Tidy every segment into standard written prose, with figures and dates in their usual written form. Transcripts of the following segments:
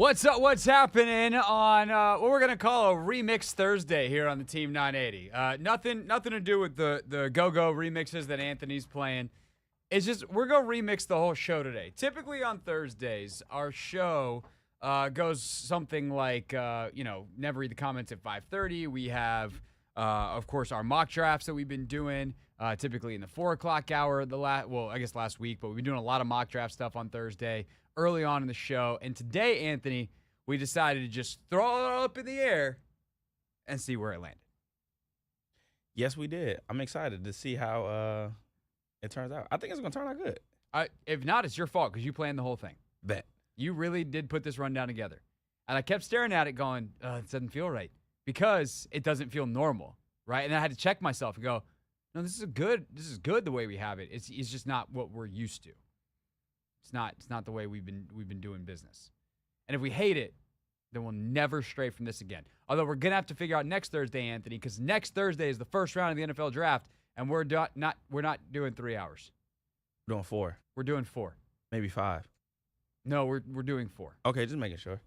What's up? What's happening on what we're gonna call a remix Thursday here on the Team 980? Nothing to do with the go-go remixes that Anthony's playing. It's just we're gonna remix the whole show today. Typically on Thursdays, our show goes something like never read the comments at 5:30. We have of course our mock drafts that we've been doing typically in the 4 o'clock hour. I guess last week, but we've been doing a lot of mock draft stuff on Thursday early on in the show. And today, Anthony, we decided to just throw it up in the air and see where it landed. Yes, we did. I'm excited to see how it turns out. I think it's going to turn out good. If not, it's your fault because you planned the whole thing. Bet. You really did put this rundown together. And I kept staring at it going, it doesn't feel right because it doesn't feel normal, right? And I had to check myself and go, no, this is good. This is good the way we have it. It's just not what we're used to. It's not the way we've been doing business. And if we hate it, then we'll never stray from this again. Although we're gonna have to figure out next Thursday, Anthony, because next Thursday is the first round of the NFL draft, and we're not doing 3 hours. We're doing 4. We're doing 4. Maybe 5. No, we're doing 4. Okay, just making sure.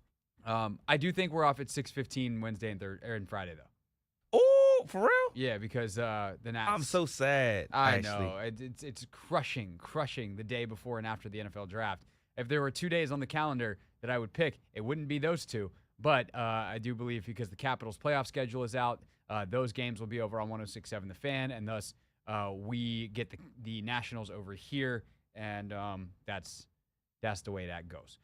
I do think we're off at 6:15 Wednesday and Friday though. Oh, for real? Yeah, because the Nats. I'm so sad. I know it's crushing the day before and after the NFL draft. If there were 2 days on the calendar that I would pick, it wouldn't be those two. But I do believe because the Capitals' playoff schedule is out, those games will be over on 106.7 The Fan, and thus we get the Nationals over here, and that's the way that goes.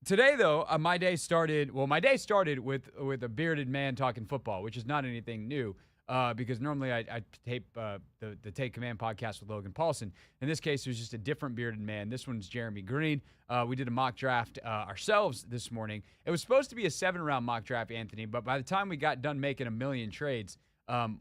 Today, though, my day started with a bearded man talking football, which is not anything new because normally I tape the Take Command podcast with Logan Paulson. In this case, it was just a different bearded man. This one's Jeremy Green. We did a mock draft ourselves this morning. It was supposed to be a 7-round mock draft, Anthony, but by the time we got done making a million trades,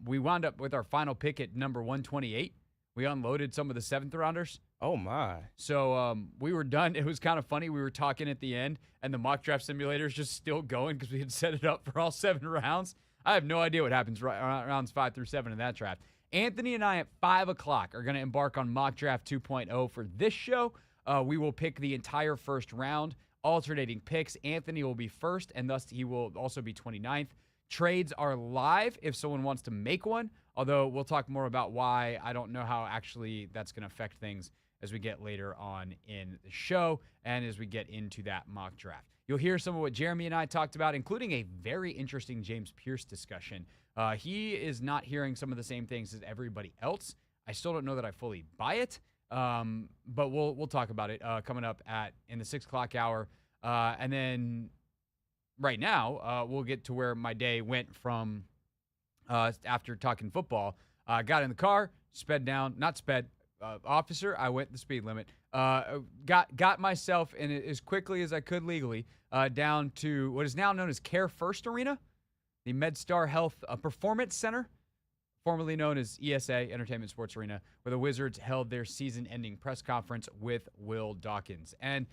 we wound up with our final pick at number 128. We unloaded some of the 7th-rounders. Oh, my. So we were done. It was kind of funny. We were talking at the end, and the mock draft simulator is just still going because we had set it up for all 7 rounds. I have no idea what happens rounds 5 through 7 in that draft. Anthony and I at 5 o'clock are going to embark on Mock Draft 2.0 for this show. We will pick the entire first round, alternating picks. Anthony will be first, and thus he will also be 29th. Trades are live if someone wants to make one, although we'll talk more about why. I don't know how actually that's going to affect things as we get later on in the show and as we get into that mock draft. You'll hear some of what Jeremy and I talked about, including a very interesting James Pierce discussion. He is not hearing some of the same things as everybody else. I still don't know that I fully buy it, but we'll talk about it coming up in the 6 o'clock hour. And then right now, we'll get to where my day went from after talking football. Got in the car, officer, I went the speed limit. Got myself in it as quickly as I could legally down to what is now known as Care First Arena, the MedStar Health Performance Center, formerly known as ESA, Entertainment Sports Arena, where the Wizards held their season-ending press conference with Will Dawkins. And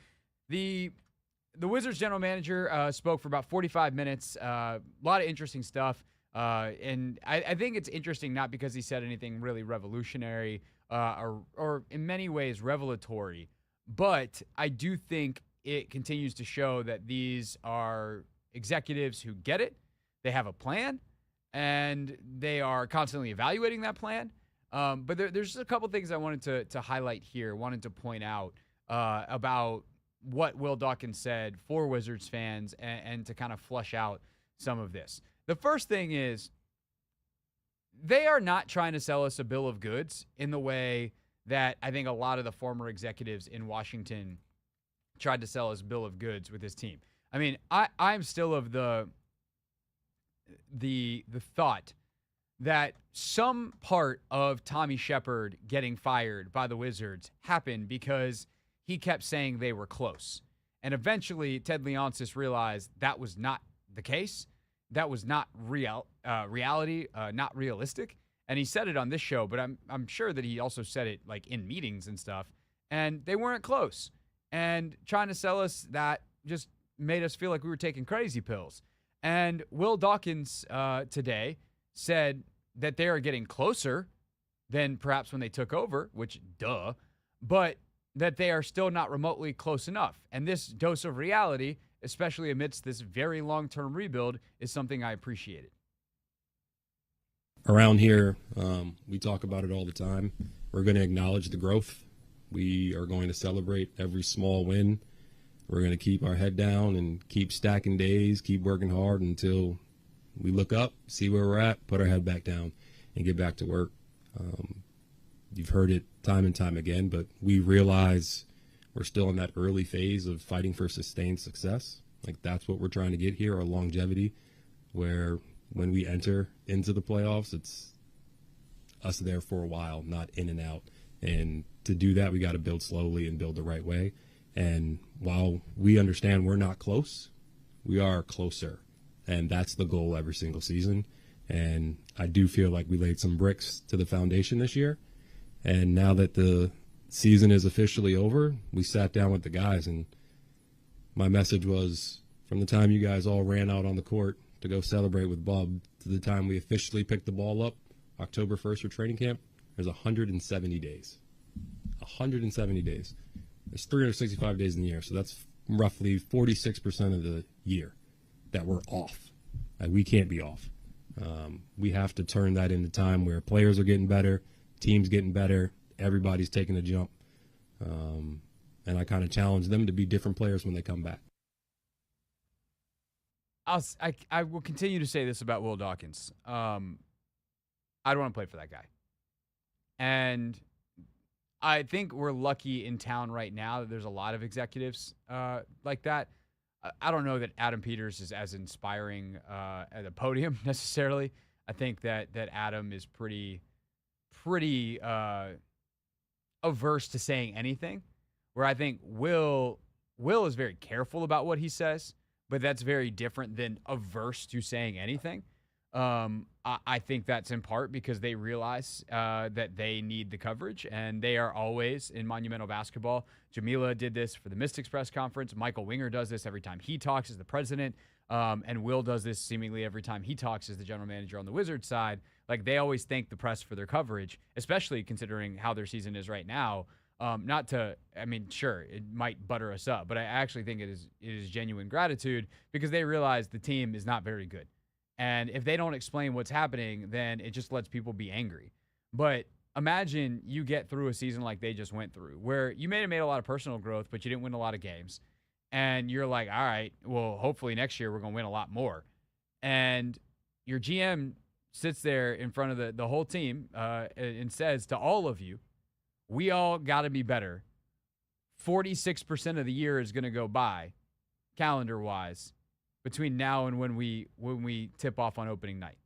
the Wizards general manager spoke for about 45 minutes, a lot of interesting stuff. And I think it's interesting not because he said anything really revolutionary or in many ways revelatory, but I do think it continues to show that these are executives who get it, they have a plan, and they are constantly evaluating that plan. But there's just a couple things I wanted to highlight here, wanted to point out about what Will Dawkins said for Wizards fans and to kind of flush out some of this. The first thing is they are not trying to sell us a bill of goods in the way that I think a lot of the former executives in Washington tried to sell us a bill of goods with his team. I mean, I'm still of the thought that some part of Tommy Shepard getting fired by the Wizards happened because he kept saying they were close. And eventually Ted Leonsis realized that was not the case. That was not reality, not realistic. And he said it on this show, but I'm sure that he also said it like in meetings and stuff. And they weren't close. And trying to sell us that just made us feel like we were taking crazy pills. And Will Dawkins today said that they are getting closer than perhaps when they took over, which duh, but that they are still not remotely close enough. And this dose of reality especially amidst this very long-term rebuild, is something I appreciated. Around here, we talk about it all the time. We're going to acknowledge the growth. We are going to celebrate every small win. We're going to keep our head down and keep stacking days, keep working hard until we look up, see where we're at, put our head back down, and get back to work. You've heard it time and time again, but we realize we're still in that early phase of fighting for sustained success. Like, that's what we're trying to get here, our longevity, where when we enter into the playoffs, it's us there for a while, not in and out. And to do that, we got to build slowly and build the right way. And while we understand we're not close, we are closer. And that's the goal every single season. And I do feel like we laid some bricks to the foundation this year. And now that the season is officially over, we sat down with the guys, and my message was, from the time you guys all ran out on the court to go celebrate with Bub to the time we officially picked the ball up, October 1st for training camp, there's 170 days. 170 days. There's 365 days in the year, so that's roughly 46% of the year that we're off. And we can't be off. We have to turn that into time where players are getting better, team's getting better, everybody's taking a jump. And I kind of challenge them to be different players when they come back. I will continue to say this about Will Dawkins. I don't want to play for that guy. And I think we're lucky in town right now that there's a lot of executives like that. I don't know that Adam Peters is as inspiring at a podium necessarily. I think that Adam is pretty averse to saying anything, where I think Will is very careful about what he says, but that's very different than averse to saying anything. I think that's in part because they realize that they need the coverage, and they are always in Monumental Basketball. Jamila did this for the Mystics press conference. Michael Winger does this every time he talks as the president, and Will does this seemingly every time he talks as the general manager on the Wizards side. Like, they always thank the press for their coverage, especially considering how their season is right now. Sure, it might butter us up, but I actually think it is genuine gratitude because they realize the team is not very good. And if they don't explain what's happening, then it just lets people be angry. But imagine you get through a season like they just went through, where you may have made a lot of personal growth, but you didn't win a lot of games. And you're like, all right, well, hopefully next year we're going to win a lot more. And your GM sits there in front of the whole team and says to all of you, we all got to be better. 46% of the year is going to go by, calendar-wise, between now and when we tip off on opening night.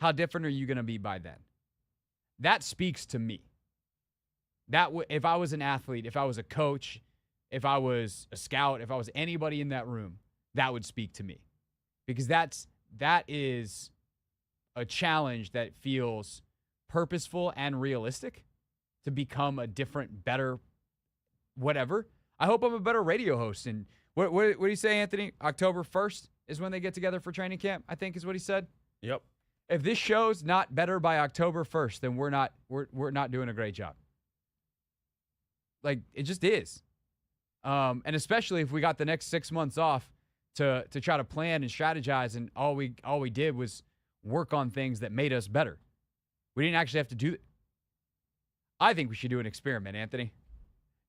How different are you going to be by then? That speaks to me. If I was an athlete, if I was a coach, if I was a scout, if I was anybody in that room, that would speak to me. Because that is a challenge that feels purposeful and realistic to become a different, better, whatever. I hope I'm a better radio host. And what do you say, Anthony? October 1st is when they get together for training camp, I think is what he said. Yep. If this show's not better by October 1st, then we're not doing a great job. Like, it just is. And especially if we got the next 6 months off to try to plan and strategize, and all we did was work on things that made us better. We didn't actually have to do it. I think we should do an experiment, Anthony.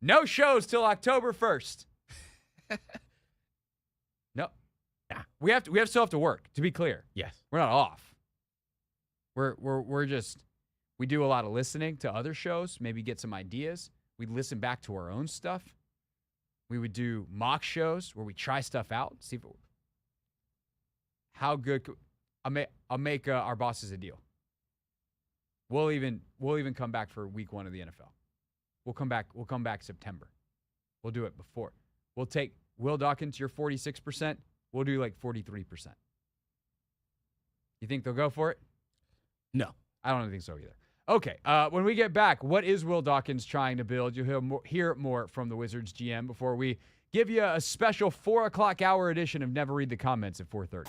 No shows till October 1st. No. Nah. We still have to work, to be clear. Yes. We're not off. We're just, we do a lot of listening to other shows, maybe get some ideas. We listen back to our own stuff. We would do mock shows where we try stuff out, see if how good I'll make our bosses a deal. We'll even come back for week 1 of the NFL. We'll come back September. We'll do it before. We'll take Will Dawkins, your 46%. We'll do like 43%. You think they'll go for it? No. I don't think so either. Okay, when we get back, what is Will Dawkins trying to build? You'll hear more from the Wizards GM before we give you a special 4 o'clock hour edition of Never Read the Comments at 4:30.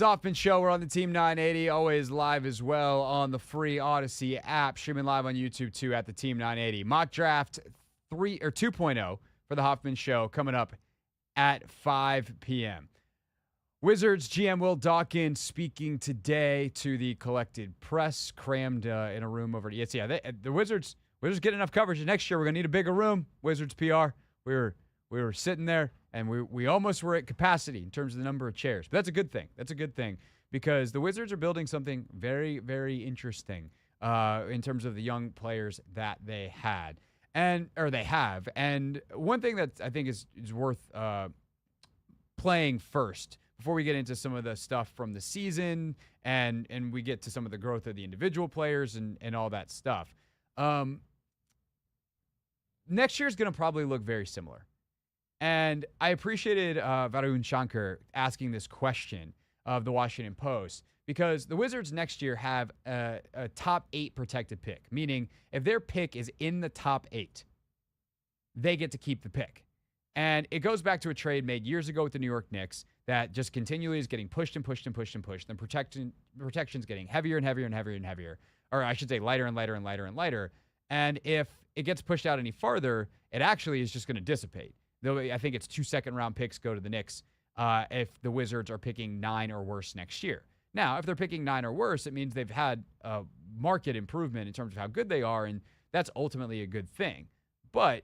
Hoffman Show. We're on the Team 980, always live as well on the free Odyssey app, streaming live on YouTube too at the Team 980. Mock Draft 2.0 for the Hoffman Show coming up at 5 p.m. Wizards GM Will Dawkins speaking today to the collected press, crammed in a room over at ESPN. Yeah, the Wizards get enough coverage. Next year we're gonna need a bigger room. Wizards PR. We were sitting there and we almost were at capacity in terms of the number of chairs. But that's a good thing. That's a good thing because the Wizards are building something very, very interesting in terms of the young players that they have. And one thing that I think is worth playing first before we get into some of the stuff from the season and we get to some of the growth of the individual players and all that stuff. Next year is going to probably look very similar. And I appreciated Varun Shankar asking this question of the Washington Post because the Wizards next year have a top 8 protected pick, meaning if their pick is in the top 8, they get to keep the pick. And it goes back to a trade made years ago with the New York Knicks that just continually is getting pushed and pushed and pushed and pushed. Then protection's getting heavier and heavier and heavier and heavier, or I should say lighter and lighter and lighter and lighter. And if it gets pushed out any farther, it actually is just going to dissipate. Though I think it's 2 second-round picks go to the Knicks if the Wizards are picking 9 or worse next year. Now, if they're picking 9 or worse, it means they've had a market improvement in terms of how good they are, and that's ultimately a good thing. But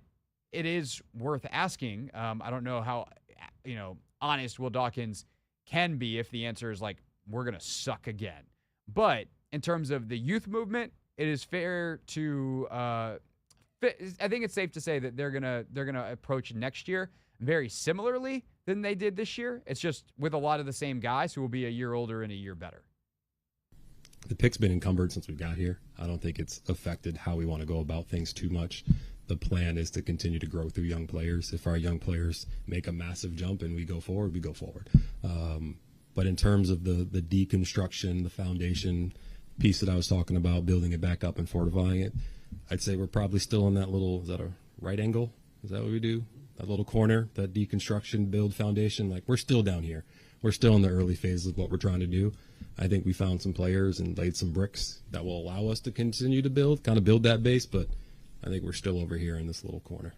it is worth asking. I don't know how honest Will Dawkins can be if the answer is like, we're going to suck again. But in terms of the youth movement, it is fair to I think it's safe to say that they're gonna approach next year very similarly than they did this year. It's just with a lot of the same guys who will be a year older and a year better. The pick's been encumbered since we got here. I don't think it's affected how we want to go about things too much. The plan is to continue to grow through young players. If our young players make a massive jump and we go forward, we go forward. But in terms of the deconstruction, the foundation piece that I was talking about, building it back up and fortifying it, I'd say we're probably still in that little, is that a right angle? Is that what we do? That little corner, that deconstruction, build foundation, like we're still down here. We're still in the early phases of what we're trying to do. I think we found some players and laid some bricks that will allow us to continue to build that base, but I think we're still over here in this little corner.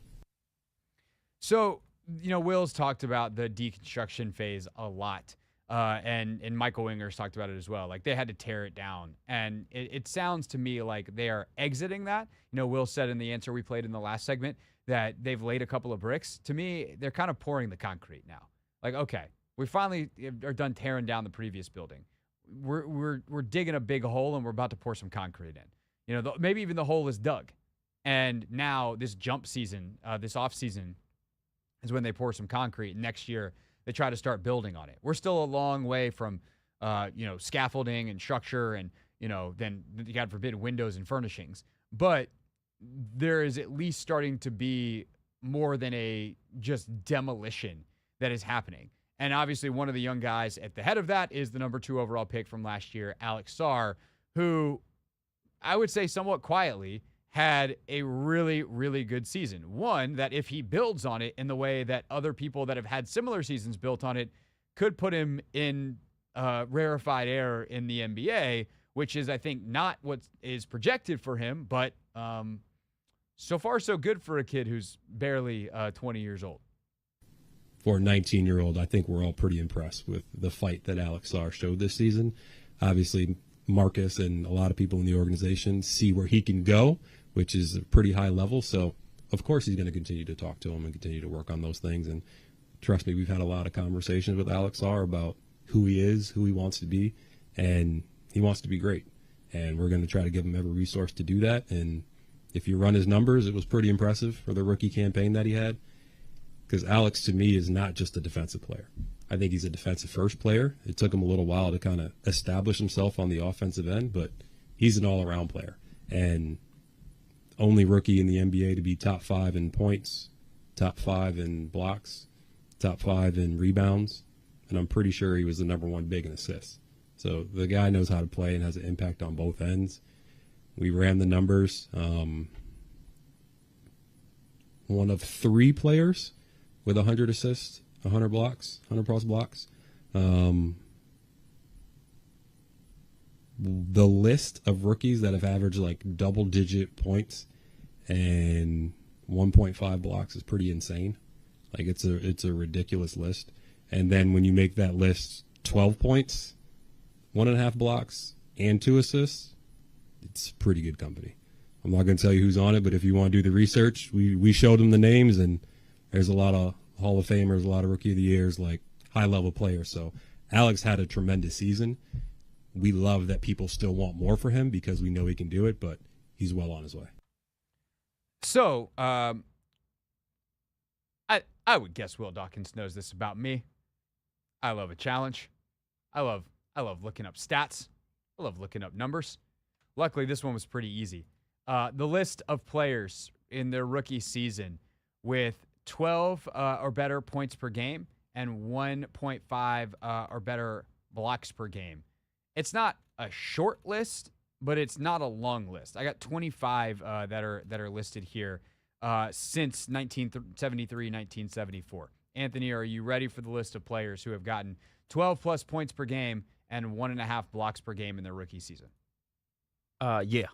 So, Will's talked about the deconstruction phase a lot. And Michael Winger's talked about it as well. Like they had to tear it down. And it sounds to me like they are exiting that. Will said in the answer we played in the last segment that they've laid a couple of bricks. To me, they're kind of pouring the concrete now. Like, okay, we finally are done tearing down the previous building. We're digging a big hole and we're about to pour some concrete in. Maybe even the hole is dug. And now this jump season, this off season is when they pour some concrete. Next year, they try to start building on it. We're still a long way from, scaffolding and structure and, then God forbid windows and furnishings. But there is at least starting to be more than a just demolition that is happening. And obviously one of the young guys at the head of that is the number 2 overall pick from last year, Alex Sarr, who I would say somewhat quietly had a really, really good season. One, that if he builds on it in the way that other people that have had similar seasons built on it could put him in rarefied air in the NBA, which is, I think, not what is projected for him, but so far so good for a kid who's barely 20 years old. For a 19-year-old, I think we're all pretty impressed with the fight that Alex Sarr showed this season. Obviously, Marcus and a lot of people in the organization see where he can go, which is a pretty high level. So, of course, he's going to continue to talk to him and continue to work on those things. And trust me, we've had a lot of conversations with Alex Sarr about who he is, who he wants to be, and he wants to be great. And we're going to try to give him every resource to do that. And if you run his numbers, it was pretty impressive for the rookie campaign that he had. Because Alex, to me, is not just a defensive player. I think he's a defensive first player. It took him a little while to kind of establish himself on the offensive end, but he's an all-around player. And only rookie in the NBA to be top 5 in points, top 5 in blocks, top 5 in rebounds, and I'm pretty sure he was the number 1 big in assists. So the guy knows how to play and has an impact on both ends. We ran the numbers. One of 3 players with 100 assists, 100 blocks, 100 plus blocks. the list of rookies that have averaged like double-digit points and 1.5 blocks is pretty insane. Like it's a ridiculous list. And then when you make that list 12 points, 1.5 blocks, and 2 assists, it's pretty good company. I'm not going to tell you who's on it, but if you want to do the research, we showed them the names, and there's a lot of Hall of Famers, a lot of Rookie of the Years, like high-level players. So Alex had a tremendous season. We love that people still want more for him because we know he can do it, but he's well on his way. So, I would guess Will Dawkins knows this about me. I love a challenge. I love looking up stats. I love looking up numbers. Luckily, this one was pretty easy. The list of players in their rookie season with 12 or better points per game and 1.5 or better blocks per game. It's not a short list, but it's not a long list. I got 25 that are listed here since 1973, 1974. Anthony, are you ready for the list of players who have gotten 12 plus points per game and 1.5 blocks per game in their rookie season? Yeah.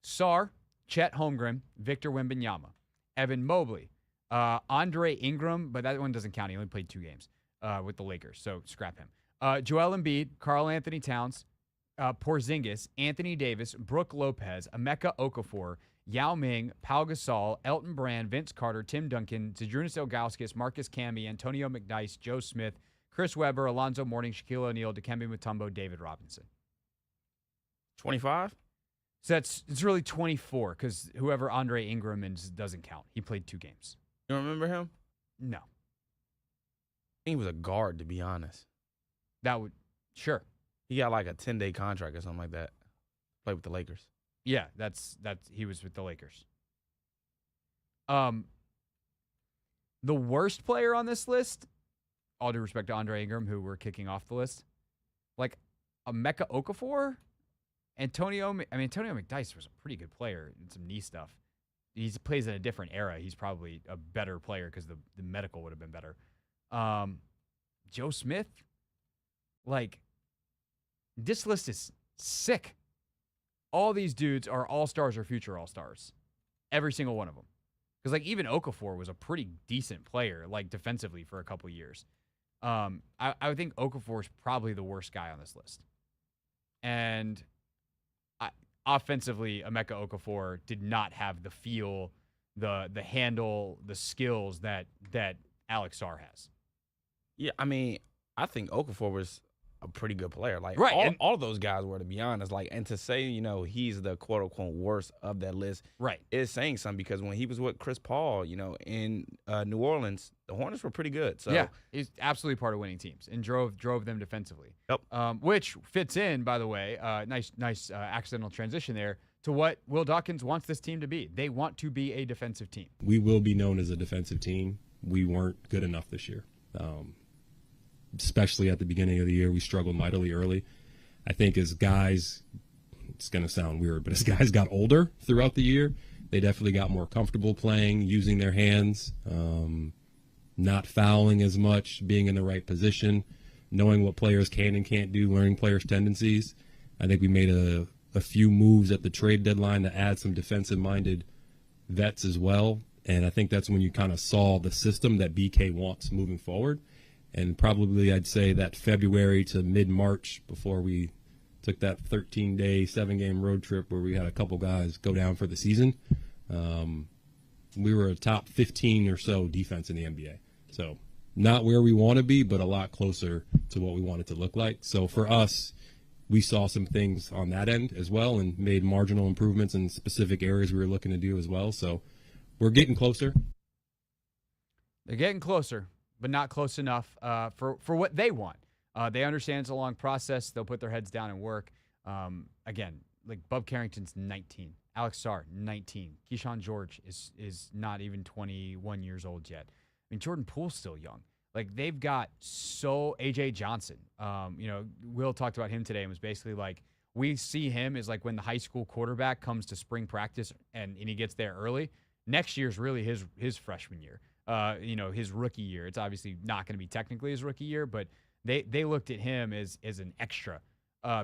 Sarr, Chet Holmgren, Victor Wembanyama, Evan Mobley, Andre Ingram, but that one doesn't count. He only played 2 games with the Lakers, so scrap him. Joel Embiid, Karl Anthony Towns, Porzingis, Anthony Davis, Brooke Lopez, Emeka Okafor, Yao Ming, Pau Gasol, Elton Brand, Vince Carter, Tim Duncan, Zydrunas Ilgauskas, Marcus Camby, Antonio McDyess, Joe Smith, Chris Webber, Alonzo Mourning, Shaquille O'Neal, Dikembe Mutombo, David Robinson. 25? So it's really 24 because whoever Andre Ingram is doesn't count. He played 2 games. You don't remember him? No. I think he was a guard, to be honest. Sure. He got like a 10-day contract or something like that. Played with the Lakers. Yeah, that's he was with the Lakers. The worst player on this list, all due respect to Andre Ingram, who we're kicking off the list, like Emeka Okafor, Antonio McDyess was a pretty good player and some knee stuff. He plays in a different era. He's probably a better player because the medical would have been better. Joe Smith, like, this list is sick. All these dudes are all-stars or future all-stars. Every single one of them. Because, like, even Okafor was a pretty decent player, like, defensively for a couple years. I would think Okafor is probably the worst guy on this list. And offensively, Emeka Okafor did not have the feel, the handle, the skills that Alex Sarr has. Yeah, I mean, I think Okafor was a pretty good player. Like, right, all those guys were, to be honest. Like, and to say, he's the quote-unquote worst of that list right, is saying something because when he was with Chris Paul, in New Orleans, the Hornets were pretty good. So yeah, he's absolutely part of winning teams and drove them defensively. Yep. Which fits in, by the way, nice accidental transition there, to what Will Dawkins wants this team to be. They want to be a defensive team. We will be known as a defensive team. We weren't good enough this year. Especially at the beginning of the year, we struggled mightily early. I think as guys, it's going to sound weird, but as guys got older throughout the year, they definitely got more comfortable playing, using their hands, not fouling as much, being in the right position, knowing what players can and can't do, learning players' tendencies. I think we made a few moves at the trade deadline to add some defensive-minded vets as well, and I think that's when you kind of saw the system that BK wants moving forward. And probably I'd say that February to mid-March before we took that 13-day, 7-game road trip where we had a couple guys go down for the season, we were a top 15 or so defense in the NBA. So not where we want to be, but a lot closer to what we want it to look like. So for us, we saw some things on that end as well and made marginal improvements in specific areas we were looking to do as well. So we're getting closer. They're getting closer, but not close enough for what they want. They understand it's a long process. They'll put their heads down and work. Again, like Bub Carrington's 19. Alex Sarr, 19. Keyshawn George is not even 21 years old yet. I mean, Jordan Poole's still young. Like, they've got A.J. Johnson. Will talked about him today and was basically like, we see him as like when the high school quarterback comes to spring practice and he gets there early. Next year's really his freshman year. His rookie year. It's obviously not going to be technically his rookie year, but they looked at him as an extra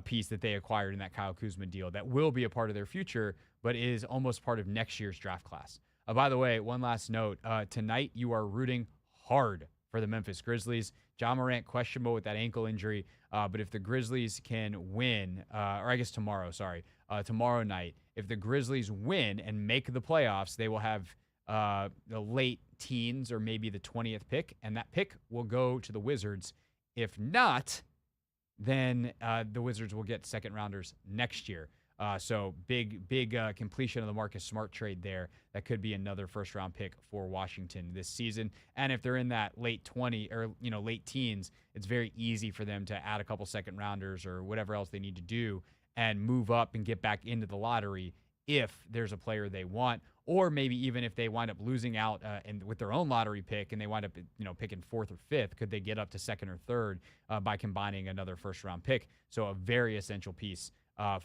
piece that they acquired in that Kyle Kuzma deal that will be a part of their future, but is almost part of next year's draft class. By the way, one last note. Tonight, you are rooting hard for the Memphis Grizzlies. Ja Morant questionable with that ankle injury, but if the Grizzlies can win, or I guess tomorrow night, if the Grizzlies win and make the playoffs, they will have the late teens or maybe the 20th pick, and that pick will go to the Wizards. If not, then the Wizards will get second rounders next year. So big completion of the Marcus Smart trade there. That could be another first round pick for Washington this season. And if they're in that late 20 or late teens, it's very easy for them to add a couple second rounders or whatever else they need to do and move up and get back into the lottery if there's a player they want, or maybe even if they wind up losing out with their own lottery pick and they wind up picking 4th or 5th, could they get up to 2nd or 3rd by combining another first round pick? So a very essential piece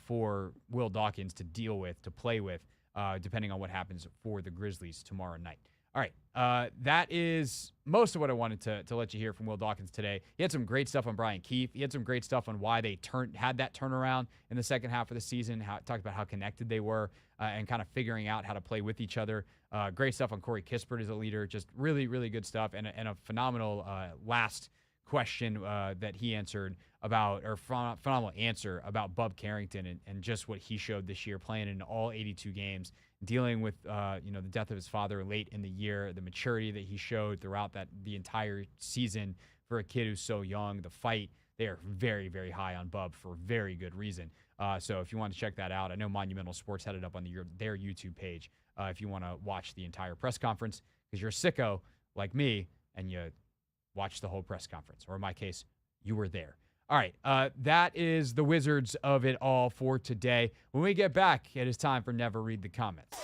for Will Dawkins to deal with, to play with, depending on what happens for the Grizzlies tomorrow night. All right, that is most of what I wanted to let you hear from Will Dawkins today. He had some great stuff on Brian Keefe. He had some great stuff on why they had that turnaround in the second half of the season. Talked about how connected they were and kind of figuring out how to play with each other. Great stuff on Corey Kispert as a leader. Just really, really good stuff and a phenomenal last question that he answered about, or phenomenal answer about Bub Carrington and just what he showed this year, playing in all 82 games, dealing with the death of his father late in the year, the maturity that he showed throughout the entire season for a kid who's so young. The fight, they are very, very high on Bub for very good reason. So if you want to check that out, I know Monumental Sports had it up on their YouTube page if you want to watch the entire press conference, because you're a sicko like me and you watch the whole press conference, or in my case, you were there. All right, that is the Wizards of it all for today. When we get back, it is time for Never Read the Comments.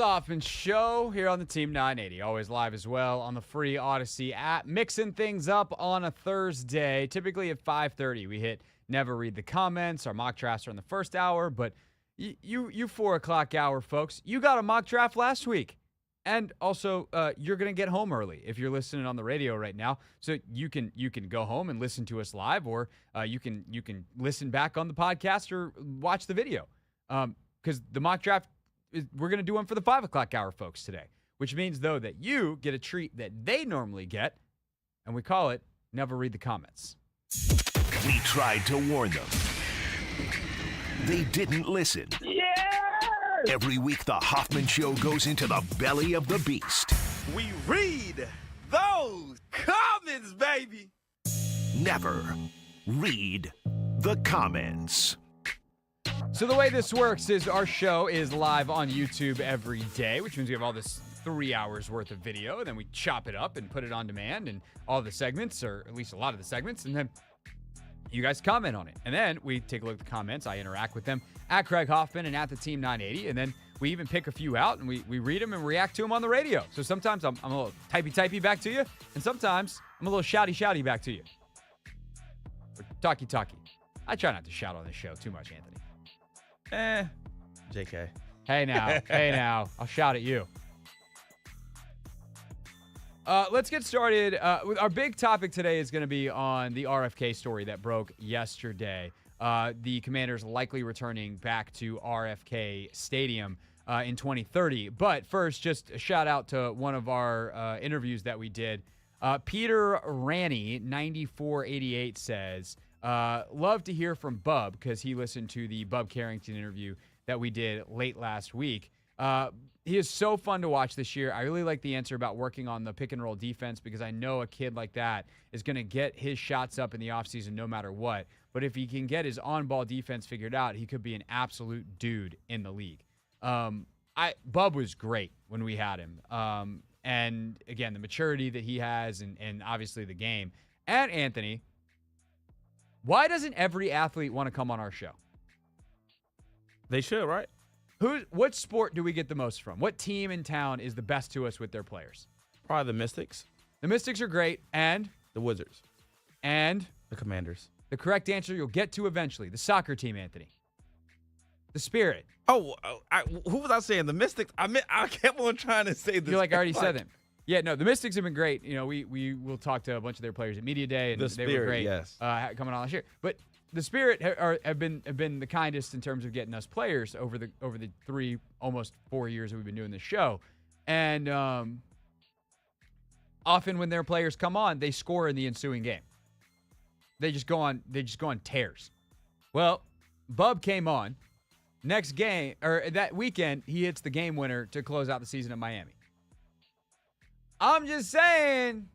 Hoffman Show here on the Team 980. Always live as well on the free Odyssey app. Mixing things up on a Thursday. Typically at 5:30, we hit Never Read the Comments. Our mock drafts are in the first hour, but you 4 o'clock hour folks, you got a mock draft last week. And also, you're going to get home early if you're listening on the radio right now. So you can go home and listen to us live, or you can listen back on the podcast or watch the video. Because the mock draft, we're going to do one for the 5 o'clock hour folks today, which means, though, that you get a treat that they normally get, and we call it Never Read the Comments. We tried to warn them. They didn't listen. Yeah! Every week, the Hoffman Show goes into the belly of the beast. We read those comments, baby. Never read the comments. So the way this works is our show is live on YouTube every day, which means we have all this 3 hours worth of video, and then we chop it up and put it on demand, and all the segments, or at least a lot of the segments, and then you guys comment on it. And then we take a look at the comments. I interact with them at Craig Hoffman and at the Team 980. And then we even pick a few out and we read them and react to them on the radio. So sometimes I'm a little typey back to you. And sometimes I'm a little shouty back to you. Or talky. I try not to shout on this show too much, Anthony. JK. Hey now. I'll shout at you. Let's get started. Our big topic today is going to be on the RFK story that broke yesterday. The Commanders likely returning back to RFK Stadium in 2030. But first, just a shout out to one of our interviews that we did. Peter Ranney, 9488, says, love to hear from Bub because he listened to the Bub Carrington interview that we did late last week. He is so fun to watch this year. I really like the answer about working on the pick and roll defense because I know a kid like that is going to get his shots up in the offseason no matter what. But if he can get his on-ball defense figured out, he could be an absolute dude in the league. Bub was great when we had him. And again, the maturity that he has and obviously the game. And Anthony, why doesn't every athlete want to come on our show? They should, right? What sport do we get the most from? What team in town is the best to us with their players? Probably the Mystics, The Mystics are great, and the Wizards, the Commanders. correct answer you'll get to eventually. The soccer team, Anthony. The Spirit. Oh, who was I saying? The Mystics? I kept on trying to say this. You're like, I already said them. Yeah, no, the Mystics have been great. You know, we will talk to a bunch of their players at Media Day, and they were great coming on last year. But the Spirit have been the kindest in terms of getting us players over the 3, almost 4 years that we've been doing this show. And often when their players come on, they score in the ensuing game. They just go on tears. Well, Bub came on. Next game, or that weekend, he hits the game winner to close out the season at Miami. I'm just saying,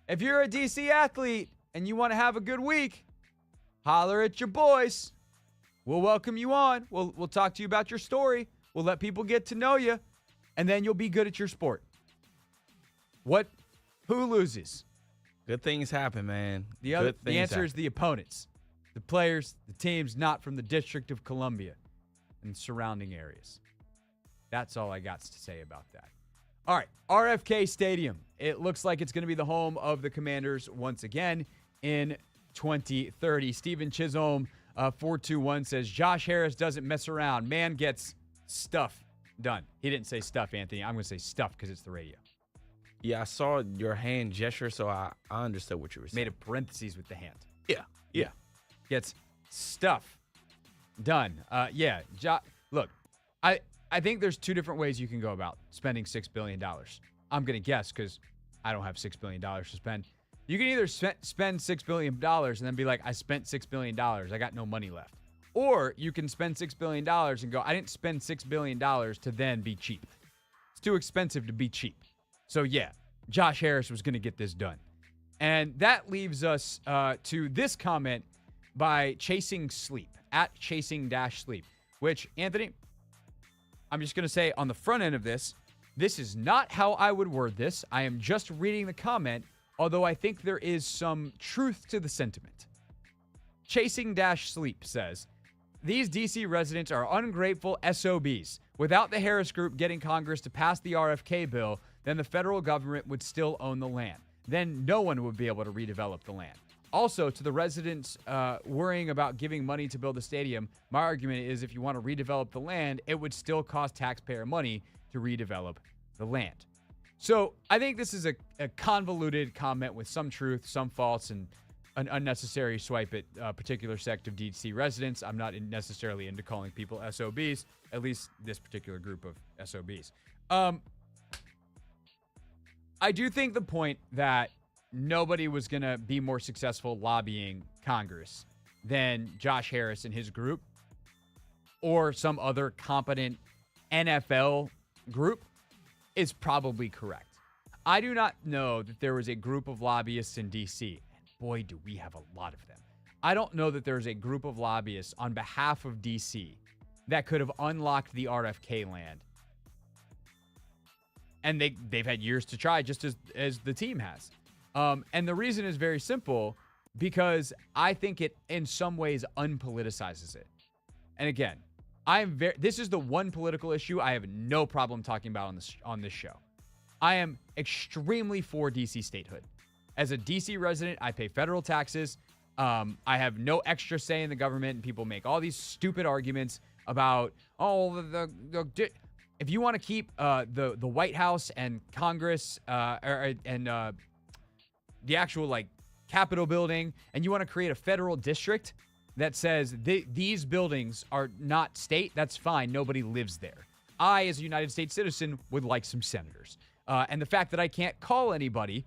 if you're a DC athlete and you want to have a good week, holler at your boys. We'll welcome you on. We'll talk to you about your story. We'll let people get to know you, and then you'll be good at your sport. Who loses? Good things happen, man. The answer is the opponents, the players, the teams not from the District of Columbia and surrounding areas. That's all I got to say about that. All right, RFK Stadium. It looks like it's going to be the home of the Commanders once again in 2030. Steven Chisholm, 421, says, Josh Harris doesn't mess around. Man gets stuff done. He didn't say stuff, Anthony. I'm going to say stuff because it's the radio. Yeah, I saw your hand gesture, so I understood what you were saying. Made a parentheses with the hand. Yeah. Gets stuff done. Look, I think there's 2 different ways you can go about spending $6 billion. I'm going to guess because I don't have $6 billion to spend. You can either spend $6 billion and then be like, I spent $6 billion. I got no money left. Or you can spend $6 billion and go, I didn't spend $6 billion to then be cheap. It's too expensive to be cheap. So, yeah, Josh Harris was going to get this done. And that leaves us to this comment by Chasing Sleep, at Chasing-Sleep, which, Anthony, I'm just going to say on the front end of this is not how I would word this. I am just reading the comment, although I think there is some truth to the sentiment. Chasing-Sleep says, these DC residents are ungrateful SOBs. Without the Harris Group getting Congress to pass the RFK bill, then the federal government would still own the land. Then no one would be able to redevelop the land. Also, to the residents worrying about giving money to build a stadium, my argument is if you want to redevelop the land, it would still cost taxpayer money to redevelop the land. So I think this is a convoluted comment with some truth, some false, and an unnecessary swipe at a particular sect of DC residents. I'm not necessarily into calling people SOBs, at least this particular group of SOBs. I do think the point that nobody was going to be more successful lobbying Congress than Josh Harris and his group or some other competent NFL group is probably correct. I do not know that there was a group of lobbyists in DC. Boy, do we have a lot of them. I don't know that there's a group of lobbyists on behalf of DC that could have unlocked the RFK land. And they've had years to try, just as the team has. And the reason is very simple, because I think it in some ways unpoliticizes it. And again, this is the one political issue I have no problem talking about on this show. I am extremely for DC statehood. As a DC resident, I pay federal taxes. I have no extra say in the government, and people make all these stupid arguments about, if you want to keep the White House and Congress and the actual Capitol building, and you want to create a federal district that says these buildings are not state, that's fine. Nobody lives there. I, as a United States citizen, would like some senators. And the fact that I can't call anybody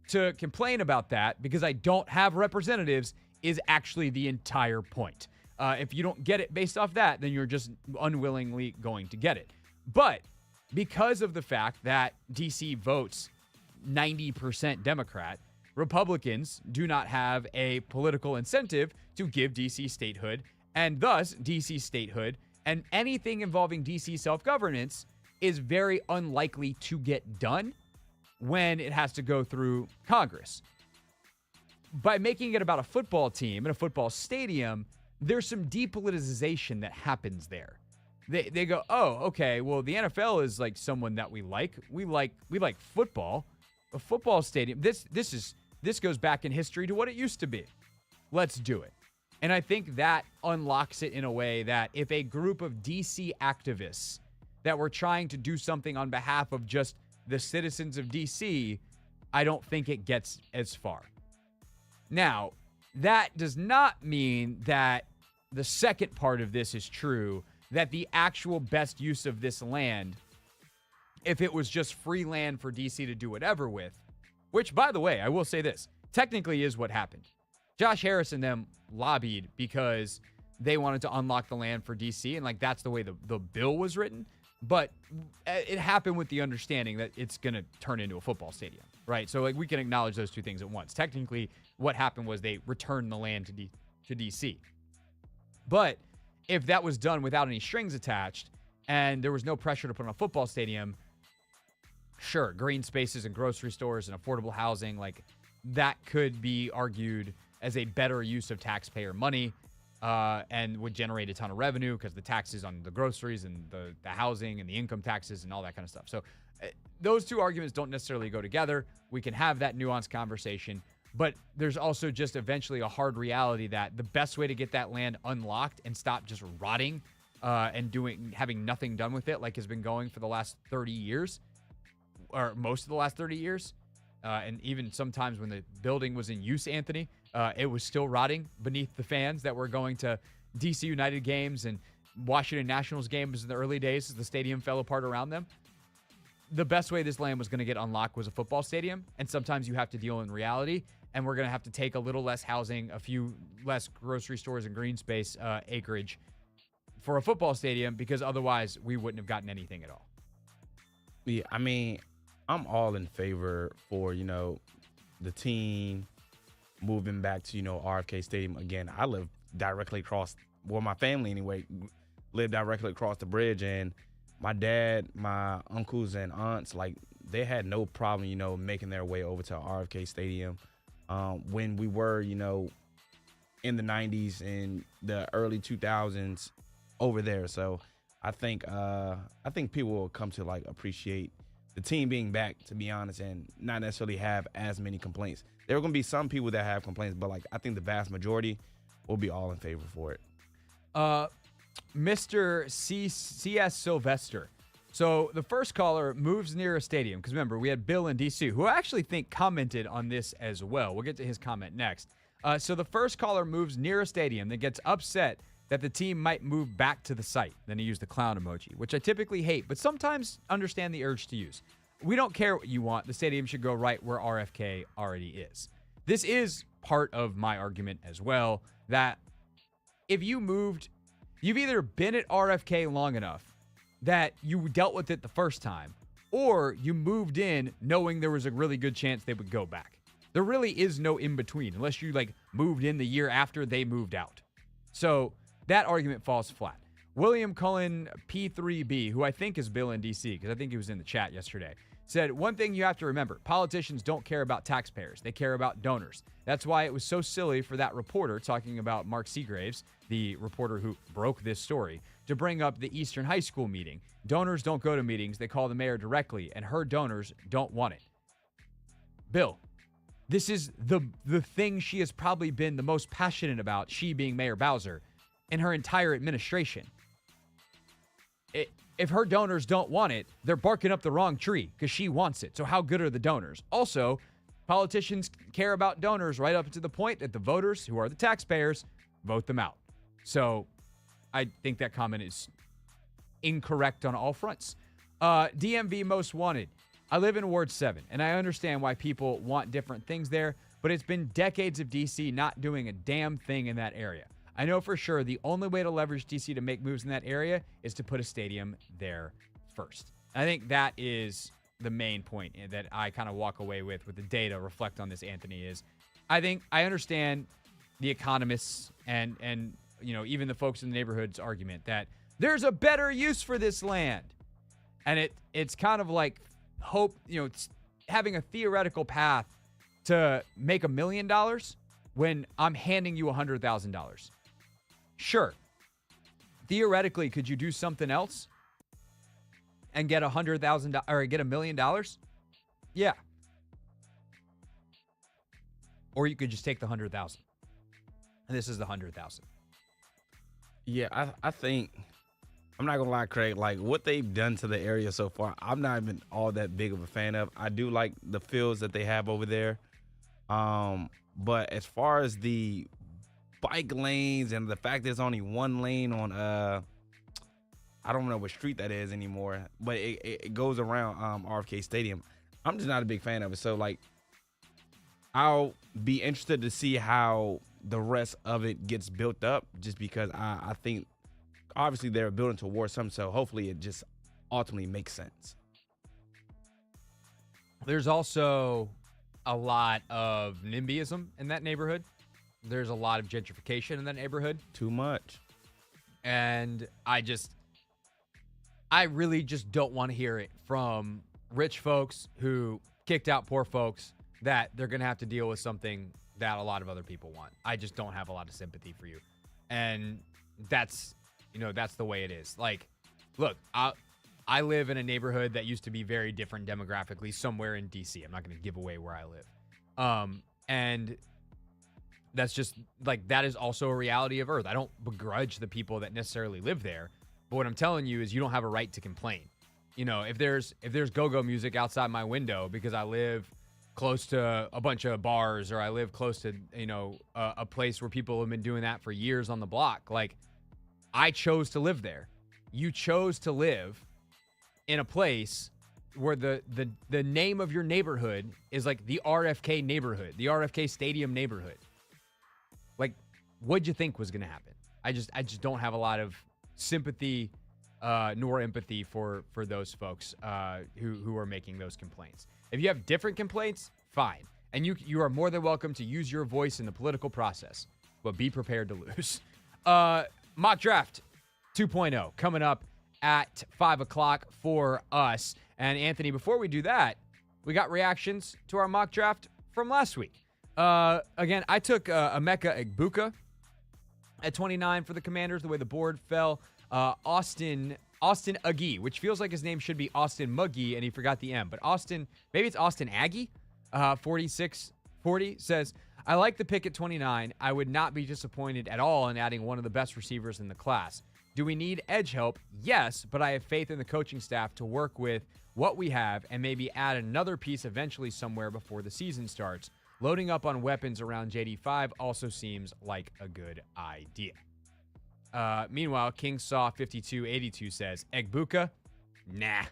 to complain about that because I don't have representatives is actually the entire point. If you don't get it based off that, then you're just unwillingly going to get it. But because of the fact that DC votes 90% Democrat, Republicans do not have a political incentive to give DC statehood, and thus DC statehood and anything involving DC self-governance is very unlikely to get done when it has to go through Congress. By making it about a football team and a football stadium, there's some depoliticization that happens there. They go, oh, okay, well, the NFL is someone that we like. We like football. A football stadium. This goes back in history to what it used to be. Let's do it. And I think that unlocks it in a way that if a group of DC activists that were trying to do something on behalf of just the citizens of DC, I don't think it gets as far. Now, that does not mean that the second part of this is true, that the actual best use of this land, if it was just free land for DC to do whatever with, which, by the way, I will say this, technically is what happened. Josh Harris and them lobbied because they wanted to unlock the land for DC, and that's the way the bill was written. But it happened with the understanding that it's going to turn into a football stadium, right? So we can acknowledge those two things at once. Technically, what happened was they returned the land to DC. But if that was done without any strings attached and there was no pressure to put on a football stadium, sure, green spaces and grocery stores and affordable housing, that could be argued as a better use of taxpayer money. And would generate a ton of revenue because the taxes on the groceries and the housing and the income taxes and all that kind of stuff. So those two arguments don't necessarily go together. We can have that nuanced conversation, but there's also just eventually a hard reality that the best way to get that land unlocked and stop just rotting and having nothing done with it has been going for the last 30 years or most of the last 30 years. And even sometimes when the building was in use, Anthony, it was still rotting beneath the fans that were going to DC United games and Washington Nationals games in the early days as the stadium fell apart around them. The best way this land was going to get unlocked was a football stadium, and sometimes you have to deal in reality, and we're going to have to take a little less housing, a few less grocery stores and green space acreage for a football stadium because otherwise we wouldn't have gotten anything at all. Yeah, I mean, I'm all in favor for, the team moving back to, RFK Stadium again. I live directly across, my family anyway, lived directly across the bridge, and my dad, my uncles and aunts, they had no problem, making their way over to RFK Stadium when we were, in the 90s and the early 2000s over there. So I think people will come to like appreciate the team being back, to be honest, and not necessarily have as many complaints. There are going to be some people that have complaints, but like I think the vast majority will be all in favor for it. Mr. C.S. Sylvester. So the first caller moves near a stadium, because remember, we had Bill in D.C., who I actually think commented on this as well. We'll get to his comment next. So the first caller moves near a stadium, then gets upset that the team might move back to the site. Then he used the clown emoji, which I typically hate, but sometimes understand the urge to use. We don't care what you want. The stadium should go right where RFK already is. This is part of my argument as well, that if you moved, you've either been at RFK long enough that you dealt with it the first time, or you moved in knowing there was a really good chance they would go back. There really is no in between unless you like moved in the year after they moved out. So that argument falls flat. William Cullen P3B, who I think is Bill in DC, because I think he was in the chat yesterday, said, one thing you have to remember, politicians don't care about taxpayers. They care about donors. That's why it was so silly for that reporter talking about Mark Seagraves, the reporter who broke this story, to bring up the Eastern High School meeting. Donors don't go to meetings. They call the mayor directly, and her donors don't want it. Bill, this is the thing she has probably been the most passionate about, she being Mayor Bowser, in her entire administration. If her donors don't want it, they're barking up the wrong tree because she wants it. So how good are the donors? Also, politicians care about donors right up to the point that the voters, who are the taxpayers, vote them out. So I think that comment is incorrect on all fronts. DMV Most Wanted. I live in Ward 7, and I understand why people want different things there, but it's been decades of DC not doing a damn thing in that area. I know for sure the only way to leverage DC to make moves in that area is to put a stadium there first. I think that is the main point that I kind of walk away with the data, reflect on this, Anthony, is I think I understand the economists and you know, even the folks in the neighborhood's argument that there's a better use for this land. And it's kind of like hope, you know, it's having a theoretical path to make $1 million when I'm handing you $100,000. Sure. Theoretically, could you do something else and get $100,000 or get $1 million? Yeah. Or you could just take the 100,000. And this is the 100,000. Yeah, I think, I'm not gonna lie, Craig, like what they've done to the area so far, I'm not even all that big of a fan of. I do like the fields that they have over there. But as far as the bike lanes and the fact there's only one lane on I don't know what street that is anymore, but it goes around RFK Stadium. I'm just not a big fan of it. So like I'll be interested to see how the rest of it gets built up, just because I think obviously they're building towards something, so hopefully it just ultimately makes sense. There's also a lot of NIMBYism in that neighborhood. There's a lot of gentrification in that neighborhood. Too much. And I really just don't want to hear it from rich folks who kicked out poor folks that they're going to have to deal with something that a lot of other people want. I just don't have a lot of sympathy for you. And that's the way it is. Like, look, I live in a neighborhood that used to be very different demographically somewhere in DC. I'm not going to give away where I live. And that's just like, that is also a reality of Earth. I don't begrudge the people that necessarily live there, but what I'm telling you is you don't have a right to complain. You know, if there's go-go music outside my window because I live close to a bunch of bars, or I live close to, you know, a place where people have been doing that for years on the block, like, I chose to live there. You chose to live in a place where the name of your neighborhood is like the RFK neighborhood, the RFK Stadium neighborhood. Like, what'd you think was going to happen? I just don't have a lot of sympathy nor empathy for those folks who are making those complaints. If you have different complaints, fine. And you are more than welcome to use your voice in the political process, but be prepared to lose. Mock Draft 2.0 coming up at 5 o'clock for us. And Anthony, before we do that, we got reactions to our mock draft from last week. Again, I took Emeka Egbuka at 29 for the Commanders, the way the board fell. Austin Austin Agee, which feels like his name should be Austin Muggy, and he forgot the M. But Austin, maybe it's Austin Aggie, 4640 says, I like the pick at 29. I would not be disappointed at all in adding one of the best receivers in the class. Do we need edge help? Yes, but I have faith in the coaching staff to work with what we have and maybe add another piece eventually somewhere before the season starts. Loading up on weapons around JD5 also seems like a good idea. Meanwhile, King Saw 5282 says, Egbuka? Nah.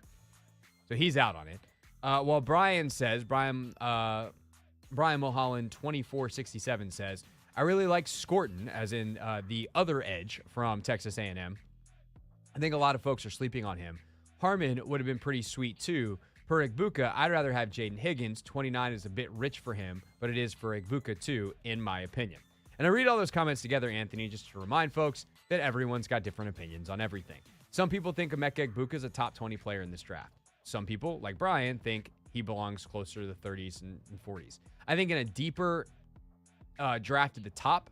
So he's out on it. While Brian says, Brian Mulholland 2467 says, I really like Scorton, as in the other edge from Texas A&M. I think a lot of folks are sleeping on him. Harmon would have been pretty sweet too. Per Egbuka, I'd rather have Jaden Higgins. 29 is a bit rich for him, but it is for Egbuka too, in my opinion. And I read all those comments together, Anthony, just to remind folks that everyone's got different opinions on everything. Some people think Emeka Egbuka is a top 20 player in this draft. Some people, like Brian, think he belongs closer to the 30s and 40s. I think in a deeper draft at the top,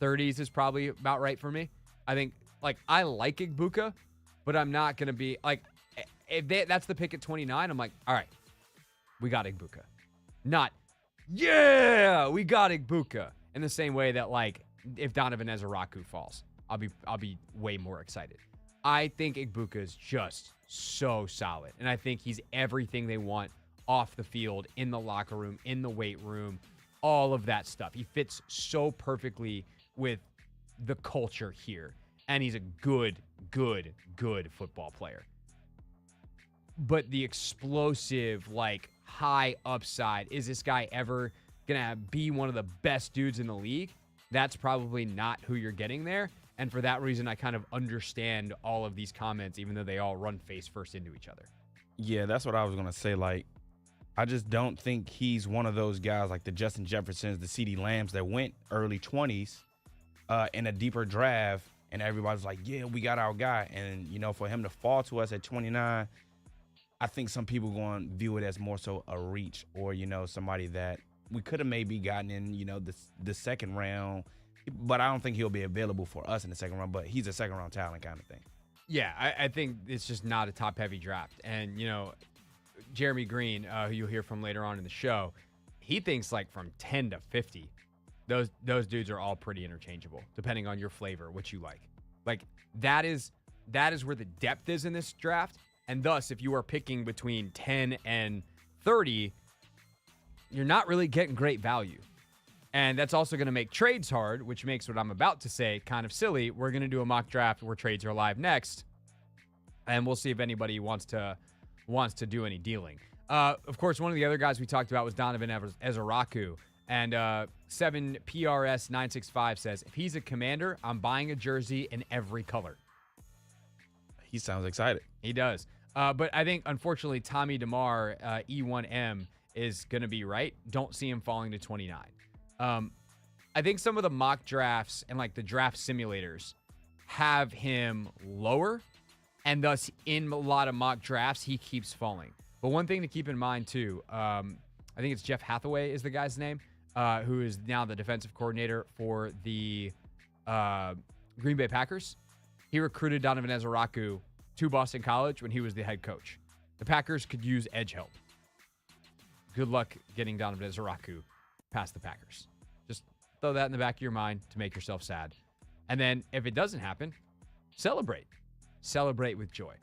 30s is probably about right for me. I think, I like Egbuka, but I'm not going to be, if that's the pick at 29, I'm like, all right, we got Egbuka. Not, yeah, we got Egbuka. In the same way that, if Donovan Ezeraku falls, I'll be way more excited. I think Egbuka is just so solid, and I think he's everything they want off the field, in the locker room, in the weight room, all of that stuff. He fits so perfectly with the culture here, and he's a good football player. But the explosive, high upside, is this guy ever gonna be one of the best dudes in the league? That's probably not who you're getting there. And for that reason, I kind of understand all of these comments, even though they all run face first into each other. Yeah, that's what I was gonna say. I just don't think he's one of those guys like the Justin Jeffersons, the CeeDee Lambs that went early 20s in a deeper draft, and everybody's like, yeah, we got our guy. And, for him to fall to us at 29, I think some people going to view it as more so a reach, or, somebody that we could have maybe gotten in, the second round, but I don't think he'll be available for us in the second round, but he's a second round talent kind of thing. Yeah, I think it's just not a top-heavy draft. And, Jeremy Green, who you'll hear from later on in the show, he thinks from 10 to 50, those dudes are all pretty interchangeable, depending on your flavor, what you like. That is where the depth is in this draft. And thus, if you are picking between 10 and 30, you're not really getting great value. And that's also going to make trades hard, which makes what I'm about to say kind of silly. We're going to do a mock draft where trades are live next, and we'll see if anybody wants to do any dealing. Of course, one of the other guys we talked about was Donovan Ezeraku. And 7PRS965 says, if he's a Commander, I'm buying a jersey in every color. He sounds excited. He does. But I think, unfortunately, Tommy DeMar, E1M, is going to be right. Don't see him falling to 29. I think some of the mock drafts and the draft simulators have him lower, and thus in a lot of mock drafts, he keeps falling. But one thing to keep in mind, too, I think it's Jeff Hathaway is the guy's name, who is now the defensive coordinator for the Green Bay Packers. He recruited Donovan Ezeraku to Boston College when he was the head coach. The Packers could use edge help. Good luck getting Donovan Ezeraku past the Packers. Just throw that in the back of your mind to make yourself sad. And then if it doesn't happen, celebrate. Celebrate with joy.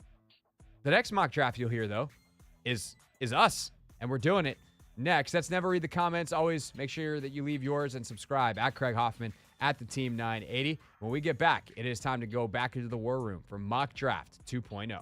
The next mock draft you'll hear, though, is us, and we're doing it next. That's Never Read the Comments. Always make sure that you leave yours and subscribe at Craig Hoffman at the Team 980. When we get back, it is time to go back into the war room for Mock Draft 2.0.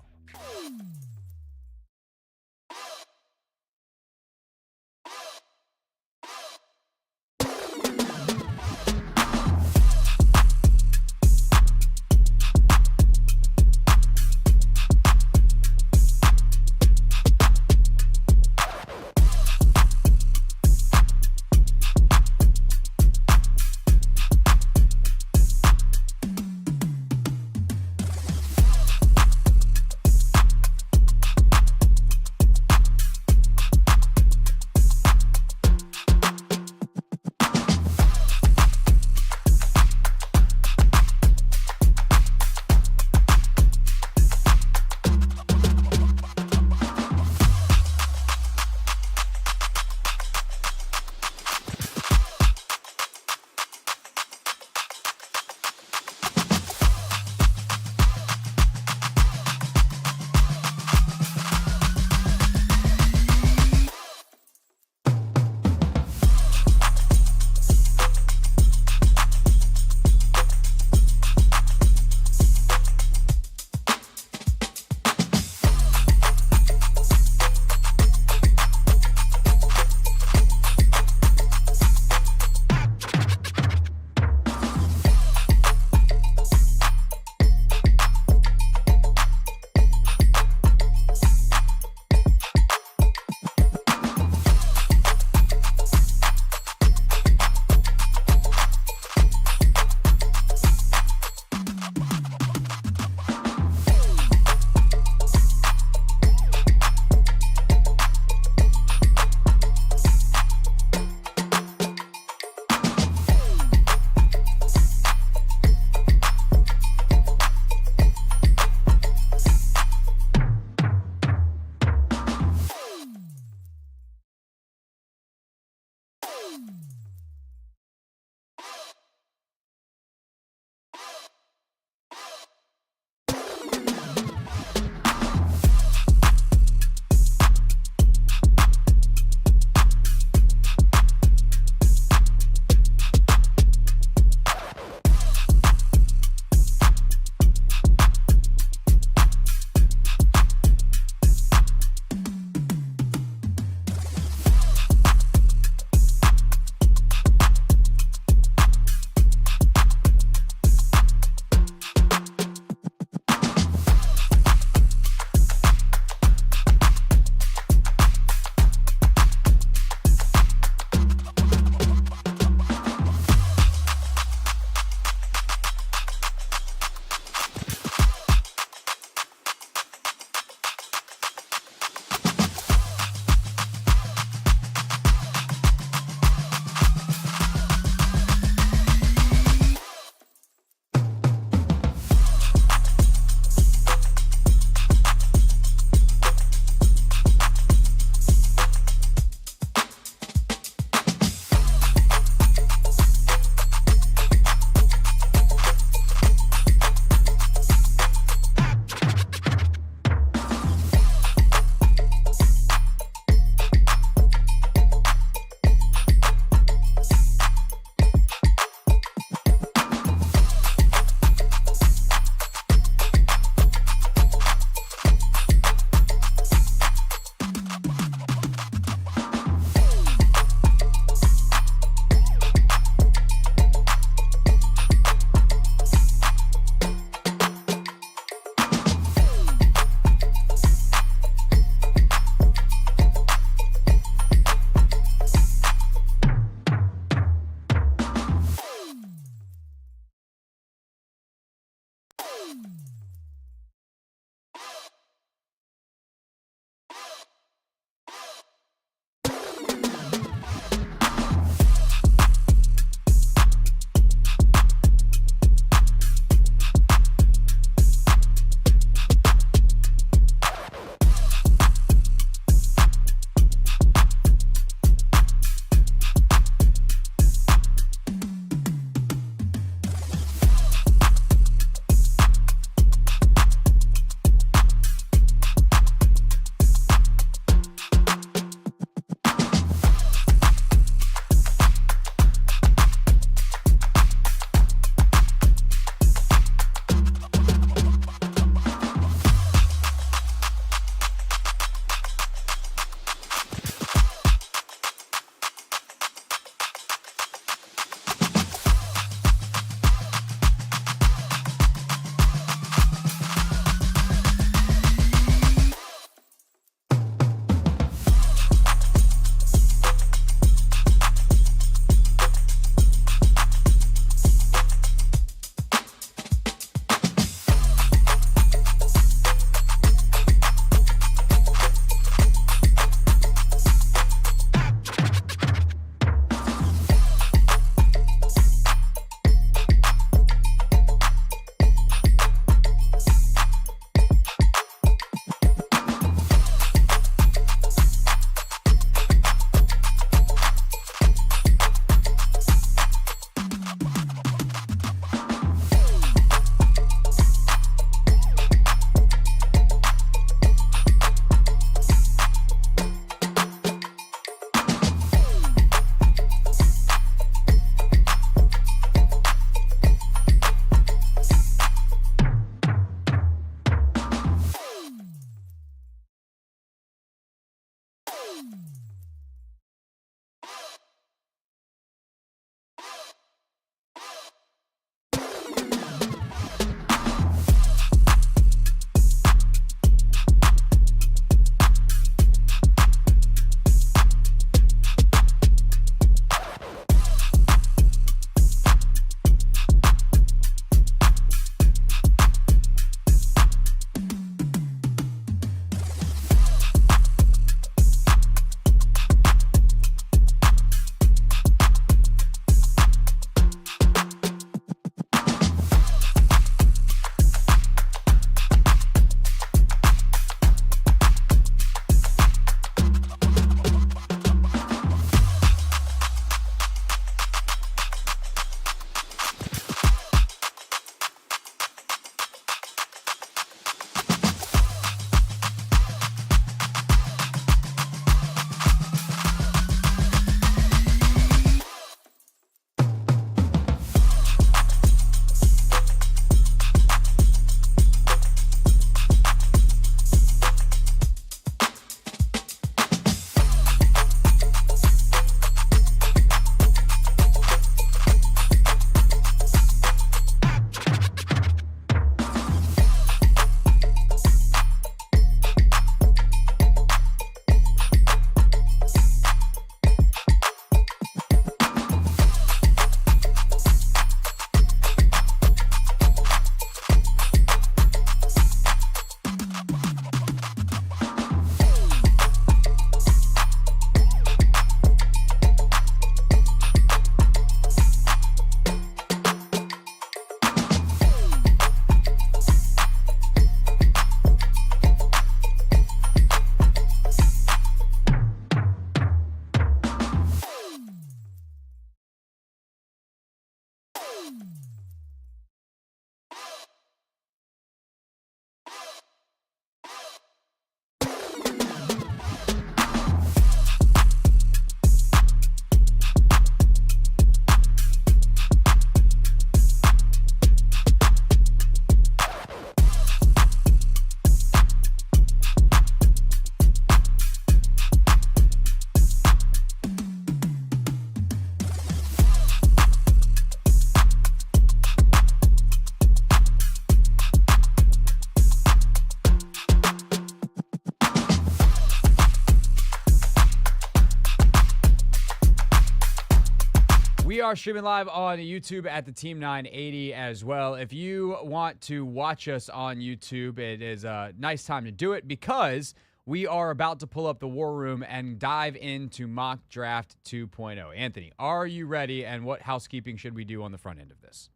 We are streaming live on YouTube at the Team 980 as well. If you want to watch us on YouTube, it is a nice time to do it because we are about to pull up the War Room and dive into Mock Draft 2.0. Anthony, are you ready, and what housekeeping should we do on the front end of this?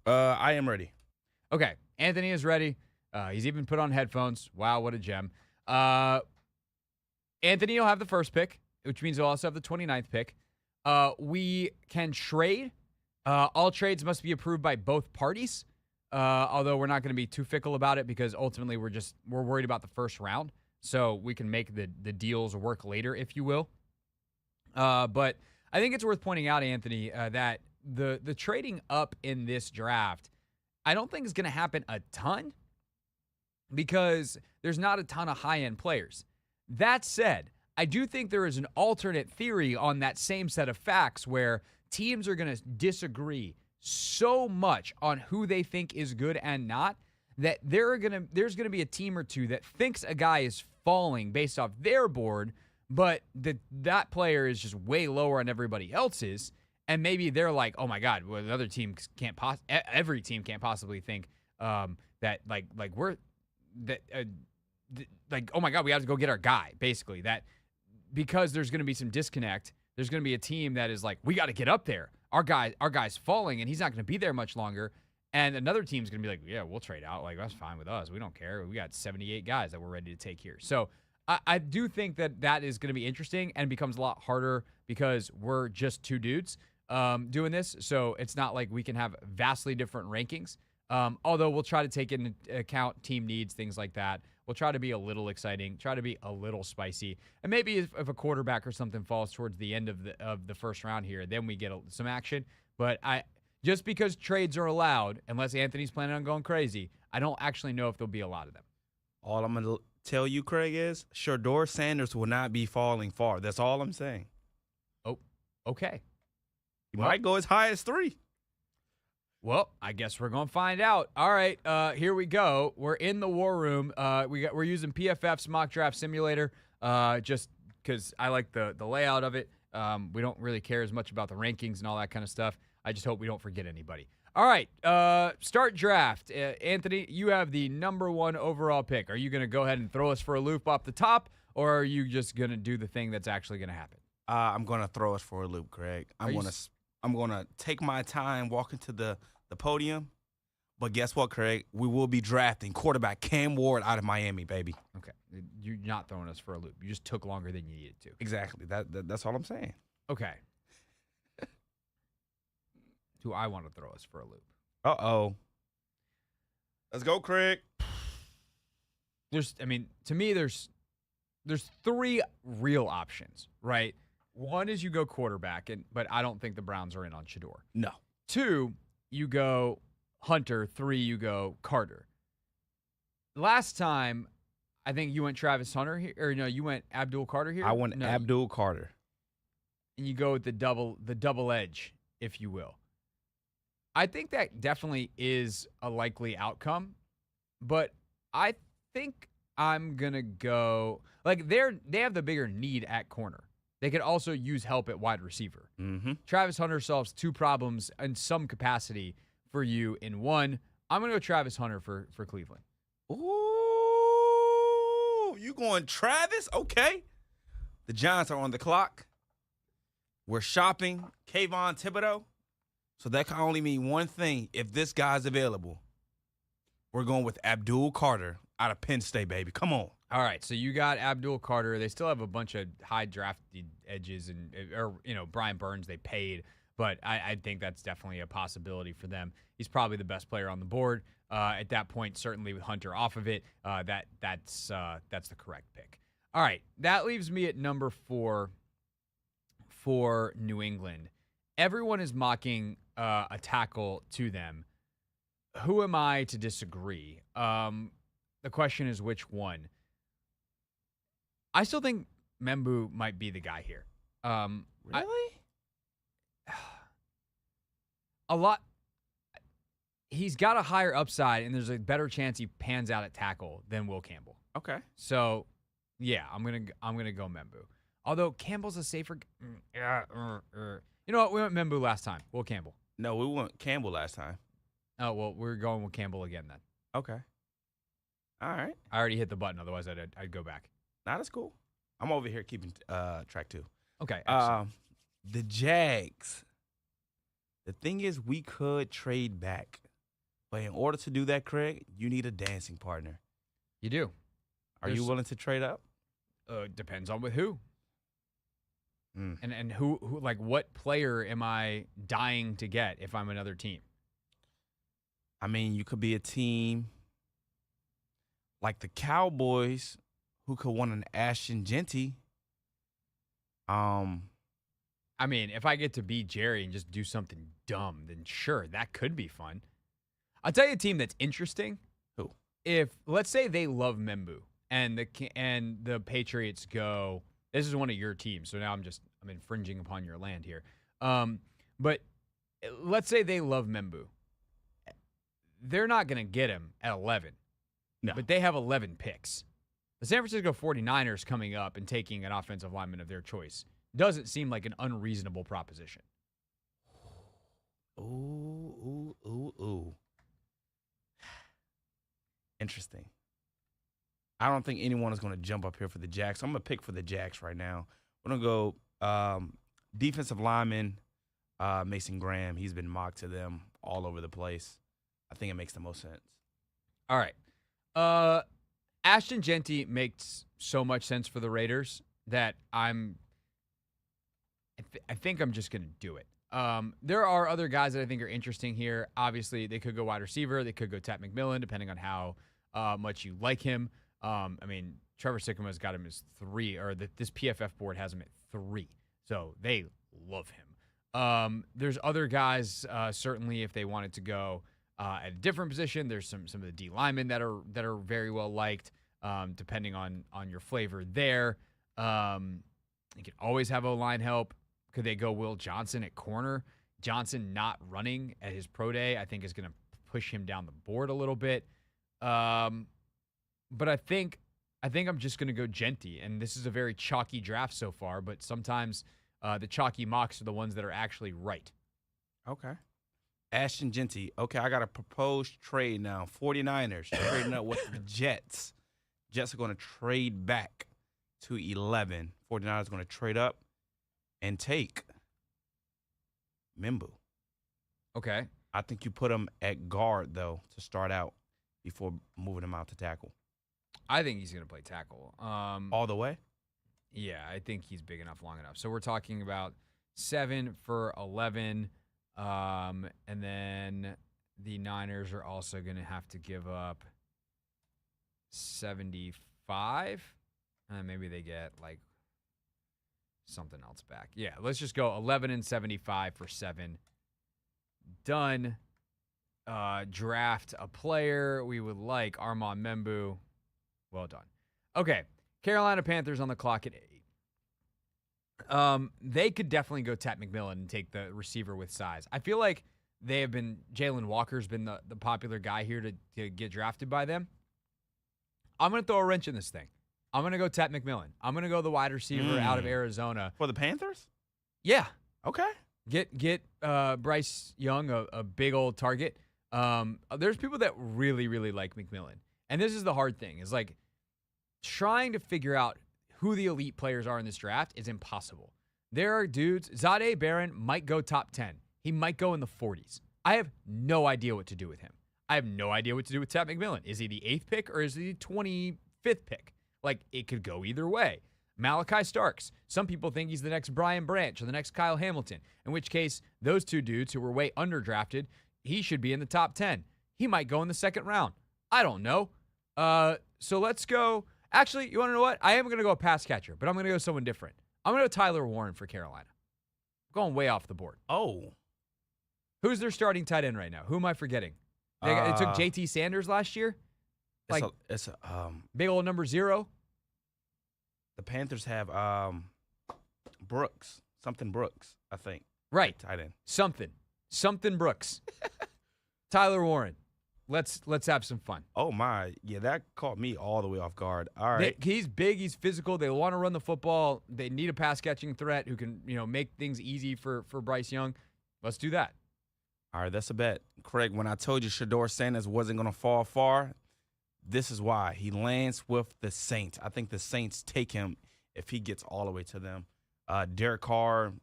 I am ready. Okay, Anthony is ready. He's even put on headphones. Wow, what a gem. Anthony will have the first pick, which means he'll also have the 29th pick. We can trade. All trades must be approved by both parties. Although we're not going to be too fickle about it because ultimately we're worried about the first round. So we can make the deals work later, if you will. But I think it's worth pointing out, Anthony, that the trading up in this draft, I don't think is going to happen a ton because there's not a ton of high-end players. That said, I do think there is an alternate theory on that same set of facts where teams are going to disagree so much on who they think is good and not that there's going to be a team or two that thinks a guy is falling based off their board, but that player is just way lower on everybody else's, and maybe they're like, oh my God, well, the other team every team can't possibly think that oh my God, we have to go get our guy, basically. That because there's going to be some disconnect, there's going to be a team that is like, we got to get up there. Our guy's falling, and he's not going to be there much longer. And another team's going to be like, yeah, we'll trade out. Like, that's fine with us. We don't care. We got 78 guys that we're ready to take here. So I do think that is going to be interesting and becomes a lot harder because we're just two dudes doing this. So it's not like we can have vastly different rankings. Although we'll try to take into account team needs, things like that. We'll try to be a little exciting, try to be a little spicy. And maybe if a quarterback or something falls towards the end of the first round here, then we get some action. But just because trades are allowed, unless Anthony's planning on going crazy, I don't actually know if there'll be a lot of them. All I'm going to tell you, Craig, is Shedeur Sanders will not be falling far. That's all I'm saying. Oh, okay. He might go as high as 3. Well, I guess we're going to find out. All right, here we go. We're in the War Room. We're using PFF's Mock Draft Simulator just because I like the layout of it. We don't really care as much about the rankings and all that kind of stuff. I just hope we don't forget anybody. All right, start draft. Anthony, you have the number 1 overall pick. Are you going to go ahead and throw us for a loop off the top, or are you just going to do the thing that's actually going to happen? I'm going to throw us for a loop, Craig. I'm going to take my time walking to the podium. But guess what, Craig? We will be drafting quarterback Cam Ward out of Miami, baby. Okay. You're not throwing us for a loop. You just took longer than you needed to. Exactly. That's all I'm saying. Okay. Do I want to throw us for a loop? Uh-oh. Let's go, Craig. To me, there's 3 real options, right? One is you go quarterback, but I don't think the Browns are in on Shedeur. No. 2, you go Hunter. 3, you go Carter. Last time, I think you went Travis Hunter here, or no, you went Abdul Carter here. I went Abdul Carter. And you go with the double edge, if you will. I think that definitely is a likely outcome, but I think I'm gonna go they have the bigger need at corner. They could also use help at wide receiver. Mm-hmm. Travis Hunter solves 2 problems in some capacity for you in one. I'm going to go Travis Hunter for Cleveland. Ooh, you going Travis? Okay. The Giants are on the clock. We're shopping Kayvon Thibodeau. So that can only mean one thing. If this guy's available, we're going with Abdul Carter out of Penn State, baby. Come on. All right, so you got Abdul Carter. They still have a bunch of high drafted edges, or Brian Burns they paid. but I think that's definitely a possibility for them. He's probably the best player on the board at that point. Certainly with Hunter off of it, that's the correct pick. All right, that leaves me at number 4 for New England. Everyone is mocking a tackle to them. Who am I to disagree? The question is which one. I still think Membu might be the guy here. Really? A lot. He's got a higher upside, and there's a better chance he pans out at tackle than Will Campbell. Okay. So, yeah, I'm gonna go Membu. Although Campbell's a safer. You know what? We went Membu last time. Will Campbell. No, we went Campbell last time. Oh well, we're going with Campbell again then. Okay. All right. I already hit the button. Otherwise, I'd go back. Nah, that's cool. I'm over here keeping track too. Okay. Excellent. The Jags. The thing is, we could trade back, but in order to do that, Craig, you need a dancing partner. You do. Are you willing to trade up? Depends on with who. Mm. And who like what player am I dying to get if I'm another team? I mean, you could be a team like the Cowboys who could want an Ashton Genty. I mean, if I get to beat Jerry and just do something dumb, then sure, that could be fun. I'll tell you a team that's interesting. Who? If let's say they love Membu and the Patriots go, this is one of your teams, so now I'm infringing upon your land here. But let's say they love Membu. They're not going to get him at 11. No. But they have 11 picks. The San Francisco 49ers coming up and taking an offensive lineman of their choice doesn't seem like an unreasonable proposition. Ooh. Interesting. I don't think anyone is going to jump up here for the Jags. So I'm going to pick for the Jags right now. We're going to go defensive lineman Mason Graham. He's been mocked to them all over the place. I think it makes the most sense. All right. Ashton Genty makes so much sense for the Raiders that I think I'm just going to do it. There are other guys that I think are interesting here. Obviously, they could go wide receiver. They could go Tat McMillan, depending on how much you like him. I mean, Trevor Sikkema's got him as 3, or this PFF board has him at 3. So they love him. There's other guys, certainly, if they wanted to go at a different position. There's some of the D linemen that are very well liked, depending on your flavor there. You can always have O-line help. Could they go Will Johnson at corner? Johnson not running at his pro day, I think, is going to push him down the board a little bit. But I think I'm just going to go Genty, and this is a very chalky draft so far, but sometimes the chalky mocks are the ones that are actually right. Okay. Ashton Genty. Okay, I got a proposed trade now. 49ers trading up with the Jets. Jets are going to trade back to 11. 49ers are going to trade up and take Membu. Okay. I think you put him at guard, though, to start out before moving him out to tackle. I think he's going to play tackle. All the way? Yeah, I think he's big enough, long enough. So we're talking about 7 for 11. And then the Niners are also going to have to give up 75. And maybe they get like something else back. Yeah, let's just go 11 and 75 for 7. Done. Draft a player we would like. Armand Membu. Well done. Okay, Carolina Panthers on the clock at 8. They could definitely go Tat McMillan and take the receiver with size. I feel like Jalen Walker's been the popular guy here to get drafted by them. I'm going to throw a wrench in this thing. I'm going to go Tat McMillan. I'm going to go the wide receiver out of Arizona. For the Panthers? Yeah. Okay. Get Bryce Young a big old target. There's people that really, really like McMillan. And this is the hard thing, is like trying to figure out who the elite players are in this draft is impossible. There are dudes, Zadeh Barron might go top 10. He might go in the 40s. I have no idea what to do with him. I have no idea what to do with Tat McMillan. Is he the 8th pick or is he the 25th pick? Like, it could go either way. Malachi Starks. Some people think he's the next Brian Branch or the next Kyle Hamilton, in which case those two dudes who were way underdrafted, he should be in the top 10. He might go in the second round. I don't know. So let's go. Actually, you want to know what? I am going to go a pass catcher, but I'm going to go someone different. I'm going to go Tyler Warren for Carolina. I'm going way off the board. Oh. Who's their starting tight end right now? Who am I forgetting? They took JT Sanders last year. It's Big old number 0. the Panthers have Brooks, I think. Right. Tight end. Something Brooks. Tyler Warren. Let's have some fun. Oh my, yeah, that caught me all the way off guard. All right. He's big, he's physical. They want to run the football. They need a pass catching threat who can, make things easy for Bryce Young. Let's do that. All right, that's a bet. Craig, when I told you Shedeur Sanders wasn't going to fall far, this is why. He lands with the Saints. I think the Saints take him if he gets all the way to them. Derek Carr,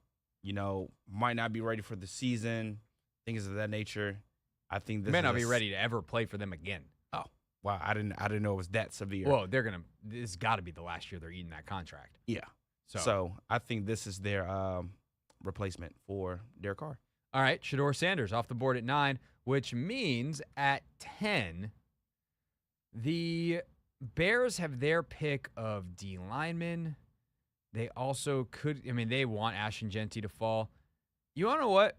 might not be ready for the season, things of that nature. I think this may not be ready to ever play for them again. Oh, wow. I didn't know it was that severe. Well, this has got to be the last year they're eating that contract. Yeah. So I think this is their replacement for Derek Carr. All right, Shedeur Sanders off the board at 9, which means at 10, the Bears have their pick of D linemen. They also could, they want Ashton Genty to fall. You want to know what?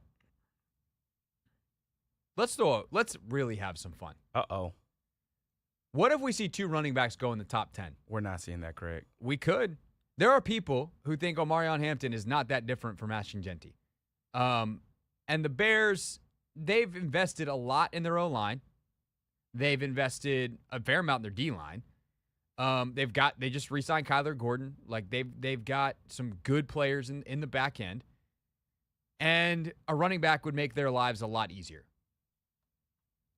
Let's really have some fun. Uh-oh. What if we see 2 running backs go in the top 10? We're not seeing that, Craig. We could. There are people who think Omarion Hampton is not that different from Ashton Genty. And the Bears, they've invested a lot in their O-line. They've invested a fair amount in their D-line. They just re-signed Kyler Gordon. Like they've got some good players in the back end. And a running back would make their lives a lot easier.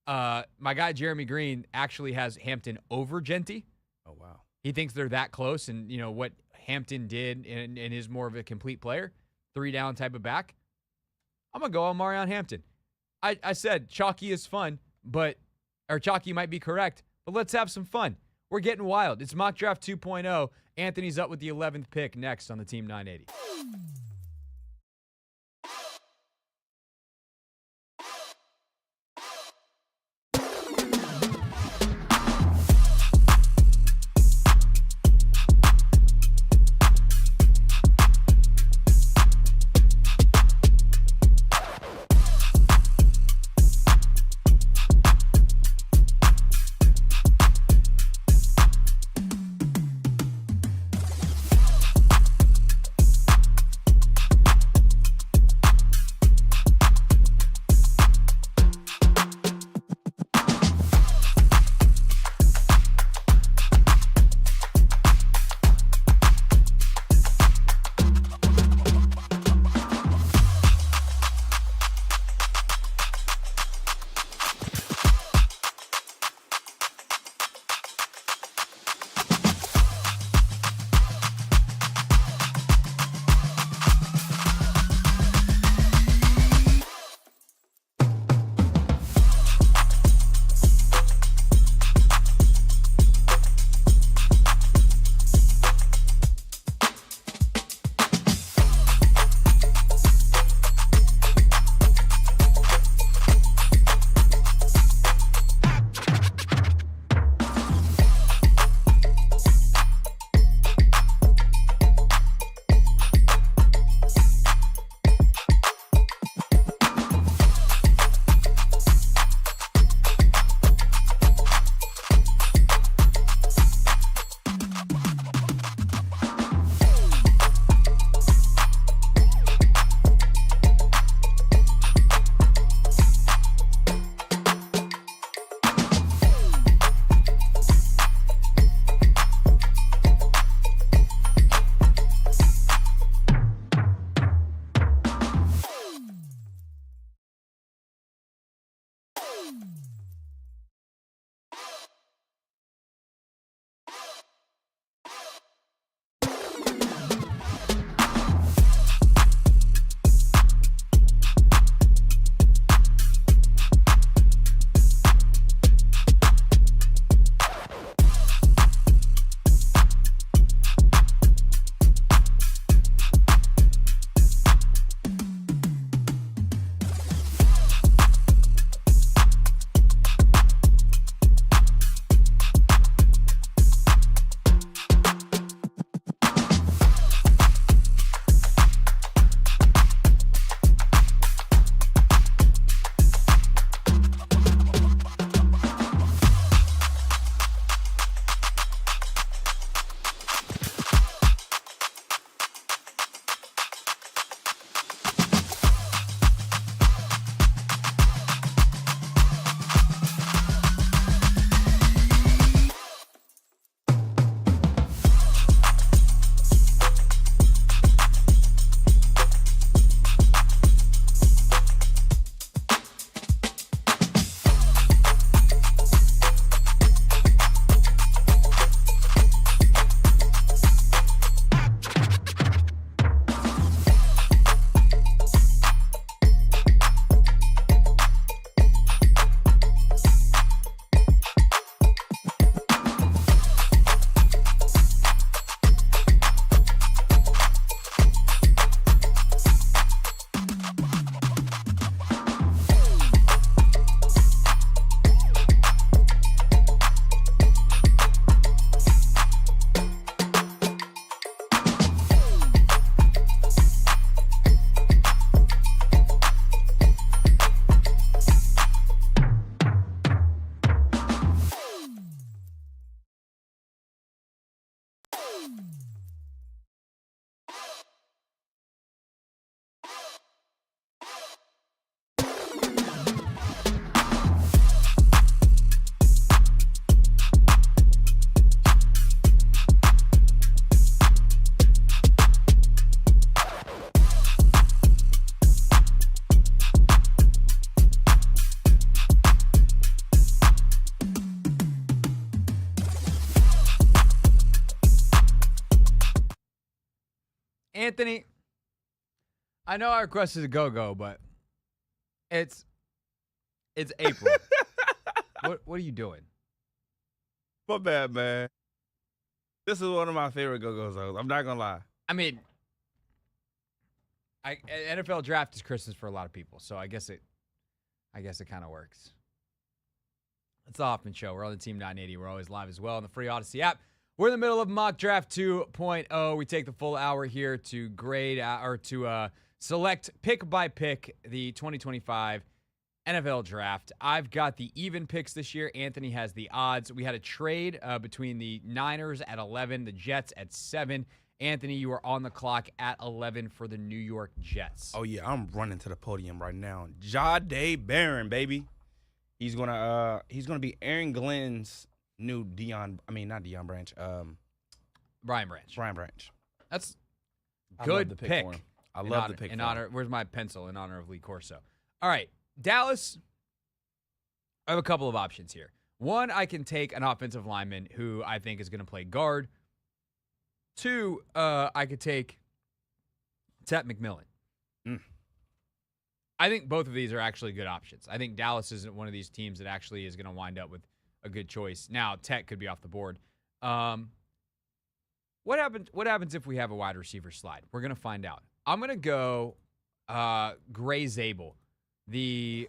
My guy Jeremy Green actually has Hampton over Genty. Oh, wow. He thinks they're that close, and what Hampton did and is more of a complete player, 3-down type of back. I'm going to go on Omarion Hampton. I said chalky is fun, or chalky might be correct, but let's have some fun. We're getting wild. It's Mock Draft 2.0. Anthony's up with the 11th pick next on the Team 980. Anthony, I know our request is a go-go, but it's April. What are you doing? My bad, man. This is one of my favorite go-go zones. I'm not gonna lie. I mean, NFL draft is Christmas for a lot of people, so I guess it kind of works. It's the Hoffman Show. We're on the Team 980. We're always live as well on the free Odyssey app. We're in the middle of Mock Draft 2.0. We take the full hour here to grade or to select pick by pick the 2025 NFL Draft. I've got the even picks this year. Anthony has the odds. We had a trade between the Niners at 11, the Jets at 7. Anthony, you are on the clock at 11 for the New York Jets. Oh, yeah, I'm running to the podium right now. Jahdae Barron, baby. He's gonna be Aaron Glenn's new not Deion Branch. Brian Branch. Brian Branch. That's I good love the pick. For him. I love the pick. In honor, where's my pencil? In honor of Lee Corso. All right, Dallas. I have a couple of options here. One, I can take an offensive lineman who I think is going to play guard. Two, I could take Tet McMillan. I think both of these are actually good options. I think Dallas isn't one of these teams that actually is going to wind up with a good choice. Now, Tet could be off the board. What happens if we have a wide receiver slide? We're going to find out. I'm going to go Gray Zabel, the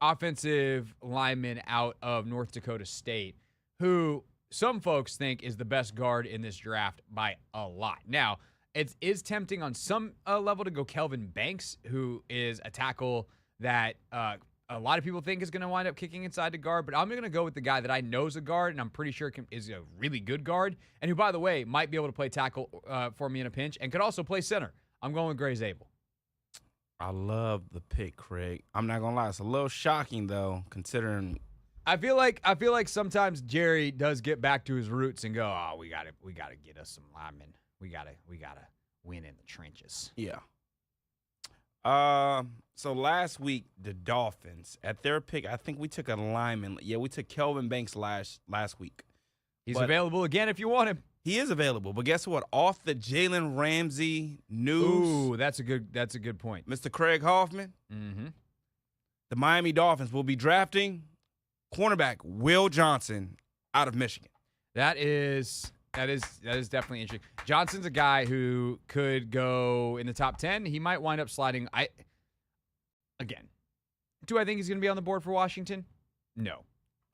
offensive lineman out of North Dakota State, who some folks think is the best guard in this draft by a lot. Now, it is tempting on some level to go Kelvin Banks, who is a tackle that a lot of people think is going to wind up kicking inside to guard, but I'm going to go with the guy that I know is a guard, and I'm pretty sure is a really good guard, and who, by the way, might be able to play tackle for me in a pinch and could also play center. I'm going with Gray Zabel. I love the pick, Craig. I'm not going to lie. It's a little shocking, though, considering – I feel like sometimes Jerry does get back to his roots and go, oh, we gotta get us some linemen. We gotta win in the trenches. Yeah. So last week the Dolphins at their pick, I think we took a lineman. Yeah, we took Kelvin Banks last week. He's available again if you want him. He is available, but guess what? Off the Jalen Ramsey news. Ooh, that's a good point. Mr. Craig Hoffman. Mm-hmm. The Miami Dolphins will be drafting cornerback Will Johnson out of Michigan. That is definitely interesting. Johnson's a guy who could go in the top 10. He might wind up sliding. Do I think he's going to be on the board for Washington? No.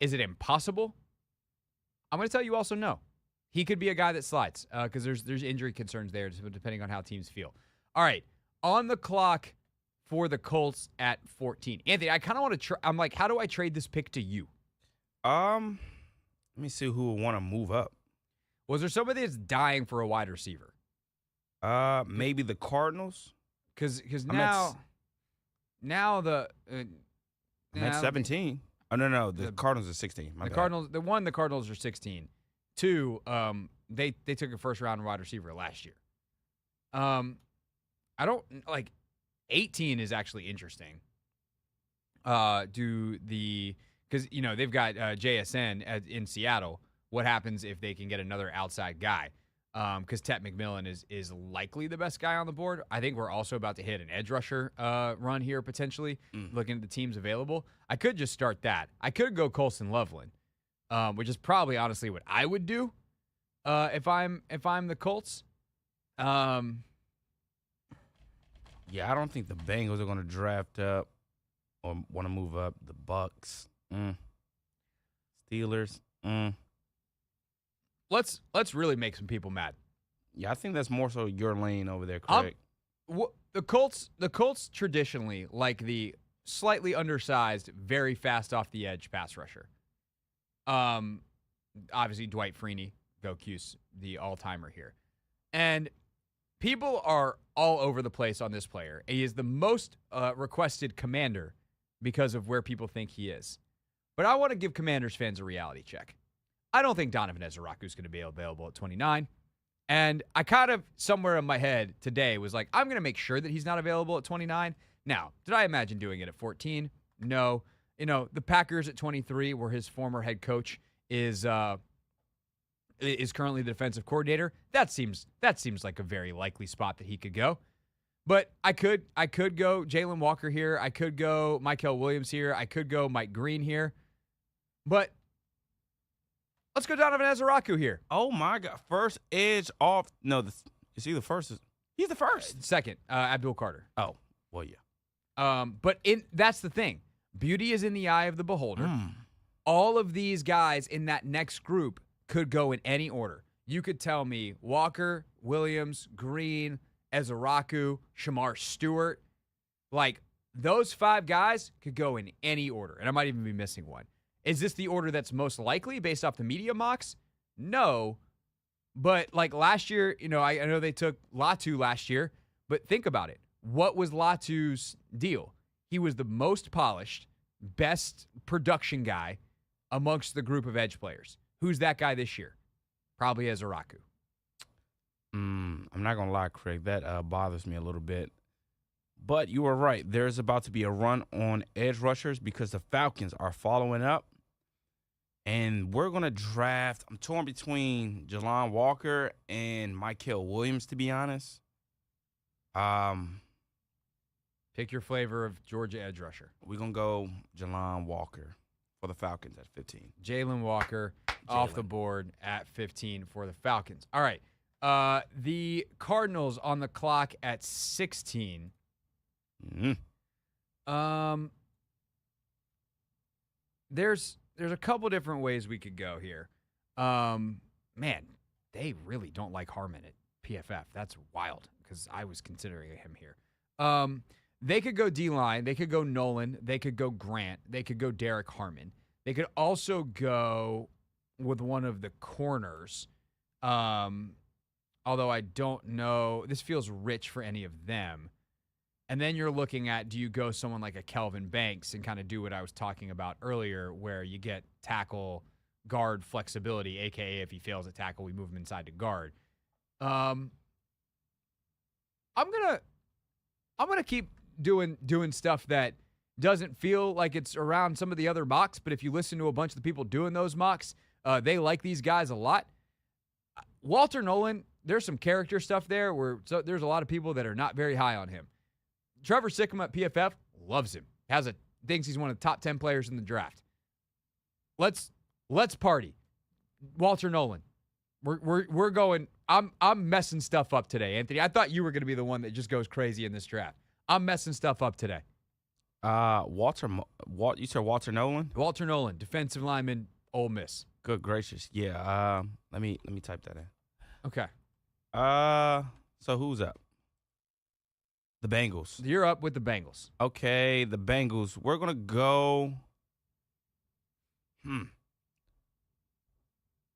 Is it impossible? I'm going to tell you also no. He could be a guy that slides because there's injury concerns there depending on how teams feel. All right, on the clock for the Colts at 14. Anthony, I kind of want to I'm like, how do I trade this pick to you? Let me see who would want to move up. Was there somebody that's dying for a wide receiver? Maybe the Cardinals. Because now the I'm at 17. No. The Cardinals are 16. The Cardinals are 16. Two, they took a first round wide receiver last year. I don't like 18 is actually interesting. Because they've got JSN in Seattle. What happens if they can get another outside guy? Because Tet McMillan is likely the best guy on the board. I think we're also about to hit an edge rusher run here potentially. Looking at the teams available, I could just start that. I could go Colson Loveland, which is probably honestly what I would do if I'm the Colts. Yeah, I don't think the Bengals are going to draft up or want to move up. The Bucks, Steelers. Let's really make some people mad. Yeah, I think that's more so your lane over there, Craig. The Colts traditionally like the slightly undersized, very fast off the edge pass rusher. Obviously Dwight Freeney, go Cuse, the all-timer here. And people are all over the place on this player. He is the most requested commander because of where people think he is. But I want to give Commanders fans a reality check. I don't think Donovan Ezraku is going to be available at 29. And I kind of, somewhere in my head today, was like, I'm going to make sure that he's not available at 29. Now, did I imagine doing it at 14? No. The Packers at 23, where his former head coach is is currently the defensive coordinator. That seems like a very likely spot that he could go. But I could go Jalen Walker here. I could go Mykel Williams here. I could go Mike Green here. But let's go Donovan Ezeraku here. Oh, my God. First edge off. No, is he the first? He's the first. Second, Abdul Carter. Oh, well, yeah. But that's the thing. Beauty is in the eye of the beholder. All of these guys in that next group could go in any order. You could tell me Walker, Williams, Green, Ezeraku, Shamar Stewart. Like, those 5 guys could go in any order, and I might even be missing one. Is this the order that's most likely based off the media mocks? No. But, like, last year, I know they took Latu last year, but think about it. What was Latu's deal? He was the most polished, best production guy amongst the group of edge players. Who's that guy this year? Probably Ezeraku. I'm not going to lie, Craig. That bothers me a little bit. But you were right. There's about to be a run on edge rushers because the Falcons are following up. And we're going to draft. I'm torn between Jalon Walker and Mykel Williams, to be honest. Pick your flavor of Georgia edge rusher. We're going to go Jalon Walker for the Falcons at 15. Jalen Walker off the board at 15 for the Falcons. All right. The Cardinals on the clock at 16. There's a couple different ways we could go here. Man, they really don't like Harmon at PFF. That's wild because I was considering him here. They could go D-line. They could go Nolan. They could go Grant. They could go Derek Harmon. They could also go with one of the corners. Although I don't know. This feels rich for any of them. And then you're looking at, do you go someone like a Kelvin Banks and kind of do what I was talking about earlier where you get tackle guard flexibility, a.k.a. if he fails a tackle, we move him inside to guard. I'm gonna keep doing stuff that doesn't feel like it's around some of the other mocks, but if you listen to a bunch of the people doing those mocks, they like these guys a lot. Walter Nolan, there's some character stuff there where there's a lot of people that are not very high on him. Trevor Sikkim at PFF loves him. Thinks he's one of the top 10 players in the draft. Let's party. Walter Nolan. We're going. I'm messing stuff up today, Anthony. I thought you were going to be the one that just goes crazy in this draft. I'm messing stuff up today. You said Walter Nolan? Walter Nolan, defensive lineman, Ole Miss. Good gracious. Yeah. Let me type that in. Okay. So who's up? The Bengals. You're up with the Bengals. Okay, the Bengals. We're going to go.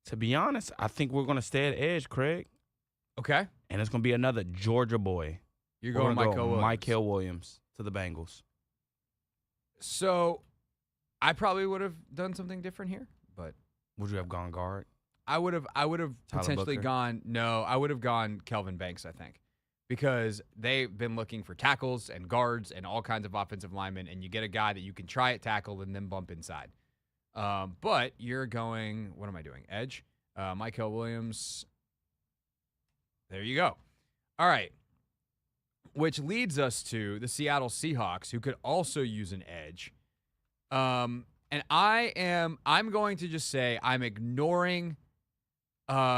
To be honest, I think we're going to stay at edge, Craig. Okay. And it's going to be another Georgia boy. You're going Mykel Williams to the Bengals. So I probably would have done something different here, but would you have gone guard? I would have potentially gone. No, I would have gone Kelvin Banks, I think. Because they've been looking for tackles and guards and all kinds of offensive linemen, and you get a guy that you can try at tackle and then bump inside. But you're going, what am I doing? Edge? Mykel Williams. There you go. All right. Which leads us to the Seattle Seahawks, who could also use an edge. And I'm going to just say I'm ignoring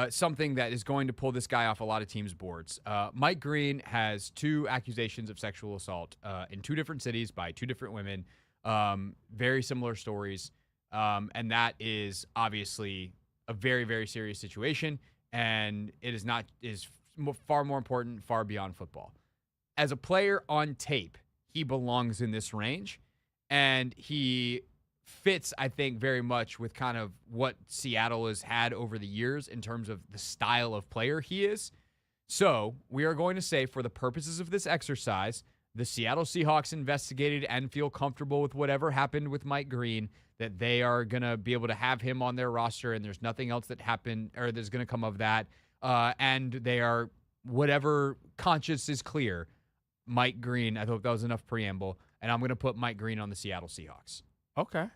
something that is going to pull this guy off a lot of teams' boards. Mike Green has 2 accusations of sexual assault in 2 different cities by 2 different women. Very similar stories. And that is obviously a very, very serious situation. And it is far more important, far beyond football. As a player on tape, he belongs in this range. And he fits, I think, very much with kind of what Seattle has had over the years in terms of the style of player he is. So we are going to say, for the purposes of this exercise, the Seattle Seahawks investigated and feel comfortable with whatever happened with Mike Green, that they are going to be able to have him on their roster and there's nothing else that happened or there's going to come of that. And they are, whatever conscience is clear, Mike Green, I thought that was enough preamble, and I'm going to put Mike Green on the Seattle Seahawks. Okay.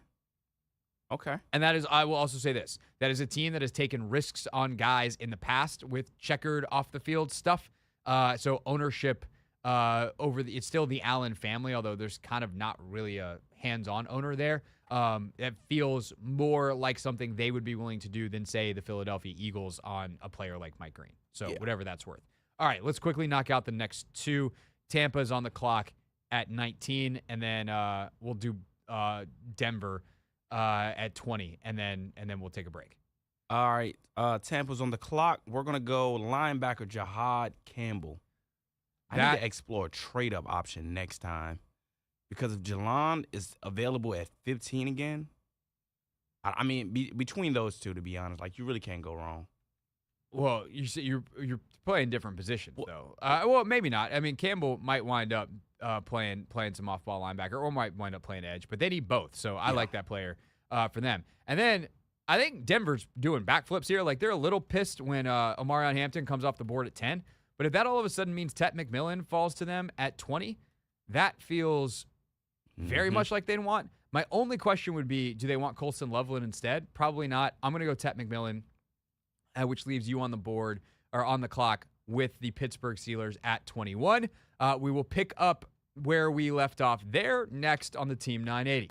Okay. And that is, I will also say this, that is a team that has taken risks on guys in the past with checkered off the field stuff. So ownership it's still the Allen family, although there's kind of not really a hands-on owner there. It feels more like something they would be willing to do than, say, the Philadelphia Eagles on a player like Mike Green. So whatever that's worth. All right, let's quickly knock out the next two. Tampa's on the clock at 19, and then we'll do Denver at 20, and then we'll take a break. All right. Tampa's on the clock. We're going to go linebacker Jahad Campbell. I need to explore a trade-up option next time, because if Jalon is available at 15 again, I mean, between those two, to be honest, like, you really can't go wrong. Well, you're playing different positions, though. Well, maybe not. I mean, Campbell might wind up playing some off-ball linebacker, or might wind up playing edge, but they need both. So I like that player for them. And then I think Denver's doing backflips here. Like, they're a little pissed when Omarion Hampton comes off the board at 10. But if that all of a sudden means Tet McMillan falls to them at 20, that feels very much like they want. My only question would be, do they want Colston Loveland instead? Probably not. I'm going to go Tet McMillan, which leaves you on the board, or on the clock, with the Pittsburgh Steelers at 21. We will pick up where we left off there next on the Team 980.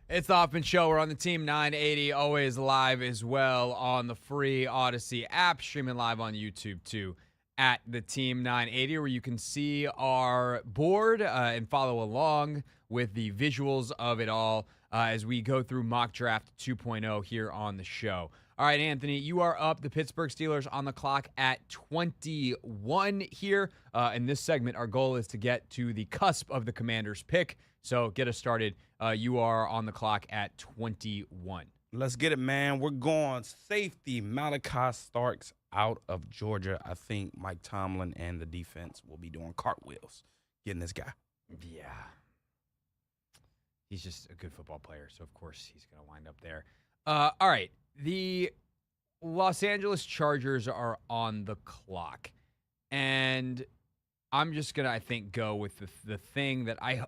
It's the Hoffman Show. We're on the Team 980, always live as well on the free Odyssey app, streaming live on YouTube too at the Team 980, where you can see our board and follow along with the visuals of it all as we go through Mock Draft 2.0 here on the show. All right, Anthony, you are up. The Pittsburgh Steelers on the clock at 21 here. In this segment, our goal is to get to the cusp of the Commanders' pick. So get us started. You are on the clock at 21. Let's get it, man. We're going safety. Malachi Starks out of Georgia. I think Mike Tomlin and the defense will be doing cartwheels getting this guy. Yeah. He's just a good football player, so of course he's going to wind up there. All right. The Los Angeles Chargers are on the clock. And I'm just going to, I think, go with the thing that I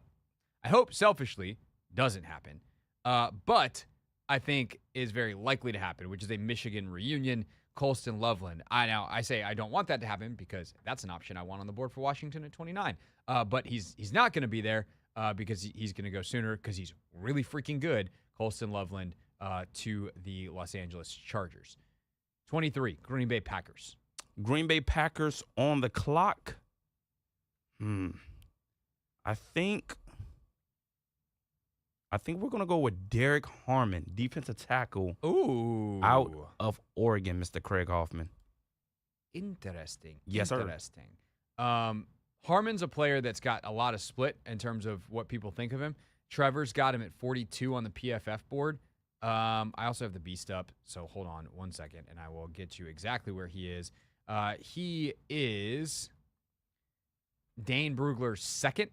hope selfishly doesn't happen. But I think is very likely to happen, which is a Michigan reunion, Colston Loveland. I say I don't want that to happen because that's an option I want on the board for Washington at 29. But he's not going to be there because he's going to go sooner because he's really freaking good. Colston Loveland to the Los Angeles Chargers. 23, Green Bay Packers. Green Bay Packers on the clock. I think we're going to go with Derek Harmon, defensive tackle. Ooh. Out of Oregon, Mr. Craig Hoffman. Interesting. Yes, sir. Interesting. Harmon's a player that's got a lot of split in terms of what people think of him. Trevor's got him at 42 on the PFF board. I also have the beast up, so hold on 1 second, and I will get you exactly where he is. He is Dane Brugler's second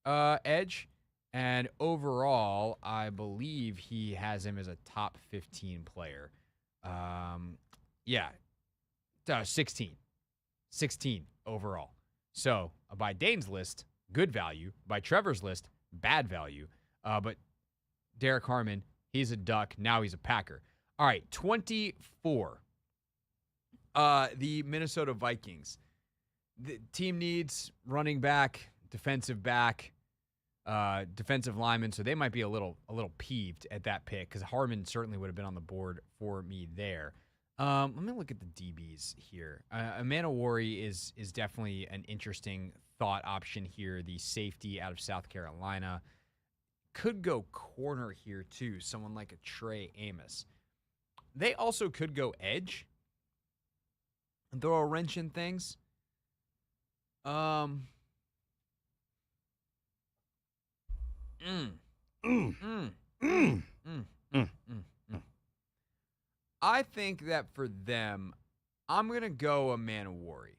edge. And overall, I believe he has him as a top 15 player. 16. 16 overall. So by Dane's list, good value. By Trevor's list, bad value. But Derek Harmon, he's a Duck. Now he's a Packer. All right, 24. The Minnesota Vikings. The team needs running back, defensive lineman, so they might be a little peeved at that pick because Harmon certainly would have been on the board for me there. Let me look at the DBs here. Amanawari is definitely an interesting thought option here. The safety out of South Carolina could go corner here too. Someone like a Trey Amos. They also could go edge and throw a wrench in things. I think that for them, I'm going to go Amanawari.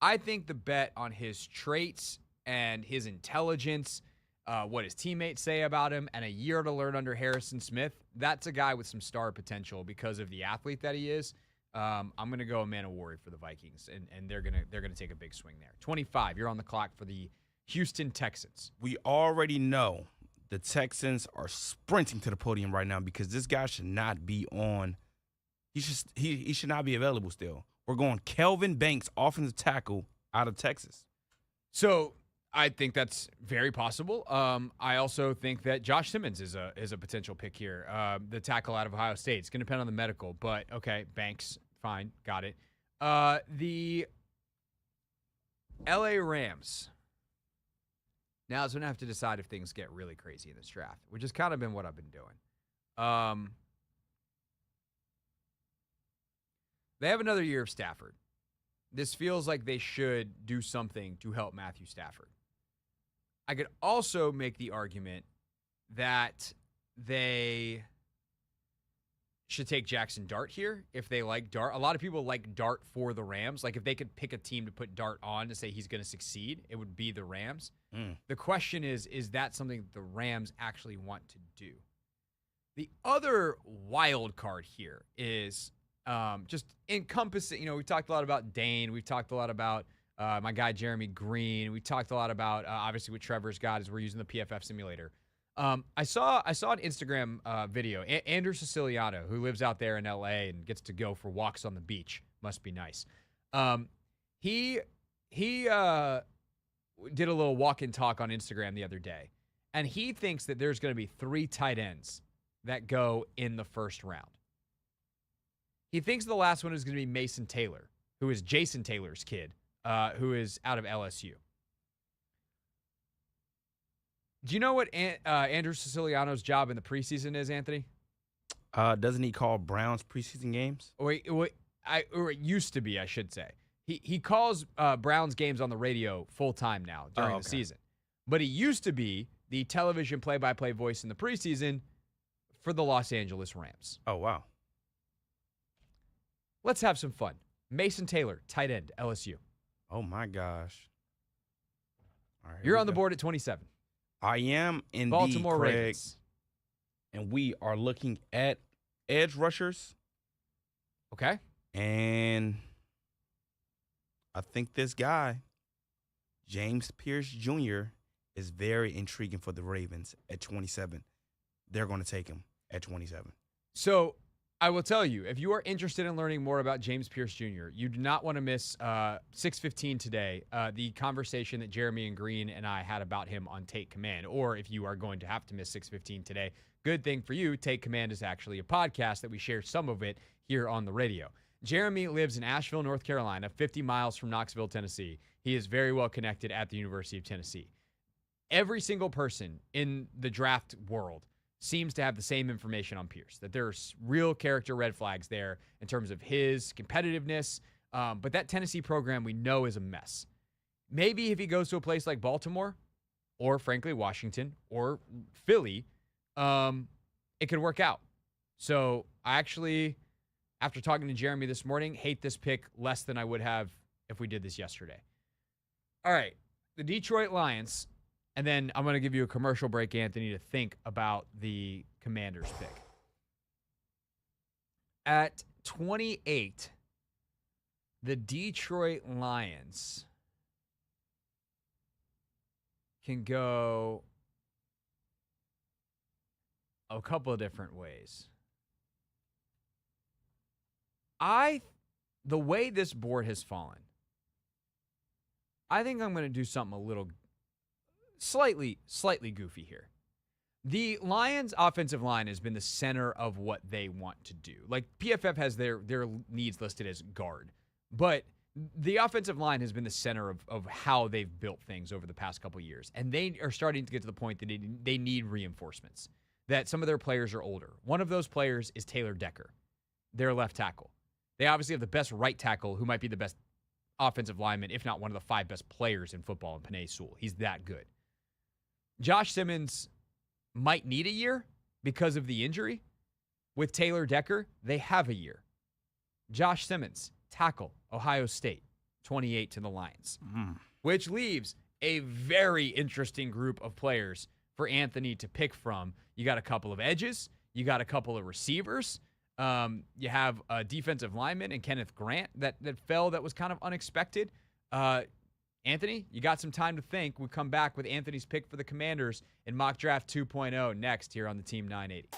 I think the bet on his traits and his intelligence, what his teammates say about him, and a year to learn under Harrison Smith, that's a guy with some star potential because of the athlete that he is. I'm going to go Amanawari for the Vikings, and they're gonna take a big swing there. 25, you're on the clock for the Houston Texans. We already know the Texans are sprinting to the podium right now because this guy should not be on. He should not be available still. We're going Kelvin Banks, offensive tackle out of Texas. So I think that's very possible. I also think that Josh Simmons is a potential pick here. The tackle out of Ohio State. It's going to depend on the medical, but okay, Banks, fine, got it. The LA Rams. Now it's going to have to decide if things get really crazy in this draft, which has kind of been what I've been doing. They have another year of Stafford. This feels like they should do something to help Matthew Stafford. I could also make the argument that they should take Jackson Dart here if they like Dart. A lot of people like Dart for the Rams. Like if they could pick a team to put Dart on to say he's going to succeed, it would be the Rams. The question is that something that the Rams actually want to do? The other wild card here is just encompassing, we talked a lot about Dane. We've talked a lot about my guy Jeremy Green. We talked a lot about, obviously, what Trevor's got is we're using the PFF simulator. I saw an Instagram video. Andrew Siciliano, who lives out there in L.A. and gets to go for walks on the beach. Must be nice. He did a little walk-in talk on Instagram the other day, and he thinks that there's going to be 3 tight ends that go in the first round. He thinks the last one is going to be Mason Taylor, who is Jason Taylor's kid, who is out of LSU. Do you know what Andrew Siciliano's job in the preseason is, Anthony? Doesn't he call Browns preseason games? Or it used to be, I should say. He calls Browns games on the radio full time now during the season. But he used to be the television play-by-play voice in the preseason for the Los Angeles Rams. Oh, wow. Let's have some fun. Mason Taylor, tight end, LSU. Oh, my gosh. All right, You're on the board at 27. I am indeed, Baltimore Craig. Ravens. And we are looking at edge rushers. Okay. And I think this guy, James Pierce Jr., is very intriguing for the Ravens at 27. They're going to take him at 27. So I will tell you, if you are interested in learning more about James Pierce Jr., you do not want to miss 6:15 today, the conversation that Jeremy and Green and I had about him on Take Command. Or if you are going to have to miss 6:15 today, good thing for you, Take Command is actually a podcast that we share some of it here on the radio. Jeremy lives in Asheville, North Carolina, 50 miles from Knoxville, Tennessee. He is very well connected at the University of Tennessee. Every single person in the draft world seems to have the same information on Pierce, that there's real character red flags there in terms of his competitiveness. But that Tennessee program we know is a mess. Maybe if he goes to a place like Baltimore or, frankly, Washington or Philly, it could work out. So I actually, after talking to Jeremy this morning, hate this pick less than I would have if we did this yesterday. All right, the Detroit Lions. And then I'm going to give you a commercial break, Anthony, to think about the Commanders pick. At 28, the Detroit Lions can go a couple of different ways. The way this board has fallen, I think I'm going to do something a little slightly goofy here. The Lions' offensive line has been the center of what they want to do. Like, PFF has their needs listed as guard, but the offensive line has been the center of how they've built things over the past couple of years, and they are starting to get to the point that they need reinforcements, that some of their players are older. One of those players is Taylor Decker, their left tackle. They obviously have the best right tackle, who might be the best offensive lineman, if not one of the 5 best players in football, in Penei Sewell. He's that good. Josh Simmons might need a year because of the injury. With Taylor Decker, they have a year. Josh Simmons, tackle, Ohio State, 28 to the Lions, which leaves a very interesting group of players for Anthony to pick from. You got a couple of edges. You got a couple of receivers. You have a defensive lineman and Kenneth Grant that fell that was kind of unexpected. Anthony, you got some time to think. We'll come back with Anthony's pick for the Commanders in Mock Draft 2.0 next here on the Team 980.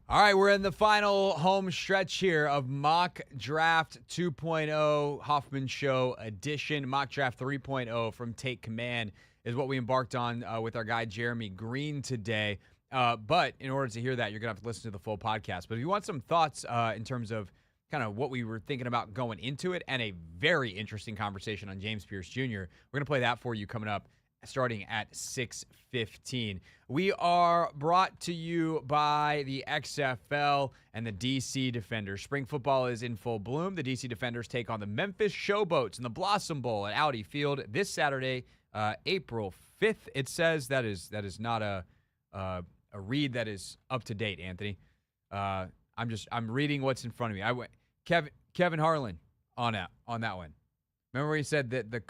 All right, we're in the final home stretch here of Mock Draft 2.0 Hoffman Show edition. Mock Draft 3.0 from Take Command is what we embarked on with our guy Jeremy Green today. But in order to hear that, you're going to have to listen to the full podcast. But if you want some thoughts in terms of kind of what we were thinking about going into it and a very interesting conversation on James Pierce Jr., we're going to play that for you coming up starting at 6:15. We are brought to you by the XFL and the DC Defenders. Spring football is in full bloom. The DC Defenders take on the Memphis Showboats in the Blossom Bowl at Audi Field this Saturday, April 5th. It says that is not a read that is up to date, Anthony. I'm reading what's in front of me. I went Kevin Harlan on that one. Remember when he said that the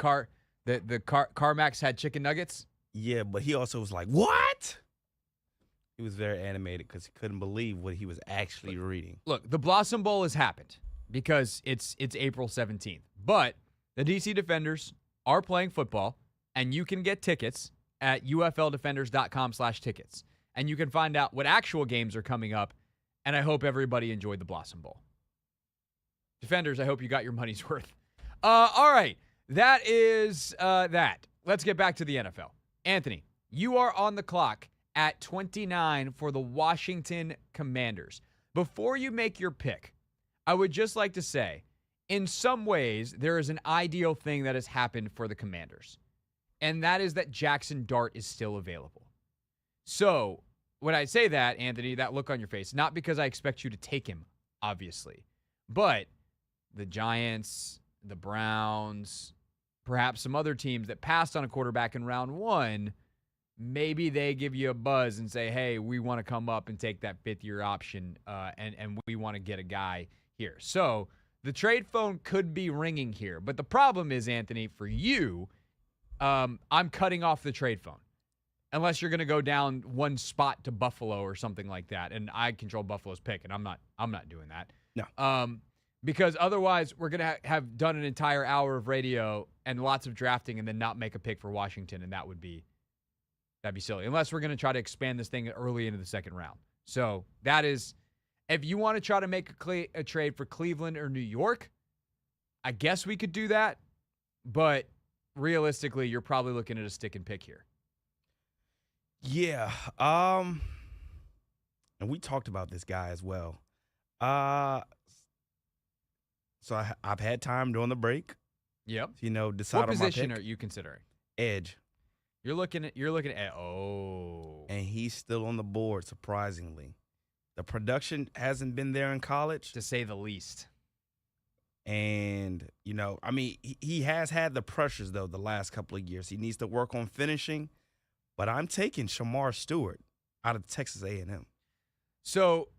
CarMax had chicken nuggets? Yeah, but he also was like, what? He was very animated because he couldn't believe what he was actually reading. Look, the Blossom Bowl has happened because it's April 17th. But the DC Defenders are playing football, and you can get tickets at ufldefenders.com/tickets. And you can find out what actual games are coming up, and I hope everybody enjoyed the Blossom Bowl. Defenders, I hope you got your money's worth. All right. That is that. Let's get back to the NFL. Anthony, you are on the clock at 29 for the Washington Commanders. Before you make your pick, I would just like to say, in some ways, there is an ideal thing that has happened for the Commanders, and that is that Jackson Dart is still available. So when I say that, Anthony, that look on your face, not because I expect you to take him, obviously, but the Giants, the Browns, perhaps some other teams that passed on a quarterback in round one, maybe they give you a buzz and say, hey, we want to come up and take that fifth-year option, and we want to get a guy here. So the trade phone could be ringing here. But the problem is, Anthony, for you, I'm cutting off the trade phone. Unless you're going to go down one spot to Buffalo or something like that. And I control Buffalo's pick, and I'm not doing that. No. Because otherwise we're going to have done an entire hour of radio and lots of drafting and then not make a pick for Washington, and that'd be silly. Unless we're going to try to expand this thing early into the second round. So that is, if you want to try to make a trade for Cleveland or New York, I guess we could do that. But realistically, you're probably looking at a stick and pick here. Yeah. And we talked about this guy as well. So I've had time during the break. Yep. Decide what on my position pick. are you considering? Edge. You're looking at And he's still on the board, surprisingly. The production hasn't been there in college, to say the least. And he has had the pressures though the last couple of years. He needs to work on finishing. But I'm taking Shamar Stewart out of Texas A&M. So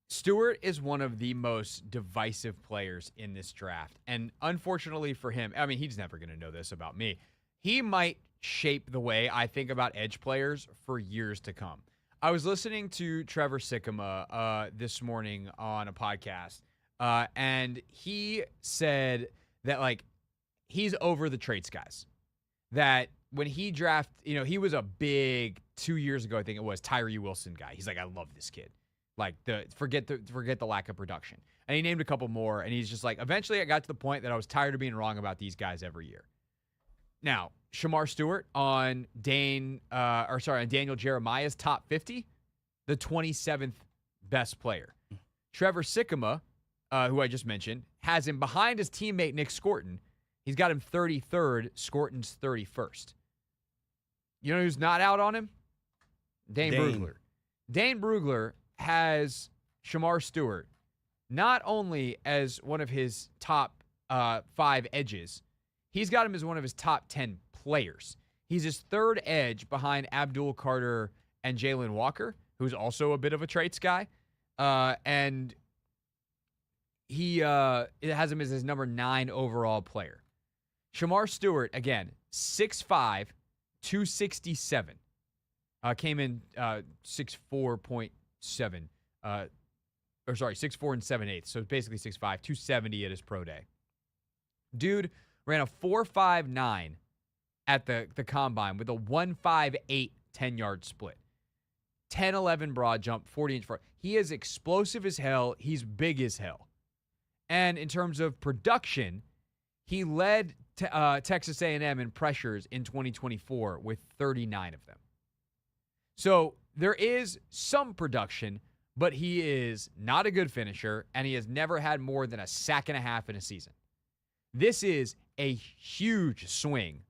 Stewart is one of the most divisive players in this draft. And unfortunately for him, I mean, he's never going to know this about me. He might shape the way I think about edge players for years to come. I was listening to Trevor Sikkema this morning on a podcast, and he said that, he's over the traits guys. That when he drafted, he was a big 2 years ago, I think it was, Tyree Wilson guy. He's like, I love this kid. Forget the lack of production. And he named a couple more, and he's just like, eventually I got to the point that I was tired of being wrong about these guys every year. Now, Shamar Stewart on Daniel Jeremiah's top 50, the 27th best player. Trevor Sikkema, who I just mentioned, has him behind his teammate Nick Scorton. He's got him 33rd, Scorton's 31st. You know who's not out on him? Dane Brugler. Dane Brugler has Shamar Stewart not only as one of his top 5 edges, he's got him as one of his top 10 players. He's his third edge behind Abdul Carter and Jalen Walker, who's also a bit of a traits guy. And he has him as his number 9 overall player. Shamar Stewart, again, 6'5", 267. Came in 6'4.7. 6'4 and 7/8. So basically 6'5", 270 at his pro day. Dude ran a 4.59 at the combine with a 1.58 10-yard split. 10, 11 broad jump, 40-inch front. He is explosive as hell. He's big as hell. And in terms of production, he led Texas A&M in pressures in 2024 with 39 of them. So there is some production, but he is not a good finisher, and he has never had more than a sack and a half in a season. This is a huge swing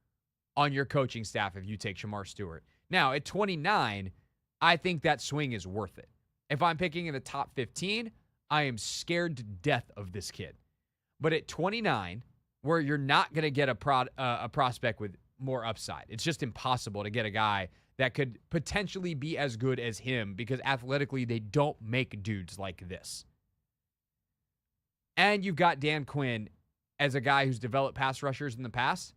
on your coaching staff if you take Shamar Stewart. Now, at 29, I think that swing is worth it. If I'm picking in the top 15, I am scared to death of this kid. But at 29, where you're not going to get a prospect with more upside, it's just impossible to get a guy that could potentially be as good as him because athletically they don't make dudes like this. And you've got Dan Quinn as a guy who's developed pass rushers in the past.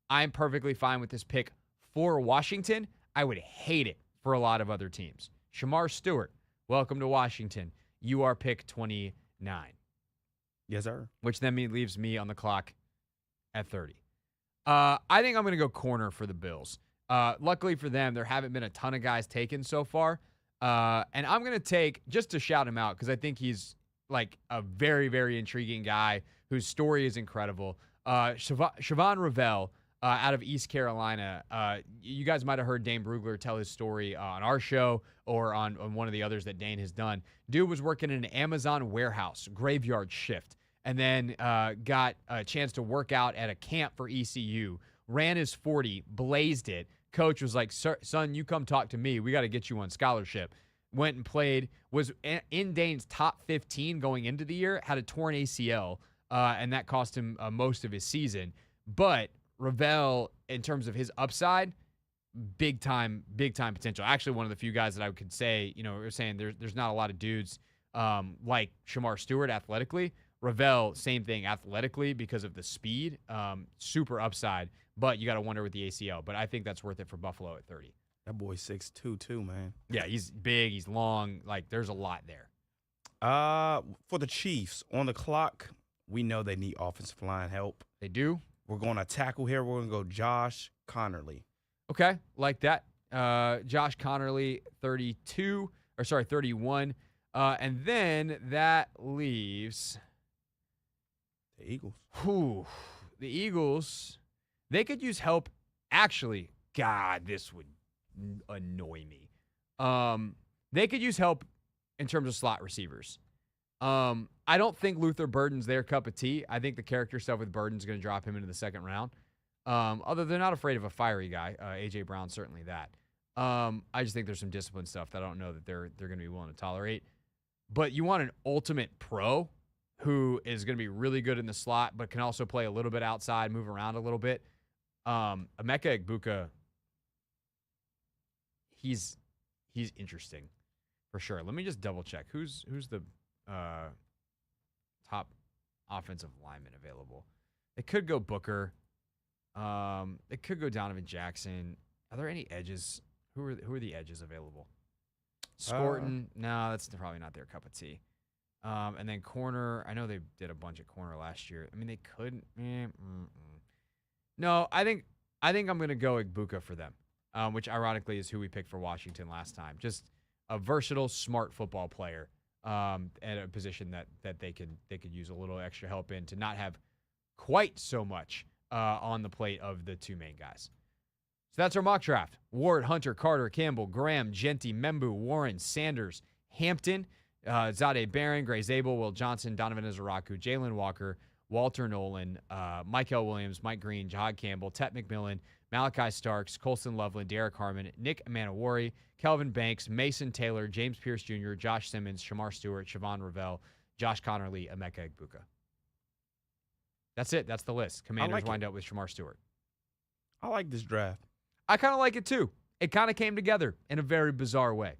I'm perfectly fine with this pick for Washington. I would hate it for a lot of other teams. Shamar Stewart, welcome to Washington. You are pick 29. Yes, sir. Which then leaves me on the clock at 30. I think I'm going to go corner for the Bills. Luckily for them, there haven't been a ton of guys taken so far. And I'm going to take, just to shout him out, because I think he's like a very, very intriguing guy whose story is incredible. Siobhan Revell out of East Carolina. You guys might have heard Dane Brugler tell his story on our show or on one of the others that Dane has done. Dude was working in an Amazon warehouse, graveyard shift, and then got a chance to work out at a camp for ECU. Ran his 40, blazed it. Coach was like, son, you come talk to me. We got to get you on scholarship. Went and played, was in Dane's top 15 going into the year, had a torn ACL, and that cost him most of his season. But Revell, in terms of his upside, big time potential. Actually, one of the few guys that I could say, we're saying there's not a lot of dudes like Shamar Stewart athletically. Revell, same thing athletically because of the speed, super upside, but you got to wonder with the ACL. But I think that's worth it for Buffalo at 30. That boy's 6'2", too, man. Yeah, he's big, he's long. Like, there's a lot there. For the Chiefs, on the clock, we know they need offensive line help. They do. We're going to tackle here. We're going to go Josh Connerly. Okay, like that. Josh Connerly, 31. And then that leaves the Eagles. The Eagles, they could use help. Actually, God, this would annoy me. They could use help in terms of slot receivers. I don't think Luther Burden's their cup of tea. I think the character stuff with Burden's going to drop him into the second round. Although they're not afraid of a fiery guy. A.J. Brown, certainly that. I just think there's some discipline stuff that I don't know that they're going to be willing to tolerate. But you want an ultimate pro who is going to be really good in the slot, but can also play a little bit outside, move around a little bit. Emeka Egbuka, he's interesting for sure. Let me just double check. Who's the top offensive lineman available? It could go Booker. It could go Donovan Jackson. Are there any edges? Who are the edges available? Scorton. No, that's probably not their cup of tea. And then corner. I know they did a bunch at corner last year. I mean, they couldn't. No, I think I'm going to go Egbuka for them, which ironically is who we picked for Washington last time. Just a versatile, smart football player at a position that they could use a little extra help in to not have quite so much on the plate of the two main guys. So that's our mock draft. Ward, Hunter, Carter, Campbell, Graham, Genty, Membu, Warren, Sanders, Hampton, Zade Barron, Gray Zabel, Will Johnson, Donovan Izaraku, Jalen Walker, Walter Nolan, Michael Williams, Mike Green, Jahad Campbell, Tet McMillan, Malachi Starks, Colston Loveland, Derek Harmon, Nick Manawari, Kelvin Banks, Mason Taylor, James Pierce Jr., Josh Simmons, Shamar Stewart, Siobhan Revell, Josh Connerly, Emeka Egbuka. That's it. That's the list. Commanders wind up with Shamar Stewart. I like this draft. I kind of like it too. It kind of came together in a very bizarre way.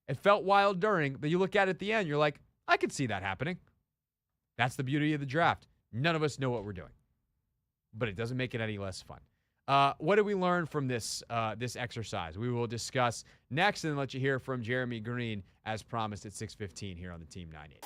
It felt wild during, but you look at it at the end, you're like, I could see that happening. That's the beauty of the draft. None of us know what we're doing, but it doesn't make it any less fun. What did we learn from this exercise? We will discuss next and let you hear from Jeremy Green as promised at 6:15 here on the Team 98.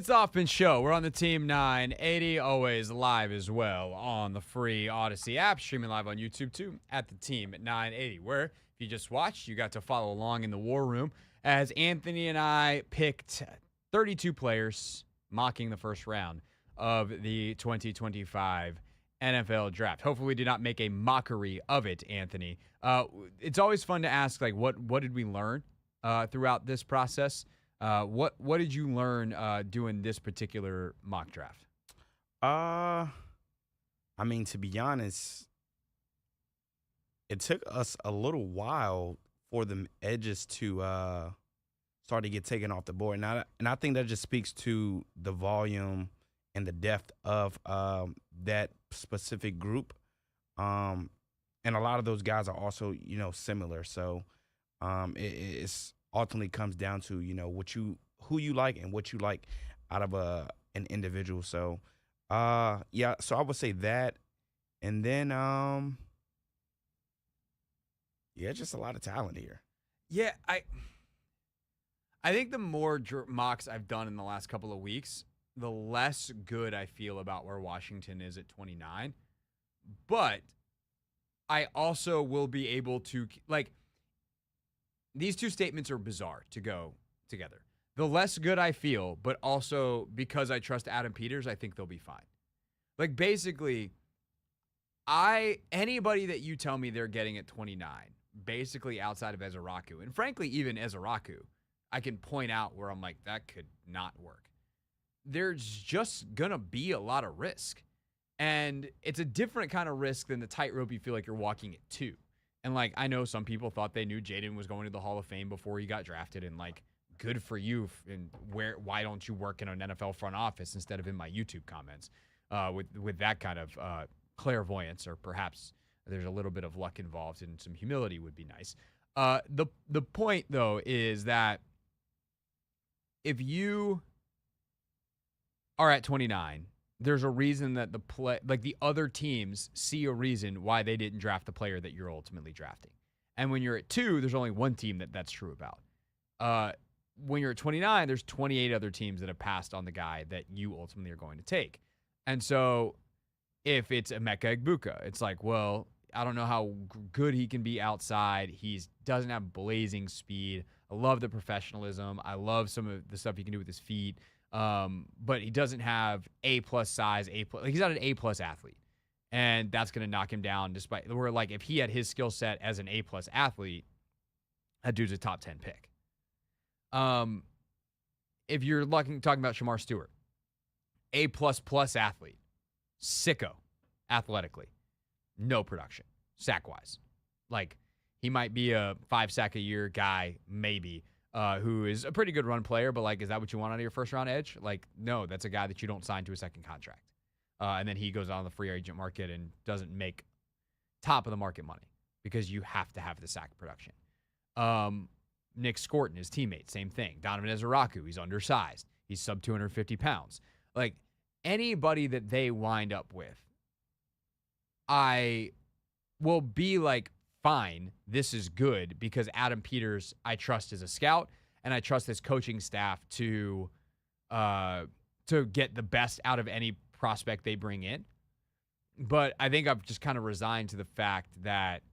It's the Hoffman Show. We're on the Team 980, always live as well on the free Odyssey app, streaming live on YouTube too at the Team 980, where if you just watched, you got to follow along in the war room as Anthony and I picked 32 players mocking the first round of the 2025 NFL draft. Hopefully we did not make a mockery of it, Anthony. It's always fun to ask, like, what did we learn throughout this process? What did you learn doing this particular mock draft? I mean, to be honest, it took us a little while for the edges to start to get taken off the board. And I think that just speaks to the volume and the depth of that specific group. And a lot of those guys are also, similar. So it's ultimately comes down to, who you like and what you like out of an individual. So, so I would say that. And then, just a lot of talent here. Yeah, I think the more mocks I've done in the last couple of weeks, the less good I feel about where Washington is at 29. But I also will be able to, these two statements are bizarre to go together. The less good I feel, but also because I trust Adam Peters, I think they'll be fine. Basically, anybody that you tell me they're getting at 29, basically outside of Ezeraku, and frankly, even Ezeraku, I can point out where I'm like, that could not work. There's just going to be a lot of risk. And it's a different kind of risk than the tightrope you feel like you're walking at 2. And, I know some people thought they knew Jaden was going to the Hall of Fame before he got drafted, and, good for you. And why don't you work in an NFL front office instead of in my YouTube comments with that kind of clairvoyance, or perhaps there's a little bit of luck involved and some humility would be nice. The point, though, is that if you are at 29, there's a reason that the other teams see a reason why they didn't draft the player that you're ultimately drafting. And when you're at 2, there's only one team that's true about. When you're at 29, there's 28 other teams that have passed on the guy that you ultimately are going to take. And so if it's Emeka Egbuka, it's like, well, I don't know how good he can be outside. He doesn't have blazing speed. I love the professionalism. I love some of the stuff he can do with his feet. But he doesn't have A+ size, he's not an A+ athlete. And that's going to knock him down despite where, if he had his skill set as an A+ athlete, that dude's a top 10 pick. If you're talking about Shamar Stewart, A++ athlete, sicko athletically, no production, sack-wise. He might be a 5-sack-a-year guy, maybe, who is a pretty good run player, but, is that what you want out of your first-round edge? No, that's a guy that you don't sign to a second contract. And then he goes out on the free agent market and doesn't make top-of-the-market money because you have to have the sack production. Nick Scorton, his teammate, same thing. Donovan Ezeraku, he's undersized. He's sub 250 pounds. Anybody that they wind up with, I will be fine, this is good because Adam Peters, I trust as a scout, and I trust his coaching staff to get the best out of any prospect they bring in. But I think I've just kind of resigned to the fact that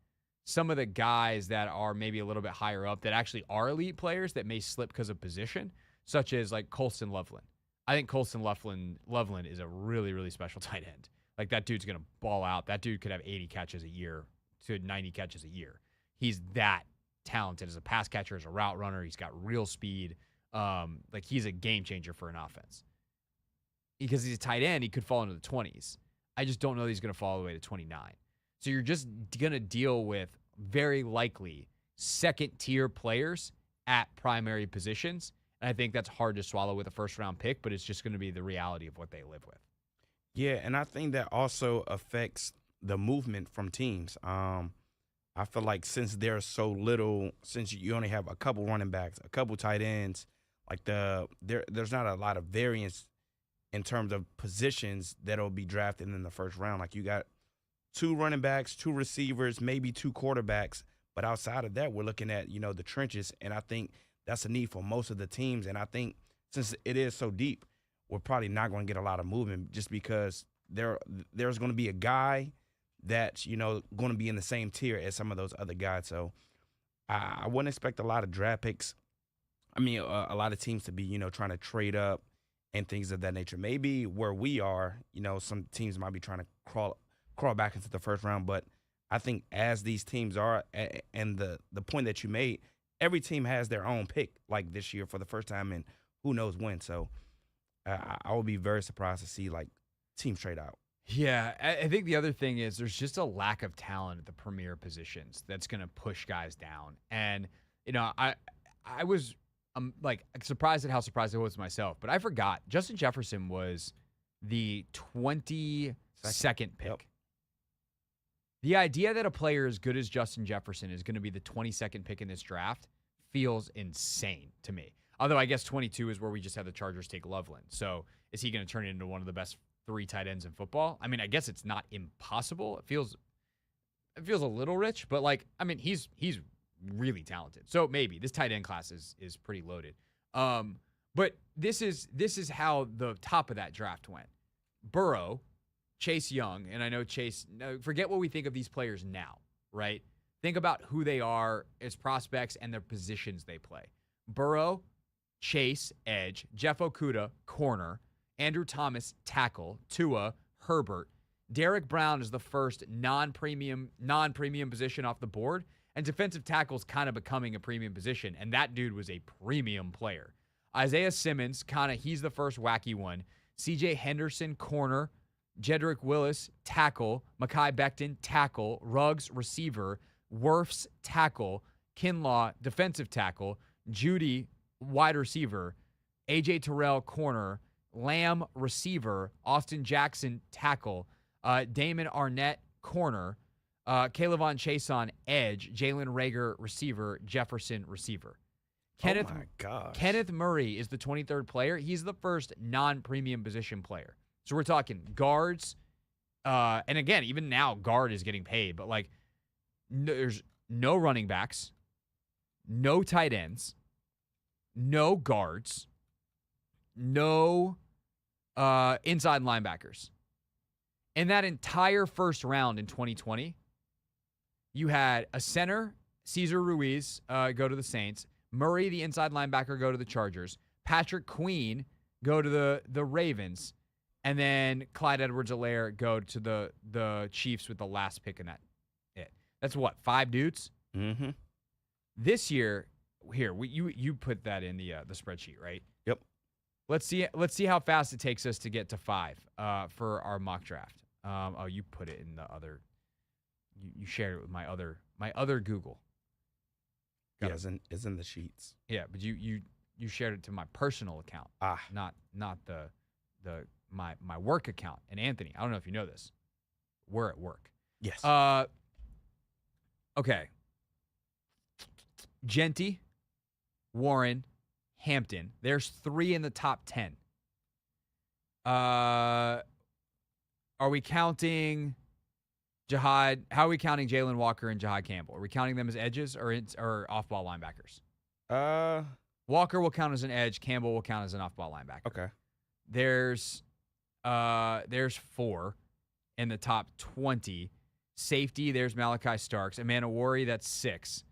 some of the guys that are maybe a little bit higher up that actually are elite players that may slip because of position, such as Colston Loveland. I think Colston Loveland is a really, really special tight end. That dude's going to ball out. That dude could have 80 catches a year to 90 catches a year. He's that talented as a pass catcher, as a route runner. He's got real speed. He's a game changer for an offense. Because he's a tight end, he could fall into the 20s. I just don't know that he's going to fall all the way to 29. So you're just going to deal with very likely second-tier players at primary positions. And I think that's hard to swallow with a first-round pick, but it's just going to be the reality of what they live with. Yeah, and I think that also affects the movement from teams. I feel like since there's so little, since you only have a couple running backs, a couple tight ends, there's not a lot of variance in terms of positions that'll be drafted in the first round. You got 2 running backs, 2 receivers, maybe 2 quarterbacks. But outside of that, we're looking at, the trenches. And I think that's a need for most of the teams. And I think since it is so deep, we're probably not going to get a lot of movement just because there's going to be a guy that's, going to be in the same tier as some of those other guys. So I wouldn't expect a lot of draft picks. I mean, a lot of teams to be, trying to trade up and things of that nature. Maybe where we are, some teams might be trying to crawl back into the first round. But I think as these teams are, and the point that you made, every team has their own pick, like this year for the first time, and who knows when. So I would be very surprised to see, like, teams trade out. Yeah, I think the other thing is there's just a lack of talent at the premier positions that's going to push guys down. And, I was like surprised at how surprised I was myself, but I forgot Justin Jefferson was the 22nd pick. Yep. The idea that a player as good as Justin Jefferson is going to be the 22nd pick in this draft feels insane to me. Although I guess 22 is where we just had the Chargers take Loveland. So is he going to turn into one of the best 3 tight ends in football? I mean, I guess it's not impossible. It feels a little rich, but he's really talented. So maybe this tight end class is pretty loaded. But this is how the top of that draft went. Burrow, Chase Young, and I know Chase, forget what we think of these players now, right? Think about who they are as prospects and their positions they play. Burrow, Chase, edge, Jeff Okudah, corner, Andrew Thomas, tackle, Tua, Herbert. Derek Brown is the first non-premium position off the board, and defensive tackle is kind of becoming a premium position, and that dude was a premium player. Isaiah Simmons, he's the first wacky one. C.J. Henderson, corner. Jedrick Willis, tackle. Mekhi Becton, tackle. Ruggs, receiver. Wirfs, tackle. Kinlaw, defensive tackle. Judy, wide receiver. A.J. Terrell, corner. Lamb, receiver. Austin Jackson, tackle. Damon Arnett, corner. Kaylavon Chason, edge. Jalen Reagor, receiver. Jefferson, receiver. Oh my gosh. Kenneth Murray is the 23rd player. He's the first non-premium position player. So we're talking guards. And again, even now, guard is getting paid. But, there's no running backs, no tight ends, no guards, no inside linebackers. In that entire first round in 2020, you had a center, Cesar Ruiz, go to the Saints. Murray, the inside linebacker, go to the Chargers. Patrick Queen go to the Ravens. And then Clyde Edwards-Helaire go to the Chiefs with the last pick in that. That's what, 5 dudes? Mm-hmm. This year, you put that in the spreadsheet, right? Yep. Let's see how fast it takes us to get to 5 for our mock draft. You put it in the other. You shared it with my other Google. Yeah, it's in the sheets. Yeah, but you shared it to my personal account. Not my work account. And Anthony, I don't know if you know this. We're at work. Yes. Okay. Genty, Warren, Hampton. There's 3 in the top 10. Are we counting Jihad? How are we counting Jalen Walker and Jihad Campbell? Are we counting them as edges or off-ball linebackers? Walker will count as an edge. Campbell will count as an off-ball linebacker. Okay. There's 4 in the top 20. Safety, there's Malachi Starks. Amanda Worry, that's 6.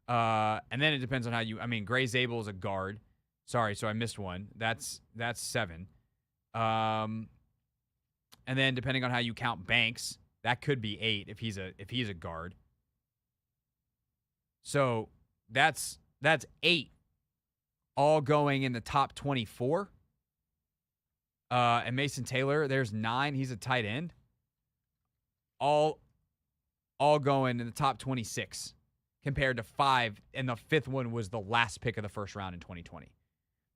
And then it depends on how you. I mean, Gray Zabel is a guard. Sorry, so I missed one. That's 7. And then depending on how you count Banks, that could be 8 if he's a guard. So that's 8, all going in the top 24. And Mason Taylor, there's 9. He's a tight end. All going in the top 26 compared to 5, and the 5th one was the last pick of the first round in 2020.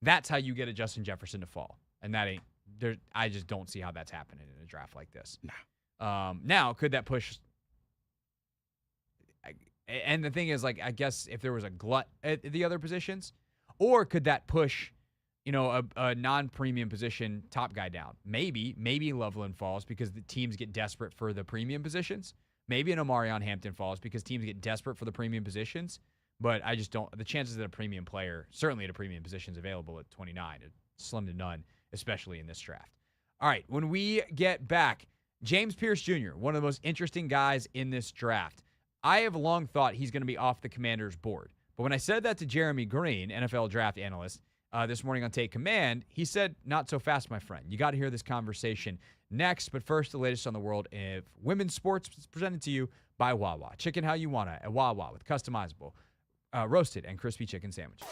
That's how you get a Justin Jefferson to fall, and that ain't there. I just don't see how that's happening in a draft like this. No. Now, could that push? And the thing is, I guess if there was a glut at the other positions, or could that push, a non-premium position top guy down? Maybe Loveland falls because the teams get desperate for the premium positions. Maybe an Omarion Hampton falls because teams get desperate for the premium positions. But I just don't. The chances that a premium player, certainly at a premium position, is available at 29, it's slim to none. especially in this draft. All right, when we get back, James Pierce Jr., one of the most interesting guys in this draft. I have long thought he's going to be off the Commanders' board. But when I said that to Jeremy Green, NFL draft analyst, this morning on Take Command, he said, not so fast, my friend. You got to hear this conversation next. But first, the latest on the world of women's sports is presented to you by Wawa. Chicken how you want it at Wawa with customizable roasted and crispy chicken sandwiches.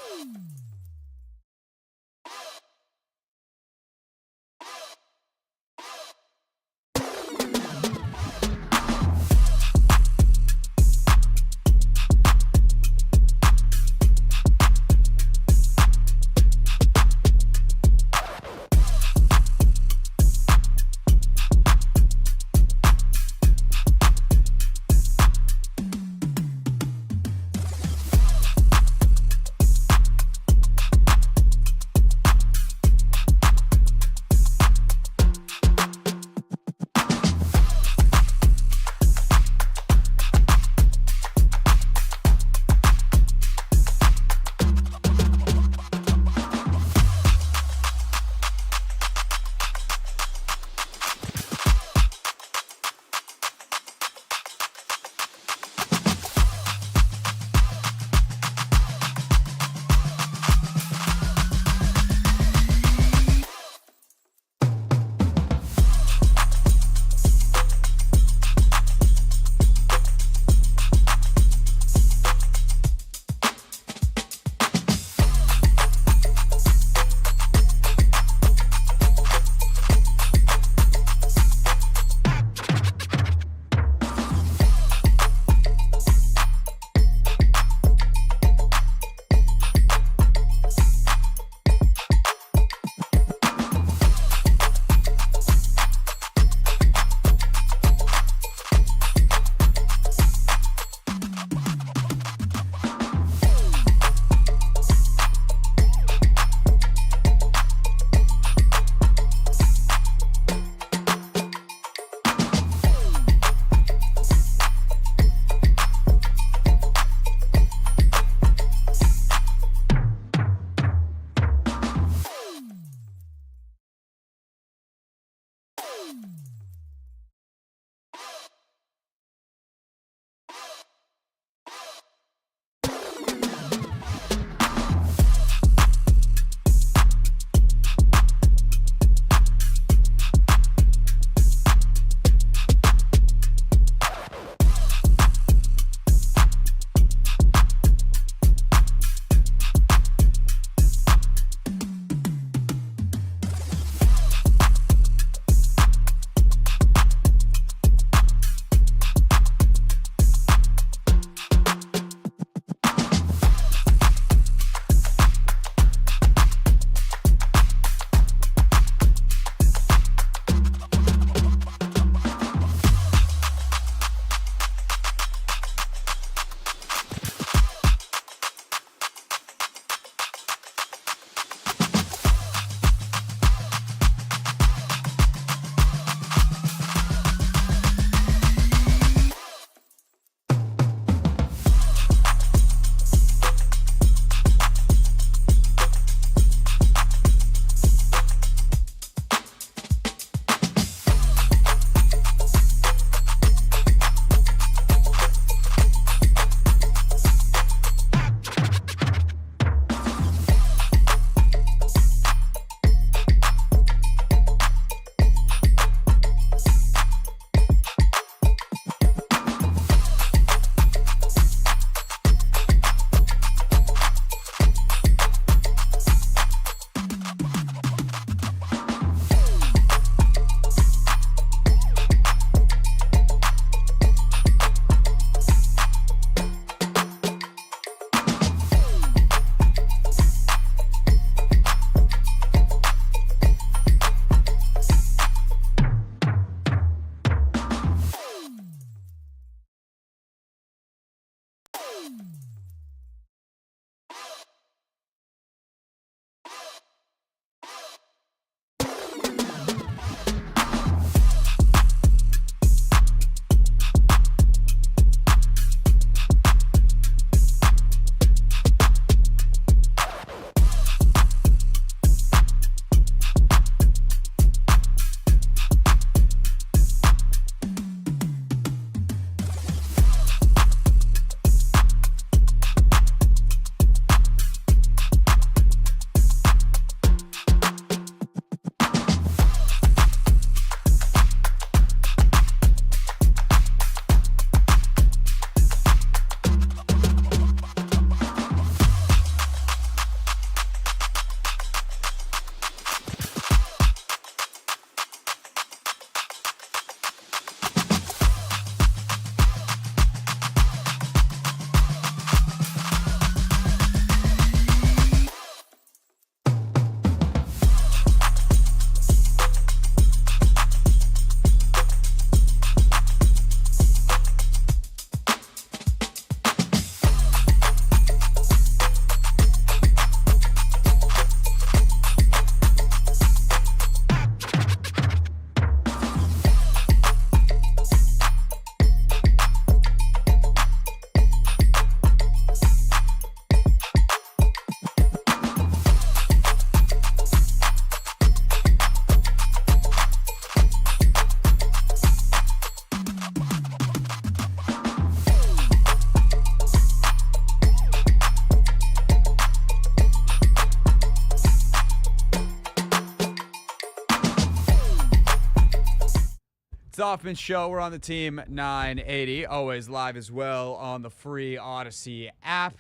the Hoffman Show. We're on the Team 980, always live as well on the free Odyssey app.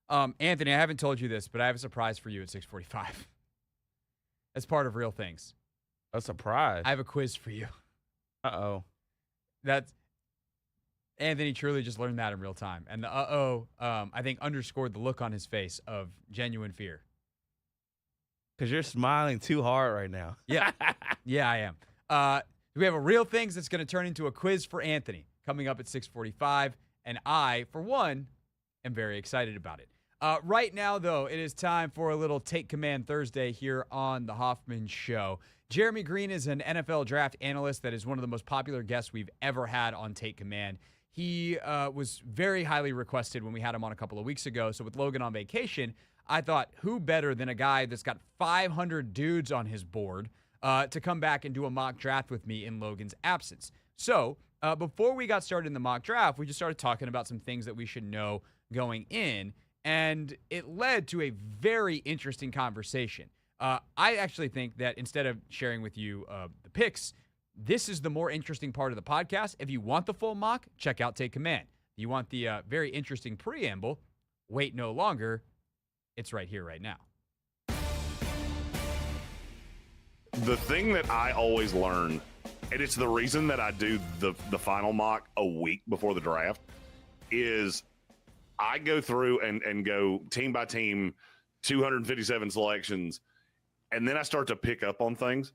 Anthony, I haven't told you this, but I have a surprise for you at 6:45. As part of Real Things. A surprise. I have a quiz for you. Uh-oh. That's Anthony truly just learned that in real time. And the I think underscored the look on his face of genuine fear. Because you're smiling too hard right now. Yeah. Yeah, I am. We have a Real Things that's going to turn into a quiz for Anthony coming up at 6:45. And I, for one, am very excited about it. Right now, though, it is time for a little Take Command Thursday here on the Hoffman Show. Jeremy Green is an NFL draft analyst that is one of the most popular guests we've ever had on Take Command. He was very highly requested when we had him on a couple of weeks ago. So with Logan on vacation, I thought, who better than a guy that's got 500 dudes on his board to come back and do a mock draft with me in Logan's absence. So before we got started in the mock draft, we just started talking about some things that we should know going in, and it led to a very interesting conversation. I actually think that instead of sharing with you the picks, this is the more interesting part of the podcast. If you want the full mock, check out Take Command. If you want the very interesting preamble, wait no longer. It's right here, right now. The thing that I always learn, and it's the reason that I do the final mock a week before the draft, is I go through and go team by team, 257 selections, and then I start to pick up on things.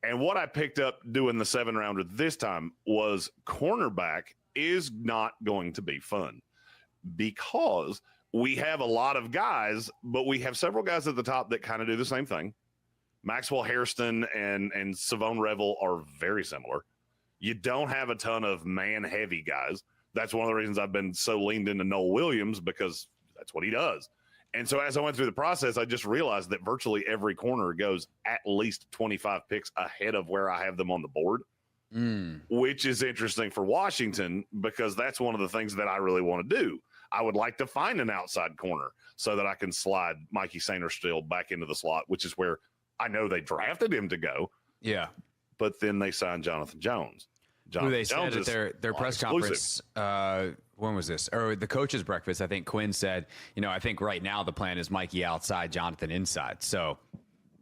And what I picked up doing the 7-rounder this time was cornerback is not going to be fun because we have a lot of guys, but we have several guys at the top that kind of do the same thing. Maxwell Hairston and Savone Revel are very similar. You don't have a ton of man-heavy guys. That's one of the reasons I've been so leaned into Noel Williams, because that's what he does. And so as I went through the process, I just realized that virtually every corner goes at least 25 picks ahead of where I have them on the board, which is interesting for Washington because that's one of the things that I really want to do. I would like to find an outside corner so that I can slide Mikey Sainristil back into the slot, which is where I know they drafted him to go. Yeah. But then they signed Jonathan Jones. Who they said at their press conference, when was this? Or the coach's breakfast, I think Quinn said, I think right now the plan is Mikey outside, Jonathan inside. So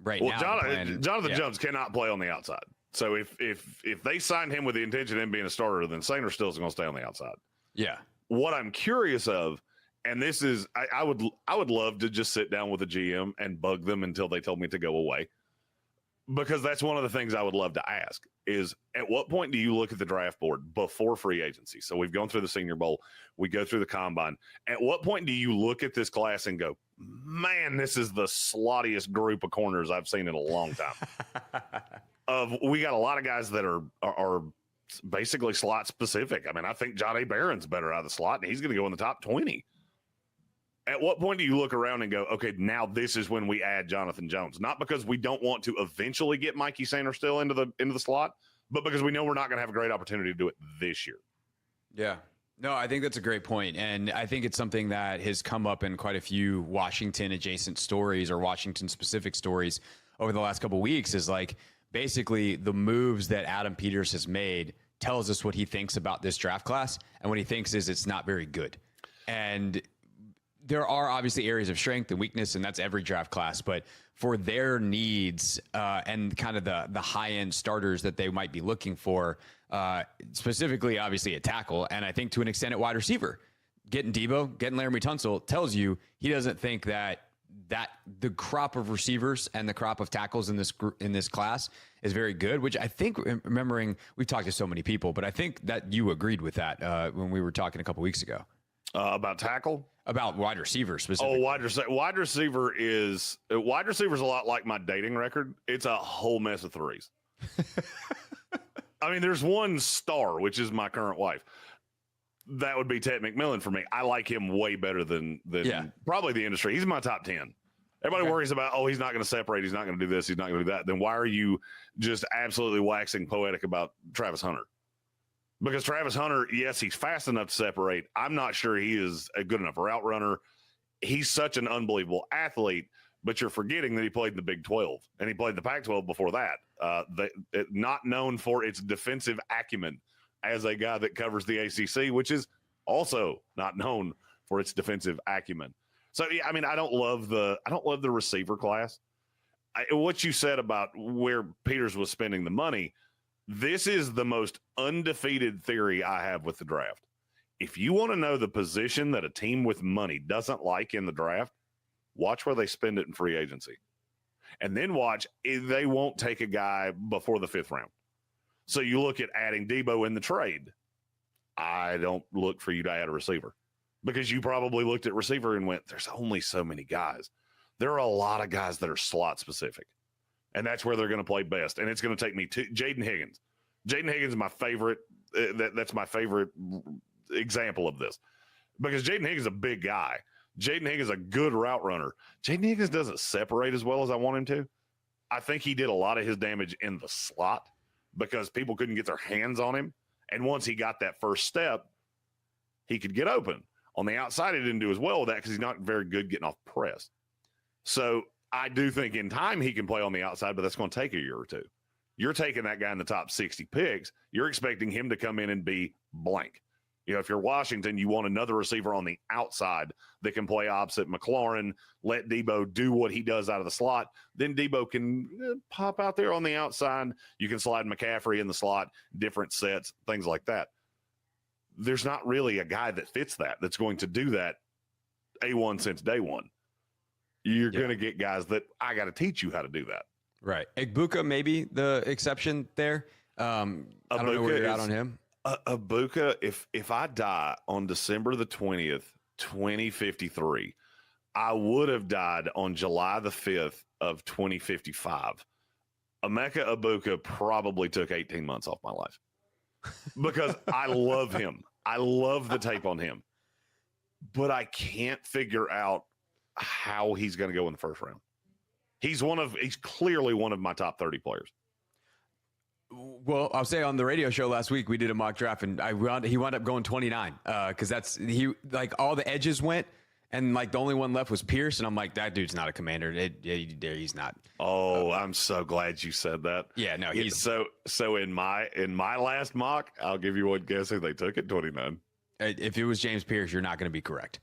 now Jonathan Jones cannot play on the outside. So if they signed him with the intention of him being a starter, then Sainristil is going to stay on the outside. Yeah. What I'm curious of, and this is, I would love to just sit down with the GM and bug them until they told me to go away, because that's one of the things I would love to ask is, at what point do you look at the draft board before free agency? So we've gone through the Senior Bowl, we go through the Combine. At what point do you look at this class and go, man, this is the slottiest group of corners I've seen in a long time? We got a lot of guys that are basically slot specific. I mean, I think John A. Barron's better out of the slot, and he's going to go in the top 20. At what point do you look around and go, okay, now this is when we add Jonathan Jones? Not because we don't want to eventually get Mikey Sainristil into the slot, but because we know we're not going to have a great opportunity to do it this year. Yeah. No, I think that's a great point. And I think it's something that has come up in quite a few Washington adjacent stories or Washington specific stories over the last couple of weeks, is like basically the moves that Adam Peters has made tells us what he thinks about this draft class. And what he thinks is it's not very good. And there are obviously areas of strength and weakness, and that's every draft class. But for their needs and kind of the high-end starters that they might be looking for, specifically, obviously, at tackle, and I think to an extent at wide receiver, getting Debo, getting Laramie Tunsil tells you he doesn't think that the crop of receivers and the crop of tackles in this class is very good, which I think, remembering, we've talked to so many people, but I think that you agreed with that when we were talking a couple weeks ago. About tackle? About wide receiver specifically. Wide receiver is a lot like my dating record. It's a whole mess of threes. I mean, there's one star, which is my current wife. That would be Ted McMillan for me. I like him way better than probably the industry. He's in my top 10. Everybody worries about, he's not going to separate. He's not going to do this. He's not going to do that. Then why are you just absolutely waxing poetic about Travis Hunter? Because Travis Hunter, yes, he's fast enough to separate. I'm not sure he is a good enough route runner. He's such an unbelievable athlete, but you're forgetting that he played in the Big 12 and he played the Pac-12 before that. Not known for its defensive acumen as a guy that covers the ACC, which is also not known for its defensive acumen. So, I mean, I don't love the receiver class. What you said about where Peters was spending the money, this is the most undefeated theory I have with the draft. If you want to know the position that a team with money doesn't like in the draft, watch where they spend it in free agency. And then watch if they won't take a guy before the 5th round. So you look at adding Debo in the trade. I don't look for you to add a receiver because you probably looked at receiver and went, there's only so many guys. There are a lot of guys that are slot specific, and that's where they're going to play best. And it's going to take me to Jaden Higgins. Jaden Higgins is my favorite. That's my favorite example of this because Jaden Higgins is a big guy. Jaden Higgins is a good route runner. Jaden Higgins doesn't separate as well as I want him to. I think he did a lot of his damage in the slot because people couldn't get their hands on him. And once he got that first step, he could get open. On the outside, he didn't do as well with that because he's not very good getting off press. So I do think in time he can play on the outside, but that's going to take a year or two. You're taking that guy in the top 60 picks. You're expecting him to come in and be blank. You know, if you're Washington, you want another receiver on the outside that can play opposite McLaurin, let Debo do what he does out of the slot. Then Debo can pop out there on the outside. You can slide McCaffrey in the slot, different sets, things like that. There's not really a guy that fits that's going to do that A1 since day one. You're going to get guys that I got to teach you how to do that. Right. Egbuka maybe the exception there. I don't know where you're at on him. Egbuka, if I die on December the 20th, 2053, I would have died on July the 5th of 2055. Emeka Egbuka probably took 18 months off my life because I love him. I love the tape on him, but I can't figure out how he's going to go in the first round. He's clearly one of my top 30 players. Well, I'll say on the radio show last week, we did a mock draft and he wound up going 29 because all the edges went and like the only one left was Pierce. And I'm like, that dude's not a commander. He's not. Oh, I'm so glad you said that. Yeah, no, he's so in my last mock, I'll give you one guess who they took at 29. If it was James Pierce, you're not going to be correct.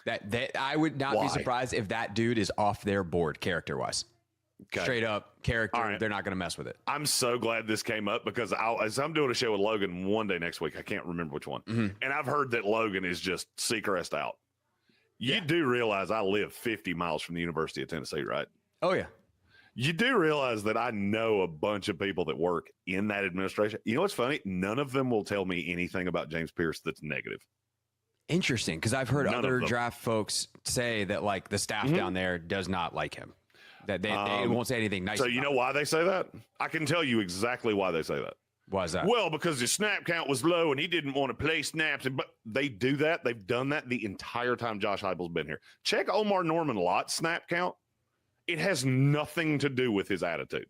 That I would not be surprised if that dude is off their board character wise. Okay. Straight up character, right. They're not going to mess with it. I'm so glad this came up because as I'm doing a show with Logan one day next week, I can't remember which one, and I've heard that Logan is just Seacrest out. You do realize I live 50 miles from the University of Tennessee, right? Oh, yeah. You do realize that I know a bunch of people that work in that administration. You know what's funny? None of them will tell me anything about James Pierce that's negative. Interesting, because I've heard other draft folks say that like the staff down there does not like him. That they won't say anything nice. So you know why they say that? I can tell you exactly why they say that. Why is that? Well, because his snap count was low and he didn't want to play snaps. But they do that. They've done that the entire time Josh Heupel's been here. Check Omar Norman-Lott's snap count. It has nothing to do with his attitude.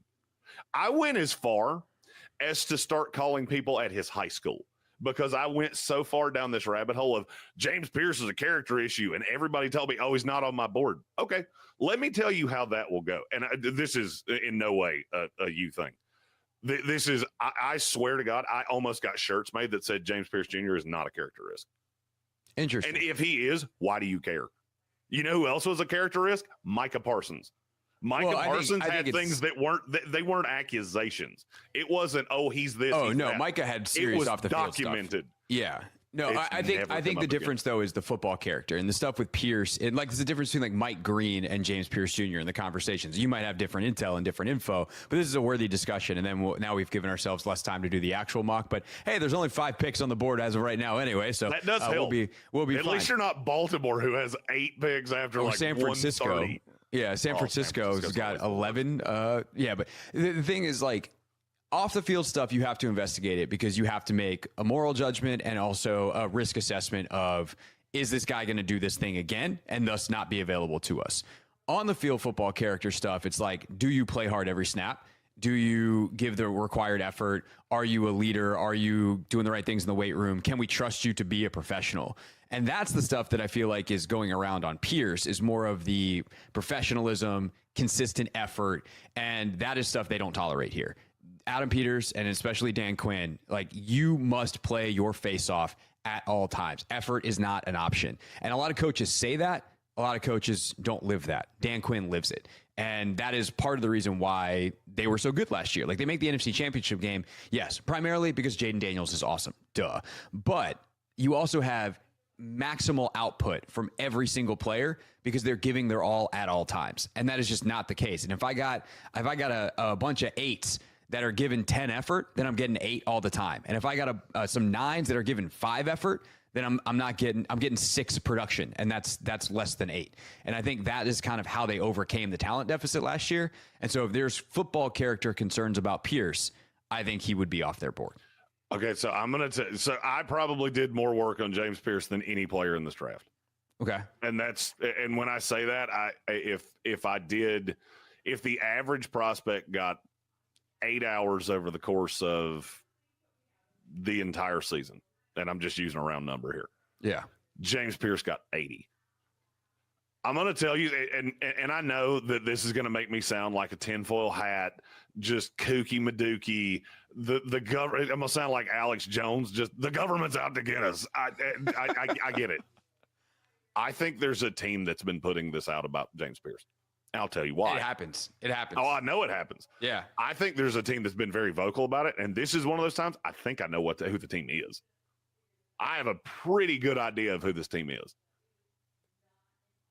I went as far as to start calling people at his high school because I went so far down this rabbit hole of James Pierce is a character issue. And everybody told me, oh, he's not on my board. Okay, let me tell you how that will go. And this is in no way a you thing. This is, I swear to God, I almost got shirts made that said James Pierce Jr. is not a character risk. Interesting. And if he is, why do you care? You know who else was a character risk? Micah Parsons. Parsons had things that weren't accusations. It wasn't, oh, he's this. Oh, he's no, that. Micah had serious off the field stuff. Documented. Yeah. No, I think the difference though is the football character and the stuff with Pierce. And like there's a difference between like Mike Green and James Pierce Jr. in the conversations. You might have different intel and different info, but this is a worthy discussion. And then now we've given ourselves less time to do the actual mock. But hey, there's only 5 picks on the board as of right now anyway. So that does help. We'll be at fine. least you're not Baltimore who has 8 picks after like San Francisco. 130. Yeah, San Francisco's got 11. Yeah, but the thing is like, off the field stuff, you have to investigate it because you have to make a moral judgment and also a risk assessment of, is this guy going to do this thing again and thus not be available to us? On the field football character stuff, it's like, do you play hard every snap? Do you give the required effort? Are you a leader? Are you doing the right things in the weight room? Can we trust you to be a professional? And that's the stuff that I feel like is going around on Pierce, is more of the professionalism, consistent effort, and that is stuff they don't tolerate here. Adam Peters and especially Dan Quinn, like, you must play your face off at all times. Effort is not an option. And a lot of coaches say that. A lot of coaches don't live that. Dan Quinn lives it. And that is part of the reason why they were so good last year. Like, they make the NFC Championship game, yes, primarily because Jaden Daniels is awesome. Duh. But you also have maximal output from every single player because they're giving their all at all times. And that is just not the case. And if I got a bunch of 8s that are given 10 effort, then I'm getting 8 all the time. And if I got some 9s that are given 5 effort, then I'm getting 6 production, and that's less than 8. And I think that is kind of how they overcame the talent deficit last year. And so if there's football character concerns about Pierce, I think he would be off their board. Okay, so so I probably did more work on James Pierce than any player in this draft. Okay. And when I say that, if the average prospect got 8 hours over the course of the entire season, and I'm just using a round number here. Yeah. James Pierce got 80. I'm going to tell you, and I know that this is going to make me sound like a tinfoil hat, just kooky madookie. The government, I'm going to sound like Alex Jones, just the government's out to get us. I get it. I think there's a team that's been putting this out about James Pierce. I'll tell you why. It happens. Oh, I know it happens. Yeah. I think there's a team that's been very vocal about it, and this is one of those times I think I know who the team is. I have a pretty good idea of who this team is.